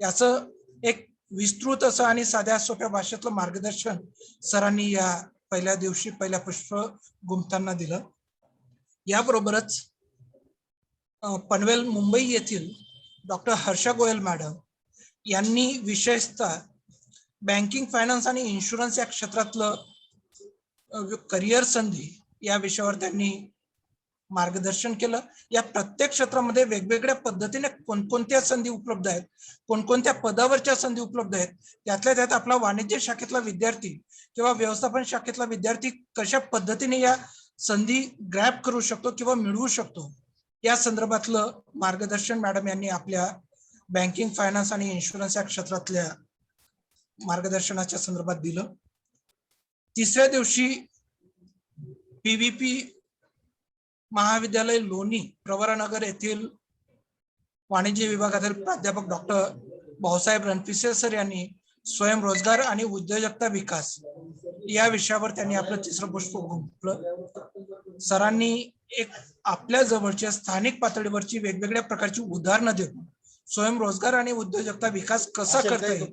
याचं एक विस्तृत असं आणि साध्या सोप्या भाषेतलं मार्गदर्शन सरांनी या पहिल्या दिवशी पहिल्या पुष्प गुंफताना दिलं. याबरोबरच पनवेल मुंबई येथील डॉक्टर हर्षा गोयल मॅडम यांनी विशेषतः बँकिंग, फायनान्स आणि इन्शुरन्स या क्षेत्रातलं करिअर संधी या विषयावर त्यांनी मार्गदर्शन केलं. या प्रत्येक क्षेत्रामध्ये वेगवेगळ्या पद्धतीने कोणकोणत्या संधी उपलब्ध आहेत, कोणकोणत्या पदावरच्या संधी उपलब्ध आहेत, त्यातल्या त्यात आपला वाणिज्य शाखेतला विद्यार्थी किंवा व्यवस्थापन शाखेतला विद्यार्थी कशा पद्धतीने या संधी ग्रॅब करू शकतो किंवा मिळवू शकतो या संदर्भातलं मार्गदर्शन मॅडम यांनी आपल्या बँकिंग, फायनान्स आणि इन्शुरन्स या क्षेत्रातल्या मार्गदर्शनाच्या संदर्भात दिलं. तिसऱ्या दिवशी PVP महाविद्यालय लोणी प्रवरानगर येथील वाणिज्य विभागातील प्राध्यापक डॉक्टर भाऊसाहेब रणपिसे सर यांनी स्वयंरोजगार आणि उद्योजकता विकास या विषयावर त्यांनी आपलं तिसरं पुष्प गुंफलं. सरांनी एक आपल्या जवळच्या स्थानिक पातळीवरची वेगवेगळ्या प्रकारची उदाहरणं देऊन स्वयंरोजगार आणि उद्योजकता विकास कसा करता येईल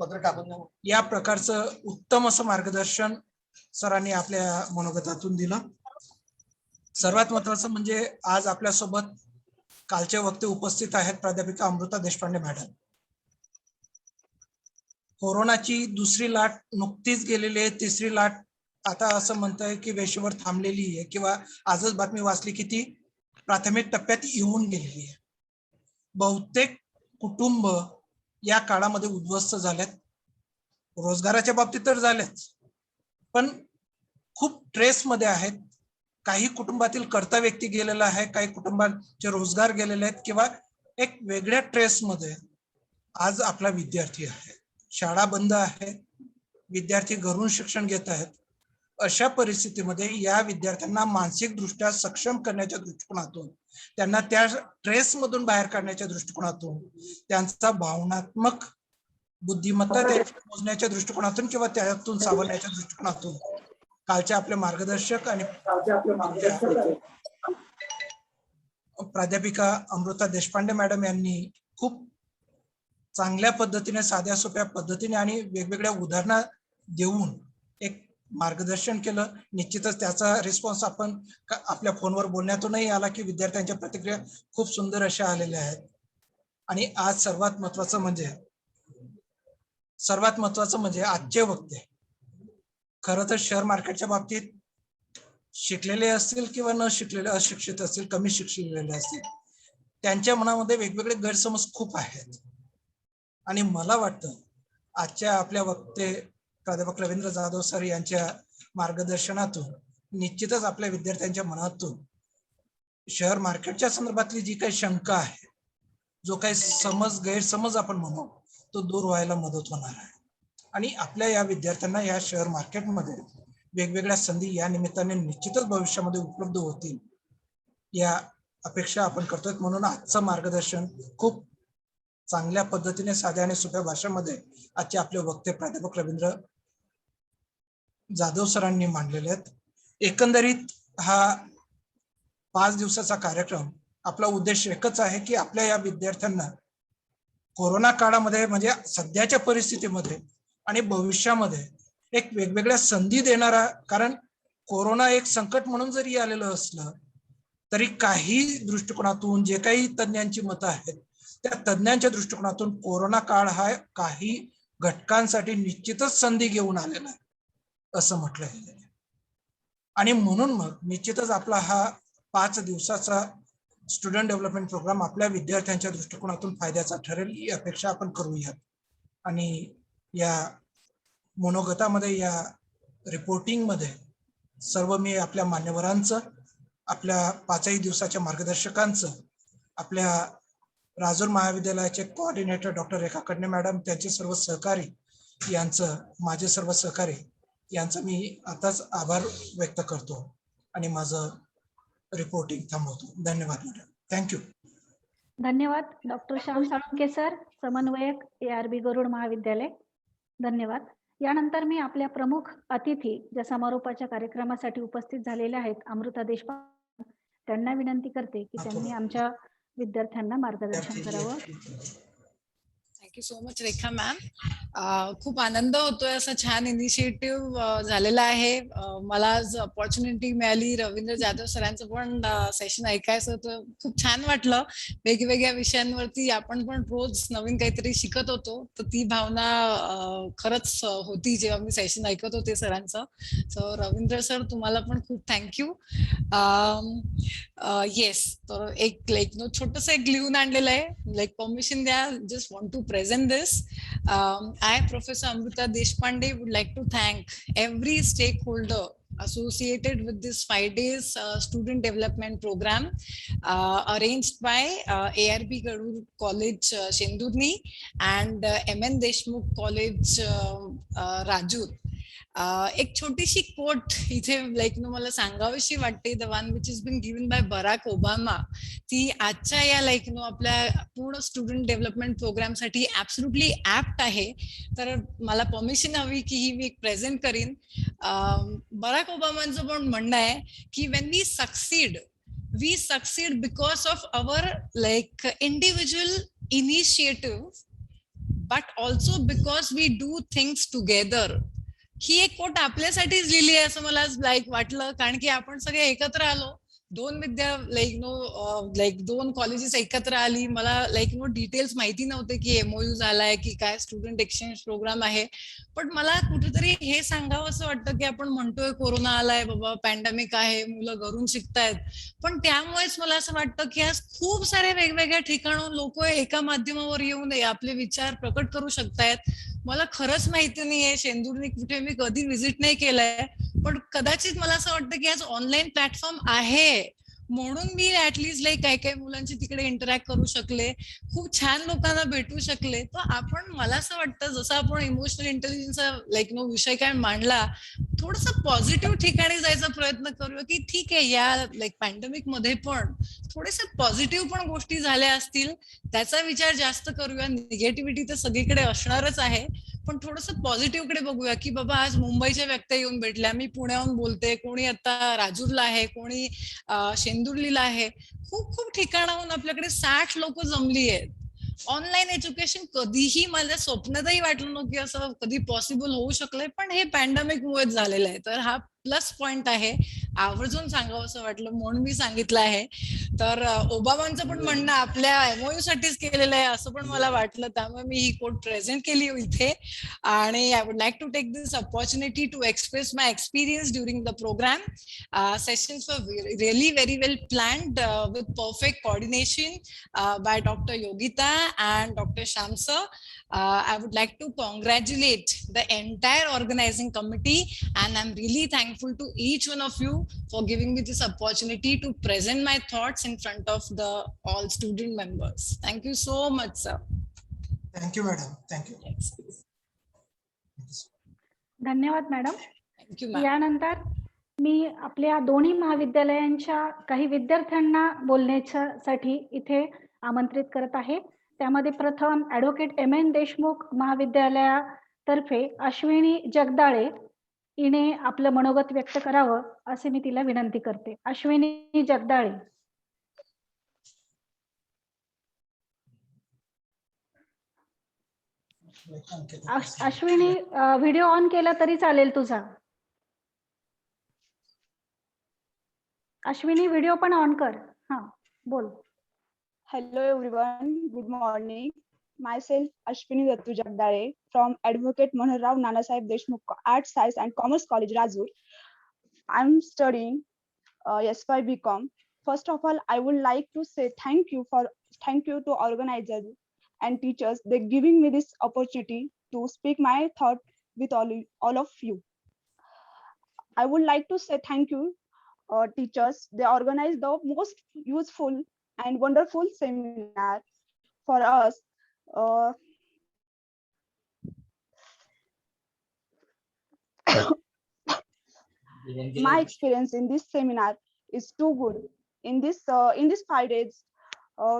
या प्रकारचं उत्तम असं मार्गदर्शन सरांनी आपल्या मनोगतातून दिलं. सर्वात महत्वाचं म्हणजे आज आपल्यासोबत कालचे वक्ते उपस्थित आहेत प्राध्यापिका अमृता देशपांडे मॅडम. कोरोनाची दुसरी लाट नुकतीच गेलेली आहे, तिसरी लाट आता असं म्हणताय की वेशीवर थांबलेली आहे किंवा आजच बातमी वाचली की ती प्राथमिक टप्प्यात येऊन गेलेली आहे. बहुतेक कुटुंब या काळामध्ये उद्ध्वस्त झालेत. रोजगाराच्या बाबतीत तर झालेच, पण खूप ट्रेसमध्ये आहेत. काही कुटुंबातील कर्ता व्यक्ती गेलेला आहे, काही कुटुंबाचे रोजगार गेलेले आहेत किंवा एक वेगळ्या ट्रेसमध्ये आज आपला विद्यार्थी आहे. शाळा बंद आहे, विद्यार्थी घरून शिक्षण घेत आहेत. अशा परिस्थितीमध्ये या विद्यार्थ्यांना मानसिकदृष्ट्या सक्षम करण्याच्या दृष्टिकोनातून, त्यांना त्या ट्रेसमधून बाहेर काढण्याच्या दृष्टिकोनातून, त्यांचा भावनात्मक बुद्धिमत्ता मोजण्याच्या दृष्टिकोनातून किंवा त्यातून सावरण्याच्या दृष्टिकोनातून कालचे आपले मार्गदर्शक आणि प्राध्यापिका अमृता देशपांडे मॅडम यांनी खूप चांगल्या पद्धतीने, साध्या सोप्या पद्धतीने आणि वेगवेगळ्या उदाहरणं देऊन एक मार्गदर्शन केलं. निश्चितच त्याचा रिस्पॉन्स आपण आपल्या फोनवर बोलण्यातूनही आला की विद्यार्थ्यांच्या प्रतिक्रिया खूप सुंदर अशा आलेल्या आहेत. आणि आज सर्वात महत्वाचं म्हणजे आजचे वक्ते खरं तर शेअर मार्केटच्या बाबतीत शिकलेले असतील किंवा न शिकलेले, अशिक्षित असतील, कमी शिकलेले असतील, त्यांच्या मनामध्ये वेगवेगळे गैरसमज खूप आहेत. आणि मला वाटतं आजच्या आपल्या वक्ते प्राध्यापक रवींद्र जाधव सर यांच्या मार्गदर्शनातून निश्चितच आपल्या विद्यार्थ्यांच्या मनातून शेअर मार्केटच्या संदर्भातली जी काही शंका आहे, जो काही गैरसमज आपण म्हणू, तो दूर व्हायला मदत होणार आहे. आणि आपल्या या विद्यार्थ्यांना या शेअर मार्केटमध्ये वेगवेगळ्या संधी या निमित्ताने निश्चितच भविष्यामध्ये उपलब्ध होतील या अपेक्षा आपण करतोय. म्हणून आजचं मार्गदर्शन खूप चांगल्या पद्धतीने, साध्या आणि सोप्या भाषेमध्ये आजचे आपले वक्ते प्राध्यापक रवींद्र जाधव सरांनी मांडलेले आहेत. एकंदरीत हा 5 दिवसाचा कार्यक्रम, आपला उद्देश एकच आहे की आपल्या या विद्यार्थ्यांना कोरोना काळामध्ये, म्हणजे सध्याच्या परिस्थितीमध्ये आणि भविष्यामध्ये एक वेगवेगळ्या संधी देणारा, कारण कोरोना एक संकट म्हणून जरी आलेलं असलं तरी काही दृष्टिकोनातून जे काही तज्ञांची मतं आहेत, त्या तज्ञांच्या दृष्टिकोनातून कोरोना काळ हा काही घटकांसाठी निश्चितच संधी घेऊन आलेला आहे असं म्हटलं गेलं आहे. आणि म्हणून मग निश्चितच आपला हा 5 दिवसाचा स्टुडंट डेव्हलपमेंट प्रोग्राम आपल्या विद्यार्थ्यांच्या दृष्टिकोनातून फायद्याचा ठरेल ही अपेक्षा आपण करूयात. आणि या मनोगतामध्ये, या रिपोर्टिंगमध्ये सर्व मी आपल्या मान्यवरांचं, आपल्या 5 दिवसाच्या मार्गदर्शकांचं, आपल्या राजूर महाविद्यालयाचे coordinator doctor Rekha Kadne madam, त्यांचे सर्व सहकारी यांचं, माझे सर्व सहकारी यांचं मी आताच आभार व्यक्त करतो आणि माझं रिपोर्टिंग थांबवतो. धन्यवाद मॅडम. थँक्यू. धन्यवाद डॉक्टर श्याम साळुंके सर, समन्वयक ARB गरुड महाविद्यालय. धन्यवाद. यानंतर मी आपल्या प्रमुख अतिथी ज्या समारोपाच्या कार्यक्रमासाठी उपस्थित झालेल्या आहेत, अमृता देशपांडे, त्यांना विनंती करते की त्यांनी आमच्या विद्यार्थ्यांना मार्गदर्शन करावं. थँक्यू सो मच रेखा मॅम. खूप आनंद होतोय, असा छान इनिशिएटिव्ह झालेला आहे. मला आज अपॉर्च्युनिटी मिळाली रवींद्र जाधव सरांचं पण सेशन ऐकायचं होतं. खूप छान वाटलं. वेगवेगळ्या विषयांवरती आपण पण रोज नवीन काहीतरी शिकत होतो, तर ती भावना खरंच होती जेव्हा मी सेशन ऐकत होते सरांचं. सो रवींद्र सर, तुम्हाला पण खूप थँक्यू. येस, तर एक छोटस एक लिहून आणलेलं आहे, लाईक परमिशन द्या, just want to present this. I, Professor Amrita Deshpande, would like to thank every stakeholder associated with this 5 days student development program arranged by ARB Garud College Shendurni and MN Deshmukh College Rajur. एक छोटीशी coat इथे like मला सांगावीशी वाटते, the one which is been given by Barack Obama. ती आजच्या या like आपल्या पूर्ण स्टुडंट डेव्हलपमेंट प्रोग्राम साठी ऍब्सोल्युटली ऍप्ट आहे. तर मला परमिशन हवी की ही मी प्रेझेंट करीन. बराक ओबामांचं पण म्हणणं आहे की when we succeed because of our like individual initiative but also because we do things together. ही एक कोट आपल्यासाठीच लिहिली आहे असं मला लाईक वाटलं, कारण की आपण सगळे एकत्र आलो, दोन दोन कॉलेजेस एकत्र आली. मला डिटेल्स माहिती नव्हते की एमओयू झालाय की काय स्टुडंट एक्सचेंज प्रोग्राम आहे. पण मला कुठेतरी हे सांगावं असं वाटतं की आपण म्हणतोय कोरोना आलाय बाबा, पॅन्डेमिक आहे, मुलं घरून शिकतायत, पण त्यामुळेच मला असं वाटतं की आज खूप सारे वेगवेगळ्या ठिकाणून लोक एका माध्यमावर येऊन आपले विचार प्रकट करू शकतायत. मला खरंच माहिती नाहीये शेंदूरनी कुठे मी कधी व्हिजिट नाही केलंय, पण कदाचित मला असं वाटतं की आज ऑनलाईन प्लॅटफॉर्म आहे म्हणून मी ऍटलीस्ट काही काही मुलांची तिकडे इंटरॅक्ट करू शकले, खूप छान लोकांना भेटू शकले. तर आपण, मला असं वाटतं जसं आपण इमोशनल इंटेलिजन्सचा विषय काय मांडला, थोडस पॉझिटिव्ह ठिकाणी जायचा प्रयत्न करूया की ठीक आहे या पॅन्डेमिक मध्ये पण थोडेसे पॉझिटिव्ह पण गोष्टी झाल्या असतील, त्याचा विचार जास्त करूया. निगेटिव्हिटी तर सगळीकडे असणारच आहे, पण थोडस पॉझिटिव्ह कडे बघूया की बाबा आज मुंबईच्या व्यक्ती येऊन भेटल्या, मी पुण्याहून बोलते, कोणी आता राजूरला आहे, कोणी शेंदुर्लीला आहे, खूप खूप ठिकाणाहून आपल्याकडे 60 लोक जमली आहेत. ऑनलाईन एज्युकेशन कधीही माझ्या स्वप्नातही वाटलं नव्हतं की असं कधी पॉसिबल होऊ शकलंय, पण हे पॅन्डेमिक मुळेच झालेलं आहे. तर हा प्लस पॉइंट आहे, आवर्जून सांगावं असं वाटलं म्हणून मी सांगितलं आहे. तर ओबामांचं पण म्हणणं आपल्या एमओयू साठीच केलेलं आहे असं पण मला वाटलं, त्यामुळे मी ही कोट प्रेझेंट केली इथे. आणि I would like to take this opportunity to express my experience during the program. Sessions were really very well planned with perfect coordination by Dr. Yogita and Dr. Sham sir. I would like to congratulate the entire organizing committee, and I'm really thankful to each one of you for giving me this opportunity to present my thoughts in front of the all student members. Thank you so much, sir. Thank you, madam. Thank you. Yes. धन्यवाद madam. Thank you, ma'am. यानंतर मी आपल्या दोन्ही महाविद्यालयांच्या काही विद्यार्थ्यांना बोलण्यासाठी इथे आमंत्रित करत आहे. त्यामध्ये प्रथम ऍडव्होकेट एम.एन. देशमुख महाविद्यालयातर्फे अश्विनी जगदाळे हिने आपलं मनोगत व्यक्त करावं असे मी तिला विनंती करते. अश्विनी जगदाळे. अश्विनी, व्हिडिओ ऑन केला तरी चालेल तुझा. अश्विनी व्हिडिओ पण ऑन कर. हा बोल. Hello everyone, good morning. Myself Ashwini Dattu Jagdale from Advocate Manohar Nanasaheb Deshmukh Arts, Science and Commerce College, Rajur. I'm studying S5 BCom. First of all, I would like to say thank you to organizers and teachers. They're giving me this opportunity to speak my thought with all of you. I would like to say thank you, teachers. They organized the most useful and wonderful seminar for us. My experience in this seminar is too good. In this 5 days,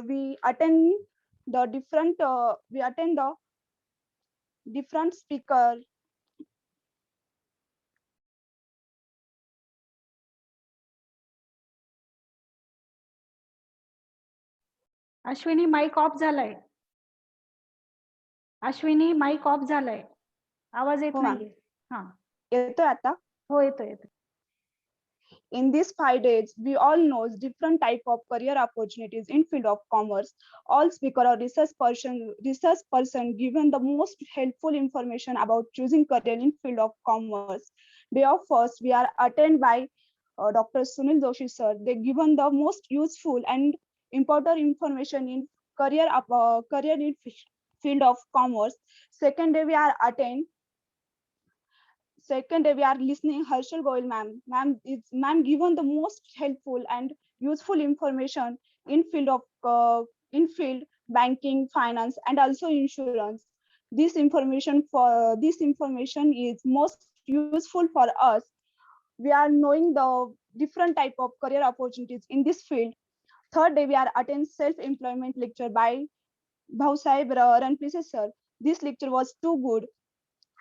we attend the different speaker. Ashwini mike ऑफ झालाय. Ashwini mike ऑफ झालाय, आवाज येत हो ma'am. नाहीये. हा येतोय आता? हो येतोय. In these 5 days, we all know different type of career opportunities in field of commerce. All speaker or research person given the most helpful information about choosing career in field of commerce. Day of first, we are attended by Dr. Sunil Joshi sir. They given the most useful and important information in career in field of commerce. Second day, we are listening Harshal Goyal ma'am. Ma'am given the most helpful and useful information in field banking, finance, and also insurance. This information is most useful for us. We are knowing the different type of career opportunities in this field. Third day, we are attend self-employment lecture by Bhausaheb Ranpise sir. This lecture was too good.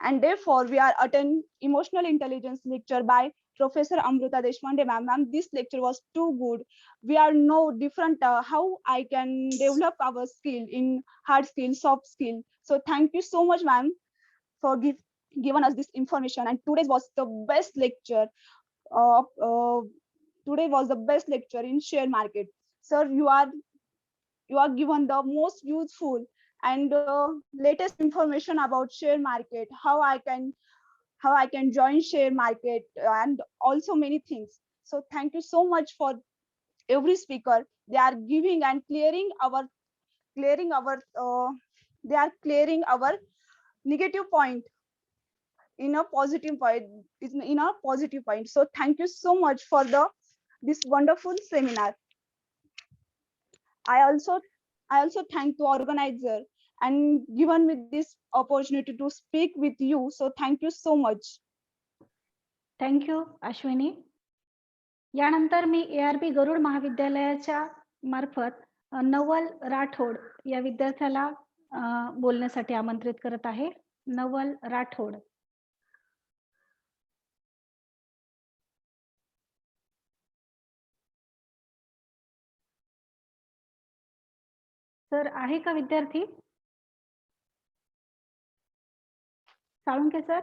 And therefore, we are attend emotional intelligence lecture by Professor Amruta Deshpande ma'am. Ma'am, this lecture was too good. We are know different how I can develop our skill in hard skill, soft skill. So thank you so much, ma'am, for given us this information. And today was the best lecture. Today was the best lecture in share market. Sir, you are given the most useful and latest information about share market, how I can join share market, and also many things. So thank you so much for every speaker. They are giving and clearing our negative point in a positive point, in a positive point. So thank you so much for this wonderful seminar. I also thank the organizer and given me this opportunity to speak with you. So thank you so much. Thank you Ashwini. यानंतर मी ARP गरुड महाविद्यालयाच्या मार्फत नवल राठोड या विद्यार्थ्याला बोलण्यासाठी आमंत्रित करत आहे. नवल Rathod. Sir आहे का विद्यार्थी? साळुंके सर?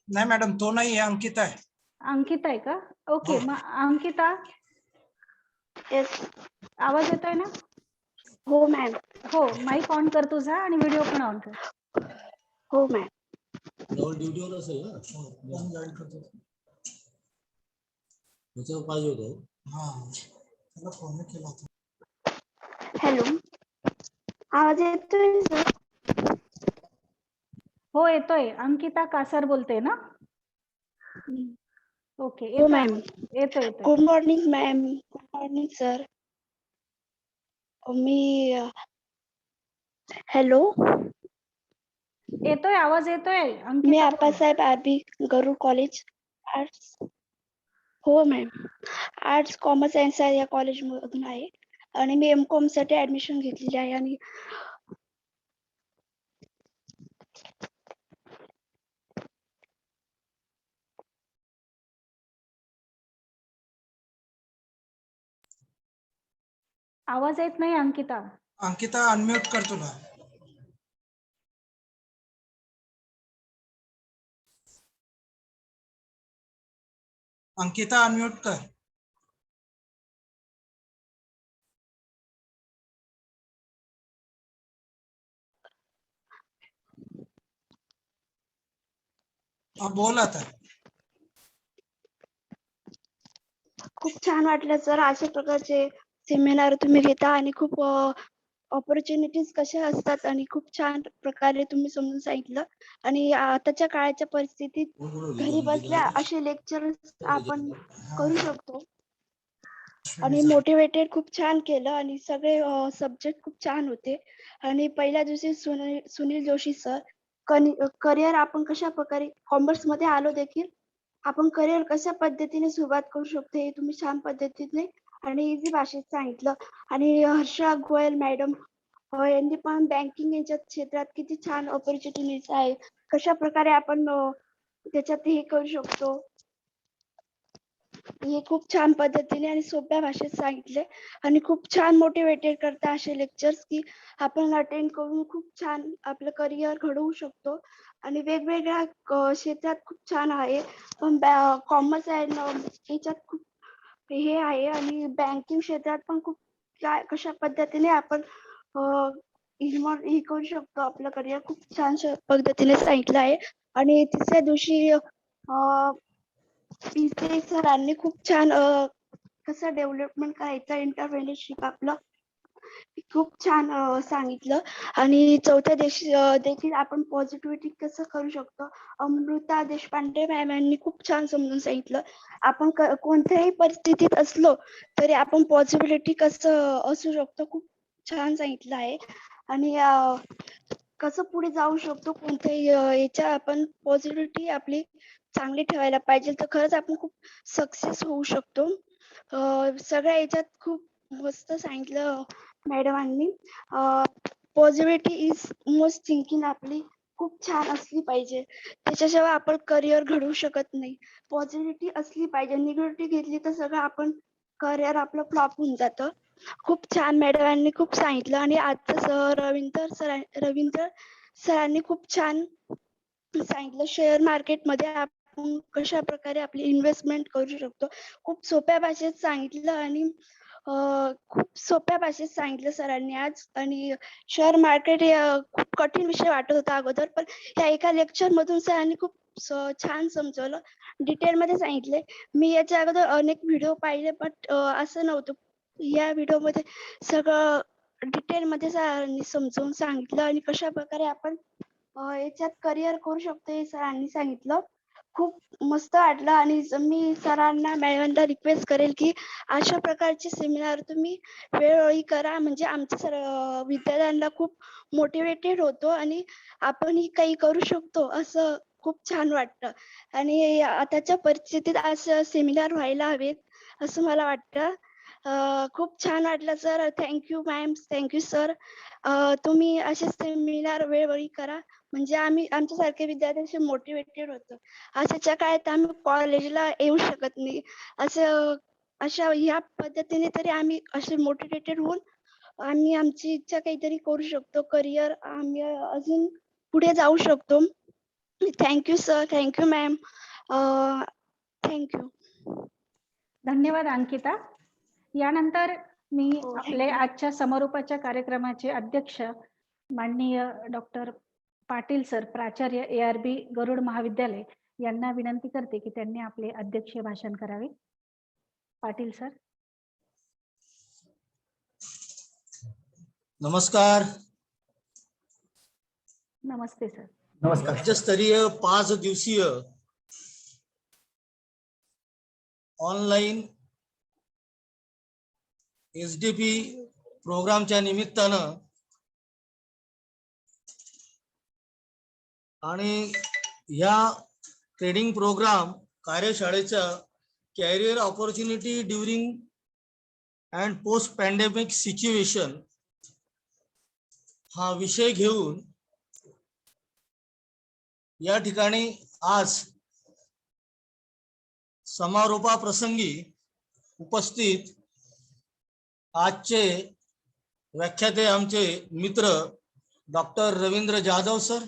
नाही मॅडम, तो नाही आहे, अंकिता आहे. अंकिता आहे का? ओके, मग अंकिता आवाज येतोय ना? हो मॅम. हो, माईक ऑन कर तुझा आणि व्हिडिओ पण ऑन कर. हो मॅम. ड्युटीवर असेल ना, जॉईन करतो त्याच्यावर पाहिजे होतं. त्याला फोन केला होता. हॅलो, आवाज येतोय सर? हो येतोय. अंकिता कासार बोलते ना? ओके, हो मॅम. येतोय. Good morning ma'am. Good morning sir. मी हॅलो, येतोय, आवाज येतोय. मी Appasaheb R B Garud college arts. हो मॅम, आर्ट्स कॉमर्स सायन्स या कॉलेज मधून आहे आणि मी MCOM साठी ऍडमिशन घेतलेली आहे. आणि आवाज येत नाही अंकिता. अंकिता अनम्यूट कर तुला. अंकिता अनम्यूट कर. बोल आता. खूप छान वाटलं सर, अशा प्रकारचे सेमिनार तुम्ही घेता आणि खूप ऑपॉर्च्युनिटीज कशा असतात आणि खूप छान प्रकारे तुम्ही समजून सांगितलं. आणि आताच्या काळाच्या परिस्थितीत घरी बसल्या असे लेक्चर आपण करू शकतो आणि मोटिवेटेड खूप छान केलं आणि सगळे सब्जेक्ट खूप छान होते. आणि पहिल्या दिवशी सुनील जोशी सर करिअर आपण कशा प्रकारे कॉमर्स मध्ये आलो देखील आपण करिअर कशा पद्धतीने सुरुवात करू शकतो हे तुम्ही छान पद्धतीने आणि इझी भाषेत सांगितलं. आणि हर्षा गोयल मॅडम यांनी पण बँकिंग याच्या क्षेत्रात किती छान ऑपॉर्च्युनिटीज आहे, कशा प्रकारे आपण त्याच्यात हे करू शकतो हे खूप छान पद्धतीने आणि सोप्या भाषेत सांगितले. आणि खूप छान मोटिवेटेड करता असे लेक्चर्स की आपण अटेंड करून खूप छान आपलं करिअर घडवू शकतो. आणि वेगवेगळ्या क्षेत्रात खूप छान आहे, पण कॉमर्स याच्यात खूप हे आहे आणि बँकिंग क्षेत्रात पण खूप कशा पद्धतीने आपण हे करू शकतो आपलं करिअर खूप छान पद्धतीने सांगितलं आहे. आणि तिसऱ्या दिवशी पीसे सरांनी खूप छान कसं डेव्हलपमेंट करायचं एंटरप्रेन्योरशिप आपलं खूप छान सांगितलं. आणि चौथ्या दिवशी देखील आपण पॉझिटिव्हिटी कसं करू शकतो अमृता देशपांडे मॅम यांनी खूप छान समजून सांगितलं. आपण कोणत्याही परिस्थितीत असलो तरी आपण पॉझिटिव्हिटी कसं असू शकतो खूप छान सांगितलं आहे. आणि कसं पुढे जाऊ शकतो कोणत्याही याच्या आपण पॉझिटिव्हिटी आपली चांगली ठेवायला पाहिजे तर खरंच आपण खूप सक्सेस होऊ शकतो. सगळ्या याच्यात खूप मस्त सांगितलं मॅडमांनी. पॉझिटिव्हिटी इज मोस्ट थिंकिंग आपली खूप छान असली पाहिजे. त्याच्याशिवाय आपण करिअर घडवू शकत नाही. पॉझिटिव्हिटी असली पाहिजे. निगेटिव्हिटी घेतली तर सगळं आपण करिअर आपलं फ्लॉप होऊन जातं. खूप छान मॅडमांनी खूप सांगितलं आणि आजचं रवींद्र सरांनी खूप छान सांगितलं. शेअर मार्केटमध्ये आपण कशा प्रकारे आपली इन्व्हेस्टमेंट करू शकतो. खूप सोप्या भाषेत सांगितलं आणि खूप सोप्या भाषेत सांगितलं सरांनी आज. आणि शेअर मार्केट हे खूप कठीण विषय वाटत होता अगोदर, पण या एका लेक्चर मधून सरांनी खूप छान समजवलं, डिटेलमध्ये सांगितले. मी याच्या अगोदर अनेक व्हिडिओ पाहिले, बट असं नव्हतं. या व्हिडिओमध्ये सगळं डिटेलमध्ये सरांनी समजावून सांगितलं आणि कशा प्रकारे आपण याच्यात करिअर करू शकतो हे सरांनी सांगितलं. खूप मस्त वाटलं आणि मी सरांना मॅडमांना रिक्वेस्ट करेल की अशा प्रकारचे सेमिनार तुम्ही वेळोवेळी करा, म्हणजे आमच्या विद्यार्थ्यांना खूप मोटिवेटेड होतो आणि आपणही काही करू शकतो असं खूप छान वाटतं. आणि आताच्या परिस्थितीत असं सेमिनार व्हायला हवेत असं मला वाटतं. खूप छान वाटलं sir. Thank you ma'am, thank you sir. तुम्ही असे सेमिनार वेळोवेळी करा, म्हणजे आम्ही आमच्यासारखे विद्यार्थी मोटिवेटेड होतो. आजच्या काळात आम्ही कॉलेजला येऊ शकत नाही, अशा ह्या पद्धतीने तरी आम्ही असे मोटिवेटेड होऊन आम्ही आमची इच्छा काहीतरी करू शकतो. करिअर आम्ही अजून पुढे जाऊ शकतो. Thank you sir, thank you ma'am, thank you. धन्यवाद अंकिता. यानंतर मी हो, आपले आजच्या समारोपाच्या कार्यक्रमाचे अध्यक्ष माननीय डॉक्टर पाटील सर, प्राचार्य ARB गरुड महाविद्यालय यांना विनंती करते की त्यांनी आपले अध्यक्षीय भाषण करावे. पाटील सर. नमस्कार. नमस्ते सर. नमस्कार. राज्यस्तरीय 5 दिवसीय ऑनलाईन SDP प्रोग्रामच्या निमित्तानं आणि या ट्रेडिंग प्रोग्राम कार्यशाळेचा career opportunity during and post pandemic situation हा विषय घेऊन या ठिकाणी आज समारोपाप्रसंगी उपस्थित आजचे व्याख्याते आमचे मित्र डॉक्टर रवींद्र जाधव सर,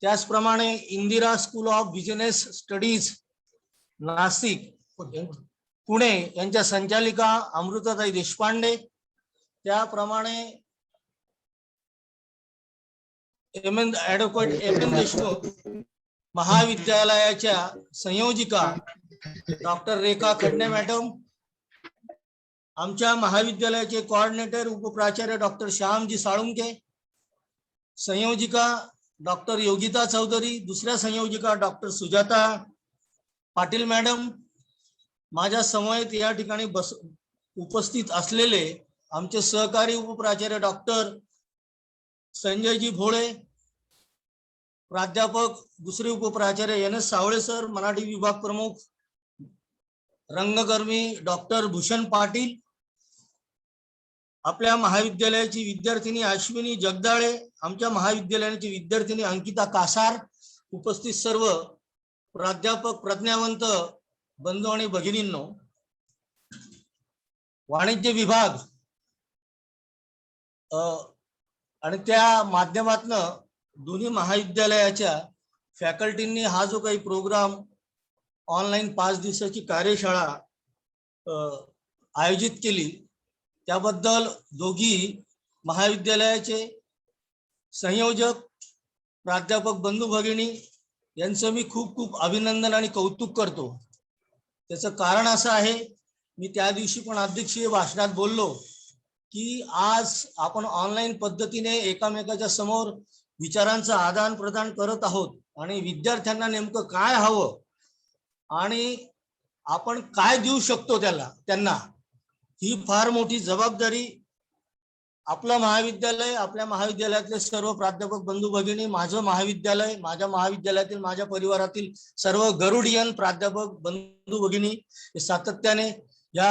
त्याचप्रमाणे Indira school of business studies Nashik Pune यांच्या संचालिका अमृताताई देशपांडे, त्याप्रमाणे ॲडव्होकेट MM देशमुख महाविद्यालयाच्या संयोजिका डॉक्टर रेखा खडणे मॅडम, आमच्या महाविद्यालयाचे कोऑर्डिनेटर उपप्राचार्य डॉक्टर श्यामजी साळुंके, संयोजिका डॉक्टर योगिता चौधरी, दुसऱ्या संयोजिका डॉक्टर सुजाता पाटील मॅडम, माझ्या समवेत या ठिकाणी उपस्थित असलेले आमचे सहकारी उपप्राचार्य डॉक्टर संजयजी भोळे, प्राध्यापक दुसरे उपप्राचार्य NS सावळे सर, मराठी विभाग प्रमुख रंगकर्मी डॉक्टर भूषण पाटील, आपल्या महाविद्यालयाची विद्यार्थिनी अश्विनी जगदाळे, आमच्या महाविद्यालयाची विद्यार्थिनी अंकिता कासार, उपस्थित सर्व प्राध्यापक प्रज्ञावंत बंधू आणि भगिनींनो, वाणिज्य विभाग आणि त्या माध्यमातून दोन्ही महाविद्यालयाच्या फॅकल्टींनी हा जो काही प्रोग्राम ऑनलाईन 5 दिवसाची कार्यशाळा आयोजित केली त्याबद्दल दोघी महाविद्यालयाचे संयोजक प्राध्यापक बंधू भगिनी यांचं मी खूप खूप अभिनंदन आणि कौतुक करतो. त्याचं कारण असं आहे, मी त्या दिवशी पण अध्यक्षीय भाषणात बोललो की आज आपण ऑनलाईन पद्धतीने एकामेकाच्या समोर विचारांचं आदान प्रदान करत आहोत आणि विद्यार्थ्यांना नेमकं काय हवं आणि आपण काय देऊ शकतो त्यांना, ही फार मोठी जबाबदारी आपलं महाविद्यालय, आपल्या महाविद्यालयातले सर्व प्राध्यापक बंधू भगिनी, माझं महाविद्यालय, माझ्या महाविद्यालयातील माझ्या परिवारातील सर्व गरुडियन प्राध्यापक बंधू भगिनी हे सातत्याने या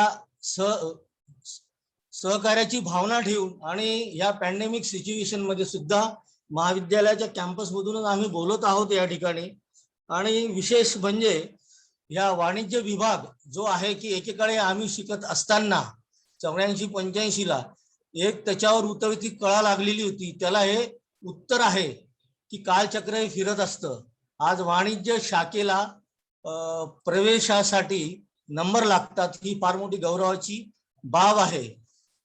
सहकार्याची भावना ठेवून आणि या पॅन्डेमिक सिच्युएशन मध्ये सुद्धा महाविद्यालयाच्या कॅम्पस मधूनच आम्ही बोलत आहोत या ठिकाणी. आणि विशेष म्हणजे या वाणिज्य विभाग जो आहे की एकेकाळी आम्ही शिकत असताना 84-85 ला एक त्याच्यावर उतरती कळा लागलेली होती, त्याला हे उत्तर आहे की कालचक्र हे फिरत असतं. आज वाणिज्य शाखेला प्रवेशासाठी नंबर लागतात, ही फार मोठी गौरवाची बाब आहे.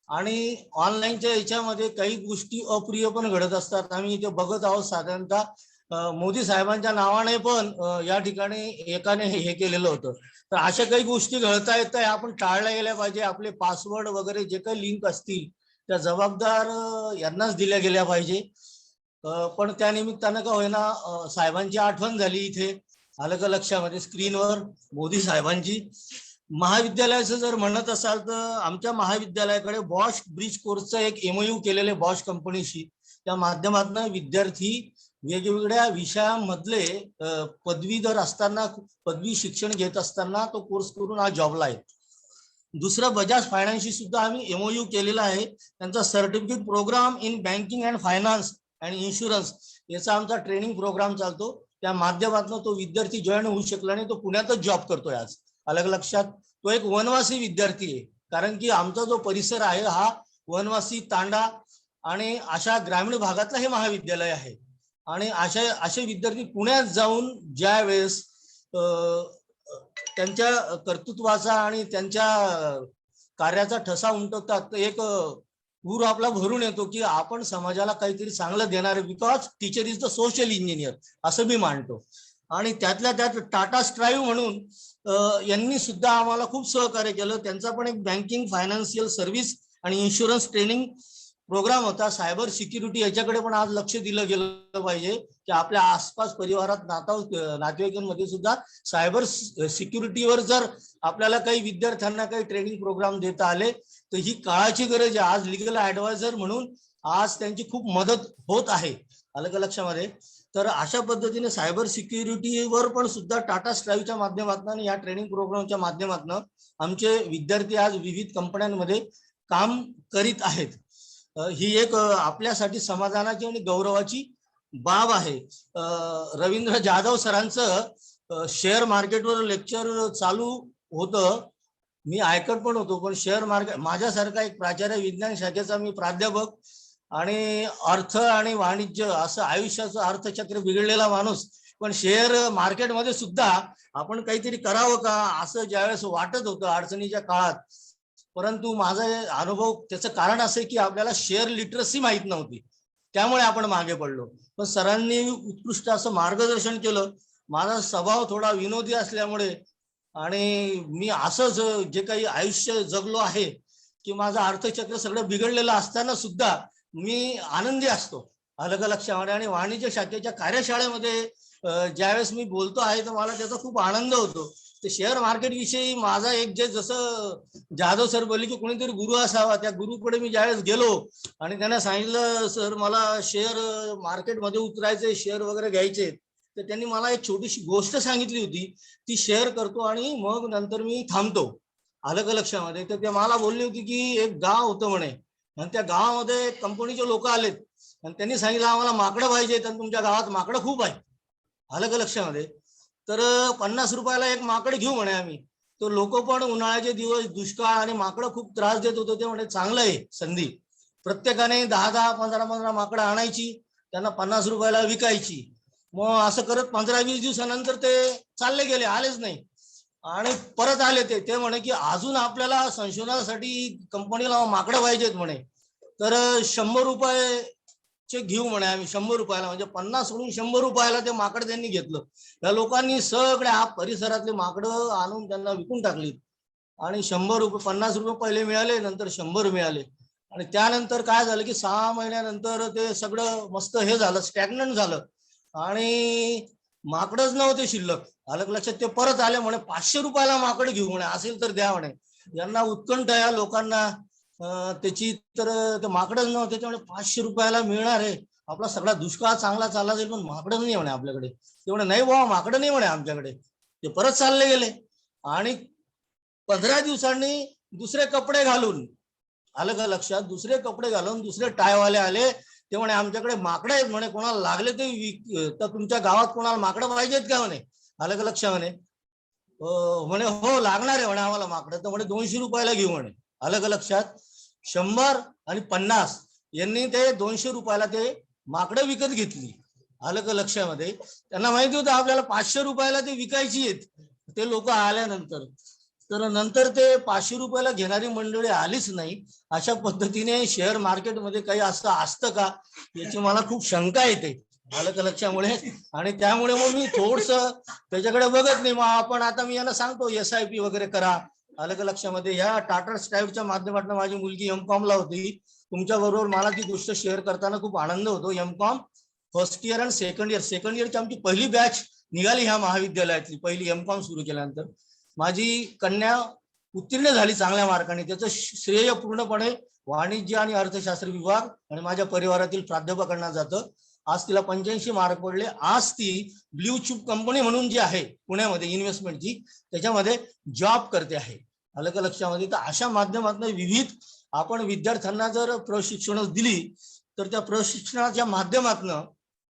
आणि ऑनलाईनच्या याच्यामध्ये काही गोष्टी अप्रिय पण घडत असतात. आम्ही इथे बघत आहोत साधारणतः मोदी साहेबांच्या नावाने पण या ठिकाणी एकाने हे केलेलं होतं. तर अशा काही गोष्टी घडत आहेत तर आपण टाळल्या गेल्या पाहिजे. आपले पासवर्ड वगैरे जे काही लिंक असतील त्या जबाबदार यांनाच दिल्या गेल्या पाहिजे. पण त्या निमित्तानं का होईना साहेबांची आठवण झाली, इथे आलं का लक्षामध्ये स्क्रीनवर मोदी साहेबांची. महाविद्यालयाचं जर म्हणत असाल तर आमच्या महाविद्यालयाकडे बॉश ब्रिज कोर्सचं एक MOU केलेले बॉश कंपनीशी, त्या माध्यमातून विद्यार्थी वेगवेगळ्या विषयांमधले पदवीधर असताना, पदवी शिक्षण घेत असताना तो कोर्स करून आज जॉबला आहेत. दुसरं बजाज फायनान्सशी सुद्धा आम्ही MOU केलेला आहे. त्यांचा certificate programme in banking and finance आणि इन्शुरन्स याचा आमचा ट्रेनिंग प्रोग्राम चालतो. त्या माध्यमातून तो विद्यार्थी जॉईन होऊ शकला नाही, तो पुण्यातच जॉब करतोय आज. अलग लक्षात, तो एक वनवासी विद्यार्थी आहे, कारण की आमचा जो परिसर आहे हा वनवासी, तांडा आणि अशा ग्रामीण भागातला हे महाविद्यालय आहे. आणि असे विद्यार्थी पुण्यात जाऊन ज्या वेळेस त्यांच्या कर्तृत्वाचा आणि त्यांच्या कार्याचा ठसा उमटवतात, तर एक पूर आपला भरून येतो की आपण समाजाला काहीतरी चांगलं देणारे, because teacher is the social engineer असं मी मानतो. आणि त्यातल्या त्यात टाटा स्ट्राईव्ह म्हणून यांनी सुद्धा आम्हाला खूप सहकार्य केलं. त्यांचा पण एक बँकिंग, फायनान्शियल सर्व्हिस आणि इन्शुरन्स ट्रेनिंग प्रोग्राम होता. सायबर सिक्युरिटी याच्याकडे पण आज लक्ष दिलं गेलं पाहिजे की आपल्या आसपास परिवारात नातेवाईकांमध्ये सुद्धा सायबर सिक्युरिटीवर जर आपल्याला काही विद्यार्थ्यांना काही ट्रेनिंग प्रोग्राम देता आले तर ही काळाची गरज आहे. आज लिगल ऍडवायझर म्हणून आज त्यांची खूप मदत होत आहे, आलं का लक्षामध्ये. तर अशा पद्धतीने सायबर सिक्युरिटीवर पण सुद्धा टाटा स्ट्राईव्हच्या माध्यमातून आणि या ट्रेनिंग प्रोग्रामच्या माध्यमातून आमचे विद्यार्थी आज विविध कंपन्यांमध्ये काम करीत आहेत. ही एक आपल्यासाठी समाधानाची आणि गौरवाची बाब आहे. रवींद्र जाधव सरांचं शेअर मार्केटवर लेक्चर चालू होतं, मी ऐकत पण होतो. पण शेअर मार्केट, माझ्यासारखा एक प्राचार्य, विज्ञान शाखेचा मी प्राध्यापक आणि अर्थ आणि वाणिज्य असं आयुष्याचं अर्थचक्र बिघडलेला माणूस, पण शेअर मार्केटमध्ये सुद्धा आपण काहीतरी करावं का असं ज्यावेळेस वाटत होतं अडचणीच्या काळात. परंतु माझा अनुभव, त्याचं कारण असं की आपल्याला शेअर लिटरसी माहित नव्हती, त्यामुळे आपण मागे पडलो. पण सरांनी उत्कृष्ट असं मार्गदर्शन केलं. माझा स्वभाव थोडा विनोदी असल्यामुळे आणि मी असंच जे काही आयुष्य जगलो आहे की माझं अर्थचक्र सगळं बिघडलेलं असताना सुद्धा मी आनंदी असतो, अलग लक्षामध्ये. आणि वाणिज्य शाखेच्या कार्यशाळेमध्ये ज्यावेळेस मी बोलतो आहे तर मला त्याचा खूप आनंद होतो. ते शेअर मार्केट विषयी माझा एक जे, जसं जाधव सर बोलले की कोणीतरी गुरु असावा, त्या गुरुकडे मी ज्यावेळेस गेलो आणि त्यांना सांगितलं सर मला शेअर मार्केटमध्ये उतरायचे, शेअर वगैरे घ्यायचे, तर त्यांनी मला एक छोटीशी गोष्ट सांगितली होती, ती शेअर करतो आणि मग नंतर मी थांबतो, आलं का लक्षामध्ये. तर ते मला बोलली होती की एक गाव होतं म्हणे आणि त्या गावामध्ये कंपनीचे लोक आलेत आणि त्यांनी सांगितलं आम्हाला माकडं पाहिजे, तर तुमच्या गावात माकडं खूप आहे, आलं का लक्षामध्ये. तर 50 रुपयाला एक माकड घेऊ म्हणे आम्ही. तर लोक पण उन्हाळ्याचे दिवस, दुष्काळ आणि माकडं खूप त्रास देत होते, ते म्हणे चांगलं आहे संधी. प्रत्येकाने 10-10, 15-15 माकडं आणायची, त्यांना 50 रुपयाला विकायची. मग असं करत 15-20 दिवसानंतर ते चालले गेले, आलेच नाही. आणि परत आले ते म्हणे की अजून आपल्याला संशोधनासाठी कंपनीला माकडं पाहिजेत म्हणे, तर 100 रुपयाचे घेऊ म्हणे आम्ही. 100 रुपयाला, म्हणजे 50 सोडून 100 रुपयाला ते माकड त्यांनी घेतलं. या लोकांनी सगळ्या परिसरातले माकडं आणून त्यांना विकून टाकली आणि 100 रुपये, 50 रुपये पहिले मिळाले, नंतर 100 मिळाले. आणि त्यानंतर काय झालं की 6 महिन्यानंतर ते सगळं मस्त हे झालं, स्टॅग्नंट झालं आणि माकडच नव्हते शिल्लक, अलग लक्षात. ते परत आले म्हणे 500 रुपयाला माकड घेऊ म्हणे, असेल तर द्या म्हणे. यांना उत्कंठ या लोकांना त्याची तर ते माकडच नव्हते, त्यामुळे 500 रुपयाला मिळणार आहे. आपला सगळा दुष्काळ चांगला चालला जाईल, पण माकडं नाही म्हणे आपल्याकडे. ते म्हणे नाही बाबा माकडं नाही म्हणे आमच्याकडे. ते परत चालले गेले आणि 15 दिवसांनी दुसरे कपडे घालून, आलं का लक्षात, दुसरे कपडे घालून दुसरे टायवाले आले. ते म्हणे आमच्याकडे माकडे आहेत म्हणे, कोणाला लागले तर तुमच्या गावात कोणाला माकडं पाहिजेत का म्हणे, आलं का लक्षात म्हणे. म्हणे हो लागणार आहे म्हणे आम्हाला माकडं. तर म्हणे 200 रुपयाला घेऊ म्हणे, आलं का लक्षात. 100 आणि 50 यांनी ते 200 रुपयाला ते माकडं विकत घेतली, आलं का लक्षामध्ये. त्यांना माहिती होतं आपल्याला 500 रुपयाला ते विकायची आहेत. ते लोक आल्यानंतर तर नंतर ते 500 रुपयाला घेणारी मंडळी आलीच नाही. अशा पद्धतीने शेअर मार्केटमध्ये काही असं असतं का याची मला खूप शंका येते, आलं का लक्षामुळे. आणि त्यामुळे मग मी थोडस त्याच्याकडे बघत नाही. मग आपण आता मी यांना सांगतो SIP वगैरे करा, आलं का लक्षामध्ये. ह्या टाटा स्कायच्या माध्यमातून माझी मुलगी M.Com ला होती. तुमच्या बरोबर मला ती गोष्ट शेअर करताना खूप आनंद होतो. M.Com फर्स्ट इयर आणि सेकंड इयरची आमची पहिली बॅच निघाली ह्या महाविद्यालयातली, पहिली M.Com सुरू केल्यानंतर. माझी कन्या उत्तीर्ण झाली चांगल्या मार्काने. त्याचं श्रेय पूर्णपणे वाणिज्य आणि अर्थशास्त्र विभाग आणि माझ्या परिवारातील प्राध्यापकांना जातं. आज तिला 85 मार्क पडले. आज ती ब्ल्यू चिप कंपनी म्हणून जी आहे पुण्यामध्ये इन्व्हेस्टमेंटची, त्याच्यामध्ये जॉब करते आहे, आलं का लक्षामध्ये. तर अशा माध्यमातून विविध आपण विद्यार्थ्यांना जर प्रशिक्षण दिली तर त्या प्रशिक्षणाच्या माध्यमातून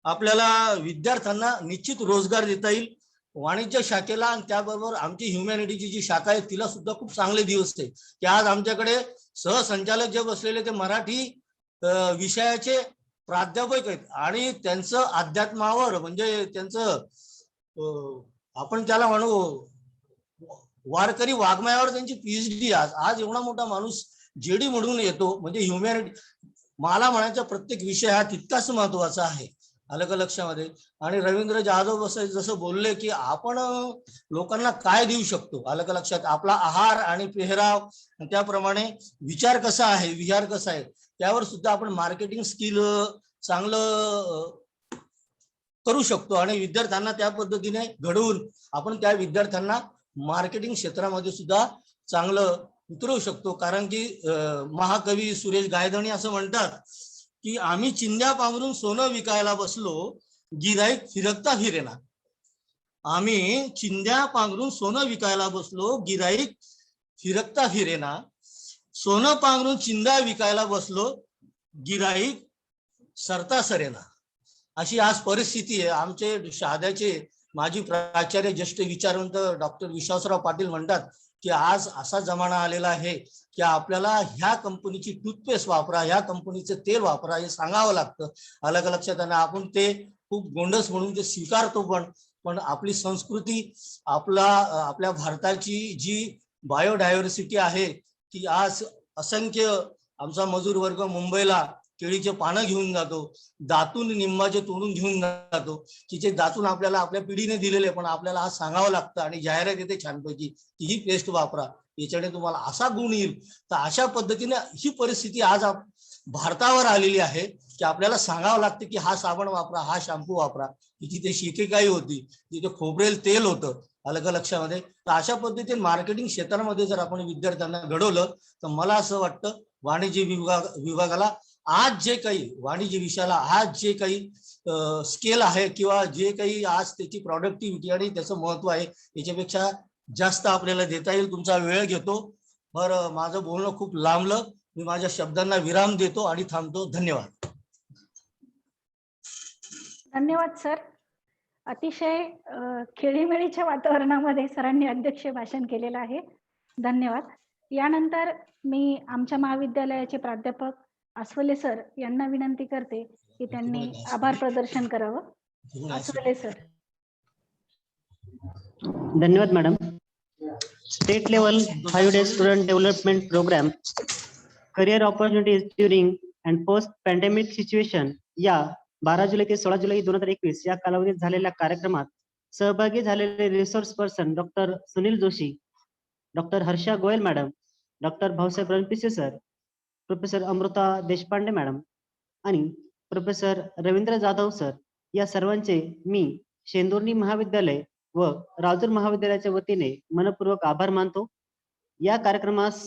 आपल्याला विद्यार्थ्यांना निश्चित रोजगार देता येईल. वाणिज्य शाखेला आणि त्याबरोबर आमची ह्युमॅनिटीची जी शाखा आहे तिला सुद्धा खूप चांगले दिवस आहे की आज आमच्याकडे सहसंचालक जे बसलेले ते मराठी विषयाचे प्राध्यापक आहेत आणि त्यांचं अध्यात्मावर म्हणजे त्यांचं आपण त्याला म्हणू वारकरी वाङ्मयावर त्यांची PhD. आज एवढा मोठा माणूस JD म्हणून येतो, म्हणजे ह्युमॅनिटी. मला म्हणायचा प्रत्येक विषय हा तितकाच महत्वाचा आहे, आलं का लक्षामध्ये. आणि रवींद्र जाधव जसं बोलले की आपण लोकांना काय देऊ शकतो, आलं का लक्षात. आपला आहार आणि पेहराव, त्याप्रमाणे विचार कसा आहे, विहार कसा आहे, त्यावर सुद्धा आपण मार्केटिंग स्किल चांगलं करू शकतो आणि विद्यार्थ्यांना त्या पद्धतीने घडवून आपण त्या विद्यार्थ्यांना मार्केटिंग क्षेत्रामध्ये सुद्धा चांगलं उतरवू शकतो. कारण की महाकवी सुरेश गायधणी असं म्हणतात की आम्ही चिंध्या पांघरून सोनं विकायला बसलो, गिराईक फिरकता फिरेना. आम्ही चिंध्या पांघरून सोनं विकायला बसलो, गिराईक फिरकता फिरेना. सोनं पांघरून चिंध्या विकायला बसलो, गिराईक सरता सरेना. अशी आज परिस्थिती आहे. आमचे शहाद्याचे माजी प्राचार्य ज्येष्ठ विचारवंत डॉक्टर विश्वासराव पाटील म्हणतात की आज असा जमाना आलेला आहे की आपल्याला ह्या कंपनीची टूथपेस्ट वापरा, ह्या कंपनीचं तेल वापरा हे सांगावं लागतं, अलग लक्षात. आणि आपण ते खूप गोंडस म्हणून ते स्वीकारतो. पण आपली संस्कृती, आपल्या भारताची जी बायोडायव्हर्सिटी आहे ती आज असंख्य आमचा मजूर वर्ग मुंबईला केळीचे पानं घेऊन जातो, दातून निंबाचे तोडून घेऊन जातो की जे दातून आपल्याला आपल्या पिढीने दिलेले, पण आपल्याला आज सांगावं लागतं आणि जाहिरात येते छानपैकी की ही पेस्ट वापरा, याच्याने तुम्हाला असा गुण येईल. तर अशा पद्धतीने ही परिस्थिती आज भारतावर आलेली आहे की आपल्याला सांगावं लागतं की हा साबण वापरा, हा शॅम्पू वापरा. तिथे शिकेकाई होती, तिथे खोबरेल तेल होतं, अलग लक्षामध्ये. तर अशा पद्धतीने मार्केटिंग क्षेत्रामध्ये जर आपण विद्यार्थ्यांना घडवलं तर मला असं वाटतं वाणिज्य विभागाला आज जे काही वाणिज्य विषयाला आज जे काही स्केल आहे किंवा जे काही आज त्याची प्रॉडक्टिव्हिटी आणि त्याचं महत्व आहे याच्यापेक्षा जास्त आपल्याला देता येईल. तुमचा वेळ घेतो. बरं, माझं बोलणं खूप लांबलं. मी माझ्या शब्दांना विराम देतो आणि थांबतो. धन्यवाद. धन्यवाद सर. अतिशय खेळीमेळीच्या वातावरणामध्ये सरांनी अध्यक्ष भाषण केलेलं आहे. धन्यवाद. यानंतर मी आमच्या महाविद्यालयाचे प्राध्यापक अस्वले सर यांना विनंती करते की त्यांनी आभार प्रदर्शन करावं. अस्वले सर. धन्यवाद madam. State level 5 days student development programme career opportunities during and post pandemic situation या 12 जुलै ते 16 जुलै 2021 या कालावधीत झालेल्या कार्यक्रमात सहभागी झालेले resource person doctor Sunil Joshi, doctor Harsha Goyal madam, doctor Bhausaheb Ranpise sir, professor Amruta Deshpande madam आणि प्रोफेसर रवींद्र जाधव सर या सर्वांचे मी शेंदुर्णी महाविद्यालय व राजूर महाविद्यालयाच्या वतीने मनपूर्वक आभार मानतो. या कार्यक्रमास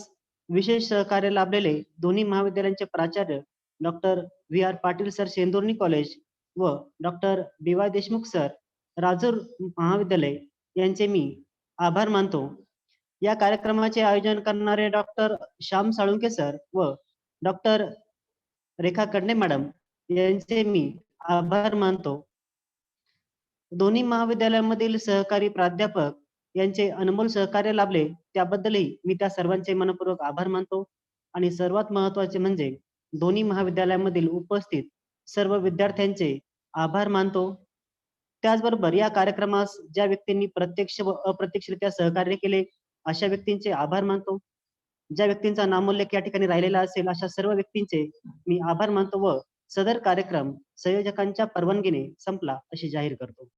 विशेष सहकार्य लाभलेले दोन्ही महाविद्यालयांचे प्राचार्य doctor V R Patil sir Shendurni college व doctor D Y Deshmukh sir Rajur महाविद्यालय यांचे मी आभार मानतो. या कार्यक्रमाचे आयोजन करणारे डॉक्टर श्याम साळुंके सर व डॉक्टर रेखा कडणे मॅडम यांचे मी आभार मानतो. दोन्ही महाविद्यालयामधील सहकारी प्राध्यापक यांचे अनमोल सहकार्य लाभले त्याबद्दलही मी त्या सर्वांचे मनपूर्वक आभार मानतो. आणि सर्वात महत्त्वाचे म्हणजे दोन्ही महाविद्यालयामधील उपस्थित सर्व विद्यार्थ्यांचे आभार मानतो. त्याचबरोबर या कार्यक्रमास ज्या व्यक्तींनी प्रत्यक्ष व अप्रत्यक्षरित्या सहकार्य केले अशा व्यक्तींचे आभार मानतो. ज्या व्यक्तींचा नामोल्लेख या ठिकाणी राहिलेला असेल अशा सर्व व्यक्तींचे मी आभार मानतो व सदर कार्यक्रम संयोजकांच्या परवानगीने संपला अशी जाहीर करतो.